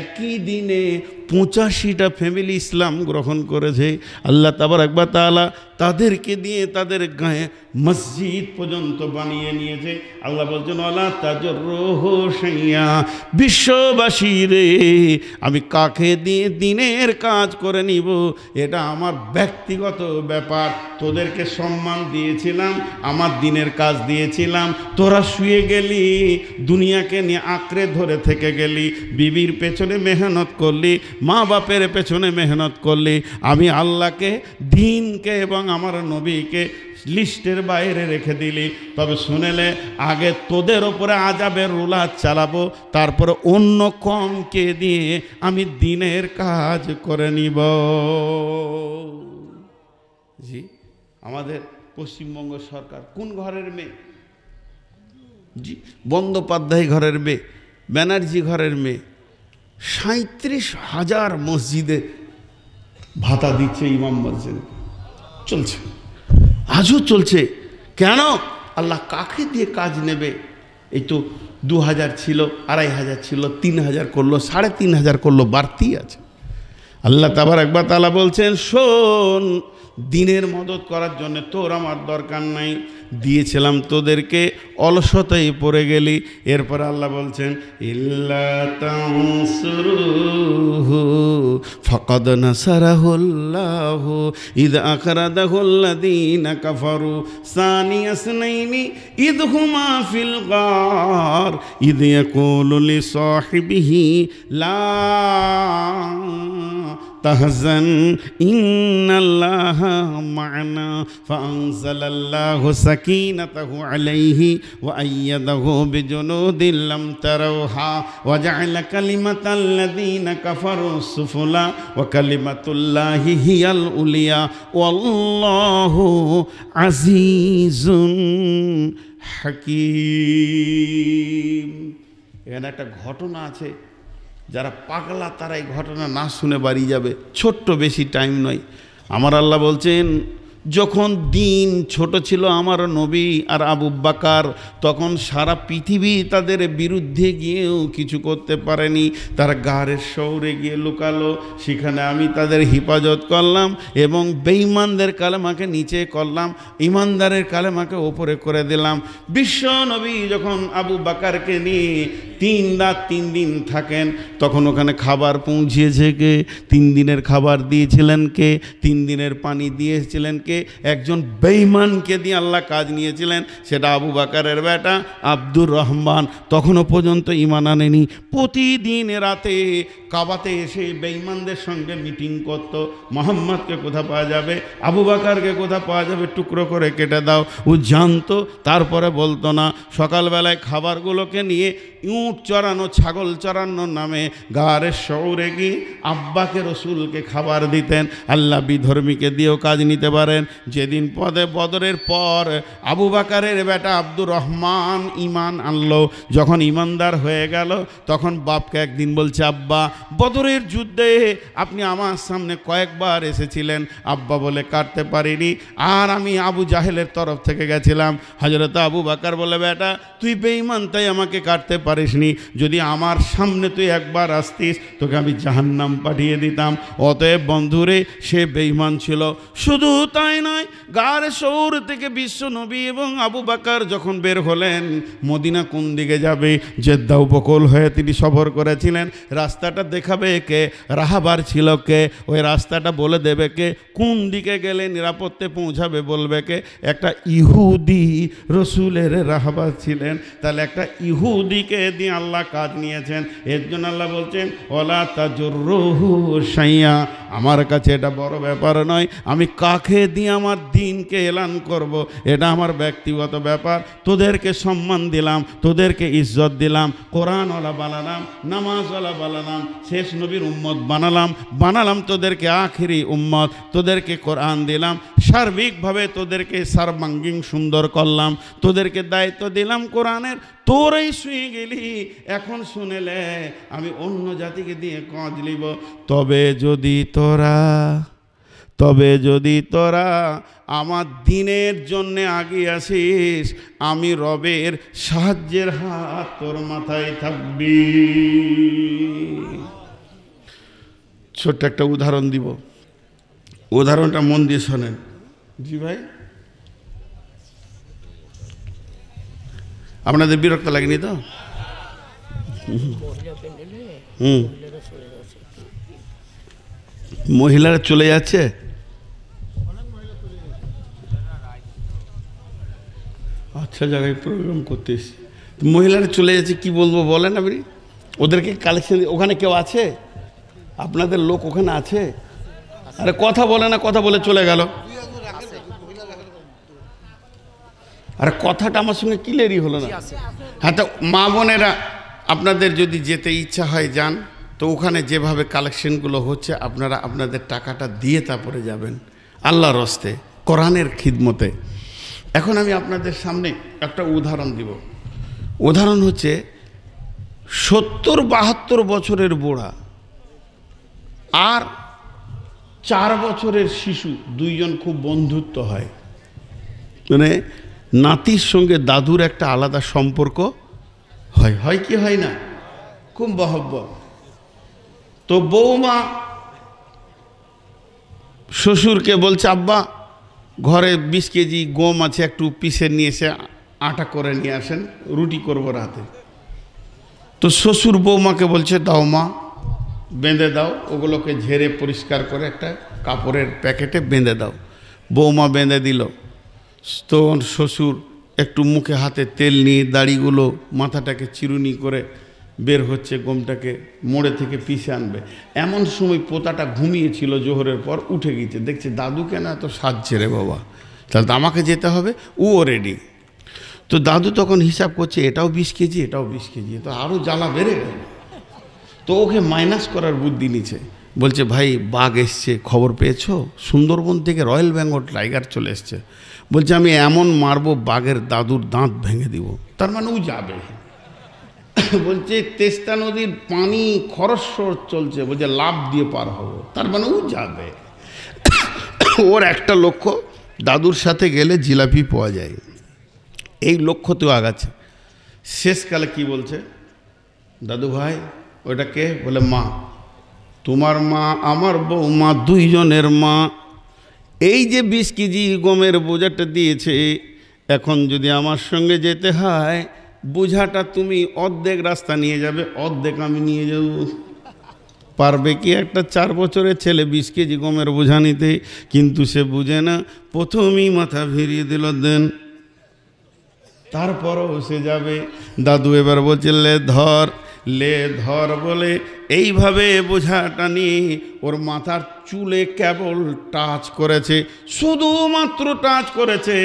একই দিনে 85টা ফ্যামিলি ইসলাম গ্রহণ করেছে। আল্লাহ তাবারক ওয়া তাআলা তাদেরকে দিয়ে তাদের গায়ে মসজিদ পর্যন্ত বানিয়ে নিয়েছে। আল্লাহ বলছেন ওয়ালা তাজুরুহু শাইআ, বিশ্ববাসী রে আমি কাকে দিয়ে দিনের কাজ করে নিব এটা আমার ব্যক্তিগত ব্যাপার। তোদেরকে সম্মান দিয়েছিলাম, আমার দিনের কাজ দিয়েছিলাম, তোরা শুয়ে গেলি, দুনিয়াকে নিয়ে আঁকড়ে ধরে থেকে গেলি, বিবির পেছনে মেহনত করলি, মা বাপের পেছনে মেহনত করলি, আমি আল্লাহকে, দিনকে এবং আমার নবীকে লিস্টের বাইরে রেখে দিলি। তবে শুনেলে আগে তোদের ওপরে আযাবের রুলাত চালাবো, তারপরে অন্য কমকে দিয়ে আমি দিনের কাজ করে নিব। জি, আমাদের পশ্চিমবঙ্গ সরকার কোন ঘরের মেয়ে? জি, বন্দ্যোপাধ্যায় ঘরের মেয়ে, ব্যানার্জি ঘরের মেয়ে। 37,000 মসজিদে ভাতা দিচ্ছে ইমাম মসজিদ, চলছে, আজও চলছে। কেন? আল্লাহ কাকে দিয়ে কাজ নেবে? এই তো 2000 ছিল, 2500 ছিল, 3000 করলো, 3500 করলো, বাড়তি আছে। আল্লাহ তাবারক ওয়া তাআলা বলছেন শোন, দিনের মদত করার জন্য তোর আমার দরকার নাই, দিয়েছিলাম তোদেরকে, অলসতায় পড়ে গেলি। এরপর আল্লাহ বলছেন ইল্লা তানসুরুহু ফাকাদ নাসারাহুল্লাহু ইয আখরাজাহুল্লাযীনা কাফারু সানিয়া ইসনাইনি ইয হুমা ফিল গার ইয ইয়াকুলু লিসাহিবিহি লা তাহজান ইন্নাল্লাহা মা'ানা ফাআনজালাল্লাহু সাকিনাতাহু আলাইহি ওয়া আইয়াদাহু বিজুনুদিন লাম তারাওহা ওয়া জা'আলা কালিমাতাল্লাযীনা কাফারু সুফলা ওয়া কালিমাতুল্লাহি হিয়াল উলিয়া ওয়াল্লাহু আজিজুন হাকীম। এখানে একটা ঘটনা আছে, যারা পাগলা তারা এই ঘটনা না শুনে বাড়ি যাবে। ছোট্ট, বেশি টাইম নয়। আমার আল্লাহ বলছেন যখন দিন ছোট ছিল আমার নবী আর আবু বকর, তখন সারা পৃথিবী তাদের বিরুদ্ধে গিয়েও কিছু করতে পারেনি। তারা গারের শহরে গিয়ে লুকালো, সেখানে আমি তাদের হিফাজত করলাম এবং বেঈমানদের কালেমাকে নিচে করলাম, ইমানদারের কালেমাকে ওপরে করে দিলাম। বিশ্ব নবী যখন আবু বকরকে নিয়ে 3 রাত 3 দিন থাকেন, তখন ওখানে খাবার পৌঁছিয়েছে কে? 3 দিনের খাবার দিয়েছিলেন কে? 3 দিনের পানি দিয়েছিলেন কে? একজন বেঈমানকে দিয়ে আল্লাহ কাজ নিয়েছিলেন, সেটা আবু বকরের বেটা আব্দুর রহমান। তখনও পর্যন্ত ঈমান আনেনি। প্রতিদিন রাতে কাবাতে এসে বেঈমানদের সঙ্গে মিটিং করত। মোহাম্মদকে কোথা পাওয়া যাবে, আবু বকরকে কোথা পাওয়া যাবে, টুকরো করে কেটে দাও। ও জানতো, তারপরে বলতো না। সকালবেলায় খাবারগুলোকে নিয়ে উট চড়ানো, ছাগল চড়ানোর নামে গারের শহরে গিয়ে আব্বাকে রসুলকে খাবার দিতেন। আল্লাহ বিধর্মীকে দিয়েও কাজ নিতে পারেন। যেদিন বদরের পর আবু বকরের বেটা আব্দুর রহমান ঈমান আনলো, যখন ঈমানদার হয়ে গেল, তখন বাপকে একদিন বলছে, আব্বা বদরের যুদ্ধে আপনি আমার সামনে কয়েকবার এসেছিলেন। আব্বা বলে, কাটতে পারিনি, আর আমি আবু জাহেলের তরফ থেকে গেছিলাম। হযরত আবু বকর বলে, বেটা তুই বেঈমান, তাই আমাকে কাটতে পারিসনি। যদি আমার সামনে তুই একবার আসতিস, তোকে আমি জাহান্নাম পাঠিয়ে দিতাম। অতএব বন্ধুরে, সে বেঈমান ছিল। শুধু তাই নয়, গার শহর থেকে বিশ্ব নবী এবং আবু বকর যখন বের হলেন, মদিনা কোন দিকে যাবে, জেদ্দা উপকূল হয়ে তিনি সফর করেছিলেন। রাস্তাটা দেখাবে কে? রাহাবার ছিল কে? ওই রাস্তাটা বলে দেবে কে? কোন দিকে গেলে নিরাপদে পৌঁছাবে বলবে কে? একটা ইহুদি রসুলের রাহাবার ছিলেন। তাহলে একটা ইহুদিকে দিয়ে আল্লাহ কাজ নিয়েছেন। এর জন্য আল্লাহ বলছেন, ওয়ালা তাজুররুহু শাইয়া, আমার কাছে এটা বড় ব্যাপার নয়। আমি কাকে দিয়ে আমার দিনকে এলান করব, এটা আমার ব্যক্তিগত ব্যাপার। তোদেরকে সম্মান দিলাম, তোদেরকে ইজ্জত দিলাম, কোরআনওয়ালা বানালাম, নামাজওয়ালা বানালাম, শেষ নবীর উম্মত বানালাম তোদেরকে আখিরি উম্মত, তোদেরকে কোরআন দিলাম, সার্বিকভাবে তোদেরকে সার্বাঙ্গীন সুন্দর করলাম, তোদেরকে দায়িত্ব দিলাম কোরআনের। তোরাই শুয়ে গেলি, এখন শুনেলে আমি অন্য জাতিকে দিয়ে কাজ লিব। তবে যদি তোরা আমার দিনের জন্য আগে আসিস, আমি রবের সাহায্যের হাত তোর মাথায় থাকবি। ছোট্ট একটা উদাহরণ দিব, উদাহরণটা মন দিয়ে শোনেন। জি ভাই, আপনাদের বিরক্ত লাগেনি তো? মহিলারা চলে যাচ্ছে। আচ্ছা, জায়গায় প্রোগ্রাম করতে এসেছি, মহিলারা চলে যাচ্ছে, কি বলবো বলেন আপনি? ওদেরকে কালেকশন, ওখানে কেউ আছে? আপনাদের লোক ওখানে আছে? আরে কথা বলে না, কথা বলে চলে গেল। আরে কথাটা আমার সঙ্গে ক্লিয়ারই হলো না। হ্যাঁ, তো মা বোনেরা, আপনাদের যদি যেতে ইচ্ছা হয় যান, তো ওখানে যেভাবে কালেকশনগুলো হচ্ছে আপনারা আপনাদের টাকাটা দিয়ে তারপরে যাবেন আল্লাহর হস্তে, কোরআনের খিদমতে। এখন আমি আপনাদের সামনে একটা উদাহরণ দিব। উদাহরণ হচ্ছে 70-72 বছরের বুড়া আর 4 বছরের শিশু, দুইজন খুব বন্ধুত্ব হয়। মানে নাতির সঙ্গে দাদুর একটা আলাদা সম্পর্ক হয় কি হয় না? খুব মহব্বত। তো বৌমা শ্বশুরকে বলছে, আব্বা ঘরে 20 কেজি গম আছে, একটু পিষে নিয়ে এসে আটা করে নিয়ে আসেন, রুটি করবো রাতে। তো শ্বশুর বৌমাকে বলছে, দাও মা, বেঁধে দাও, ওগুলোকে ঝেড়ে পরিষ্কার করে একটা কাপড়ের প্যাকেটে বেঁধে দাও। বৌমা বেঁধে দিল। তো শ্বশুর একটু মুখে হাতে তেল নিয়ে দাড়িগুলো, মাথাটাকে চিরুনি করে বের হচ্ছে, গমটাকে মোড়ে থেকে পিষে আনবে। এমন সময় পোতাটা ঘুমিয়েছিল, জোহরের পর উঠে গেছে, দেখছে দাদু কেন এত সাজছে রে বাবা, তাহলে তো আমাকে যেতে হবে। ও রেডি। তো দাদু তখন হিসাব করছে, এটাও 20 কেজি, এটাও 20 কেজি, তো আরও জ্বালা বেড়ে গেল। তো ওকে মাইনাস করার বুদ্ধি নিচ্ছে। বলছে, ভাই বাঘ এসছে, খবর পেয়েছো? সুন্দরবন থেকে রয়্যাল বেঙ্গল টাইগার চলে এসছে। বলছে, আমি এমন মারবো বাঘের দাদুর দাঁত ভেঙে দিব। তার মানে ও যাবে। বলছে, তেস্তা নদীর পানি খরস্বর চলছে, বলছে লাভ দিয়ে পার হবো। তার মানে ও যাবে। ওর একটা লক্ষ্য, দাদুর সাথে গেলে জিলাপি পাওয়া যায়, এই লক্ষ্যতেও আগাচ্ছে। শেষকালে কি বলছে, দাদু ভাই ওটা কে? বলে মা। তোমার মা, আমার বউ মা, দুইজনের মা। এই যে 20 কেজি গমের বোঝাটা দিয়েছে, এখন যদি আমার সঙ্গে যেতে হয়, বোঝাটা তুমি অর্ধেক রাস্তা নিয়ে যাবে, অর্ধেক আমি নিয়ে যাব। পারবে কি একটা 4 বছরের ছেলে 20 কেজি গমের বোঝা নিতে? কিন্তু সে বুঝে না, প্রথমেই মাথা ভিড়িয়ে দিল দেন, তারপরও সে যাবে। দাদু এবার বলছে লে ধর বলে এইভাবে বোঝাটা নিয়ে ওর মাথার চুলে কেবল টাচ করেছে, শুধুমাত্র টাচ করেছে,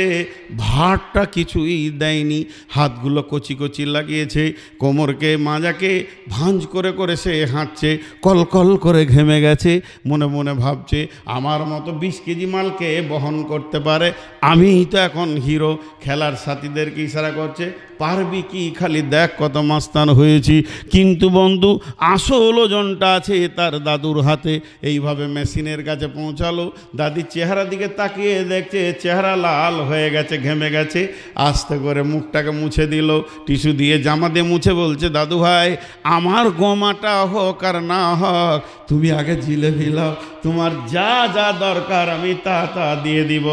ভারটা কিছুই দেয়নি। হাতগুলো কচি কচি লাগিয়েছে, কোমরকে মাজাকে ভাঁজ করে করে সে হাঁটছে, কলকল করে ঘেমে গেছে। মনে মনে ভাবছে, আমার মতো 20 কেজি মালকে বহন করতে পারে, আমিই তো এখন হিরো। খেলার সাথীদেরকে ইশারা করছে, পারবি কি, খালি দেখ কত মাস্তান হয়েছি। কিন্তু বন্ধু, আসল ওজনটা আছে তার দাদুর হাতে। এইভাবে মেশিনের কাছে পৌঁছালো, দাদির চেহারা দিকে তাকিয়ে দেখছে চেহারা লাল হয়ে গেছে, ঘেমে গেছে। আস্তে করে মুখটাকে মুছে দিল, টিস্যু দিয়ে জামা দিয়ে মুছে বলছে, দাদু ভাই আমার গোমাটা হোক আর না হোক, তুমি আগে জিলেবি লাও, তোমার যা যা দরকার আমি তা তা দিয়ে দিব।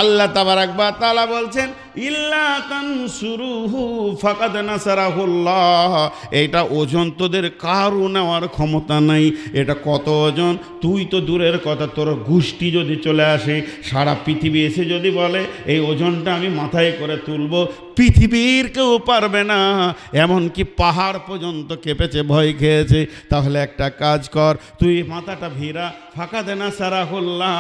আল্লাহ তাবারাক ওয়া তাআলা বলছেন, ইল্লা তানসুরুহু ফাকাদ নাসারাহুল্লাহ। এটা ওজন তোদের কারও নেওয়ার ক্ষমতা নাই। এটা কত ওজন তুই তো দূরের কথা, তোর গোষ্ঠী যদি চলে আসে, সারা পৃথিবী এসে যদি বলে এই ওজনটা আমি মাথায় করে তুলব, পৃথিবীর কেউ পারবে না। এমনকি পাহাড় পর্যন্ত কেঁপেছে, ভয় খেয়েছে। তাহলে একটা কাজ কর, তুই মাথাটা ভিড়া, ফাকাদ নাসারাহুল্লাহ।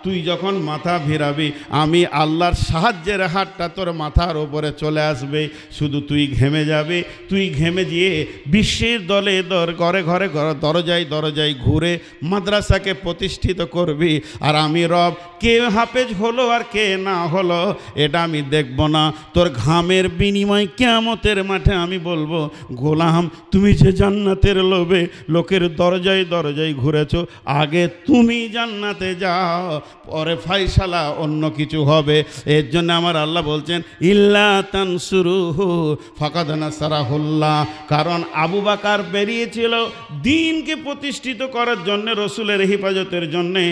তুই যখন মাথা ভিড়াবি, আমি আল্লাহর সাহায্যের হাতটা তোর মাথার ওপরে চলে আসবে। শুধু তুই ঘেমে যাবে, তুই ঘেমে গিয়ে বিশ্বের দলে ঘরে ঘরে দরজায় দরজায় ঘুরে মাদ্রাসাকে প্রতিষ্ঠিত করবি। আর আমি রব, কে হাফেজ হলো আর কে না হলো এটা আমি দেখব না। তোর ঘামের বিনিময় কিয়ামতের মাঠে আমি বলবো, গোলাম তুমি যে জান্নাতের লোভে লোকের দরজায় দরজায় ঘুরেছো, আগে তুমি জান্নাতে যাও, পরে ফায়সালা অন্য কিছু হবে। এর জন্য আমার আল্লাহ বলছেন, ইল্লা তানসুরুহু ফাকাদ নাসারাহুল্লাহ। কারণ আবু বকর বেরিয়েছিল দ্বীনকে প্রতিষ্ঠিত করার জন্য, রসুলের হিফাজতের জন্যে।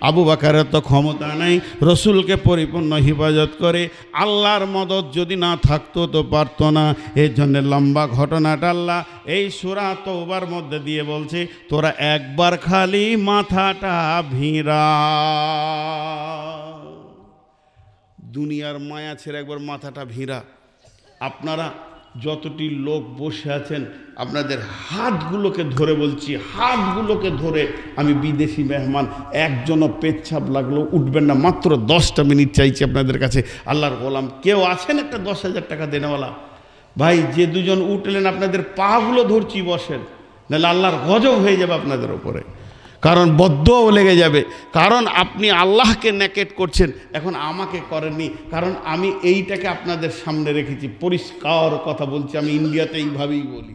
আবু বকরের তো ক্ষমতা নাই রসুলকে পরিপূর্ণ হিফাজত করে, আল্লাহর মদত যদি না থাকতো তো পারতো না। এর জন্য লম্বা ঘটনাটা আল্লাহ এই সূরা তওবার মধ্যে দিয়ে বলছে, তোরা একবার খালি মাথাটা ভিড়া। দুনিয়ার মায়া ছেড়ে একবার মাথাটা ভিড়া। আপনারা যতটি লোক বসে আছেন, আপনাদের হাতগুলোকে ধরে বলছি, হাতগুলোকে ধরে, আমি বিদেশি মেহমান, একজনও পেচ্ছাপ লাগলো উঠবেন না, মাত্র 10টা মিনিট চাইছি আপনাদের কাছে। আল্লাহর গোলাম কেউ আছেন একটা 10,000 টাকা দেনেওয়ালা? ভাই যে দুজন উঠলেন আপনাদের পাগুলো ধরছি, বসেন, নাহলে আল্লাহর গজব হয়ে যাবে আপনাদের ওপরে। কারণ বদ্দুয়াও লেগে যাবে, কারণ আপনি আল্লাহকে নেকেট করছেন, এখন আমাকে করেননি। কারণ আমি এইটাকে আপনাদের সামনে রেখেছি, পরিষ্কার কথা বলছি, আমি ইন্ডিয়াতে এইভাবেই বলি।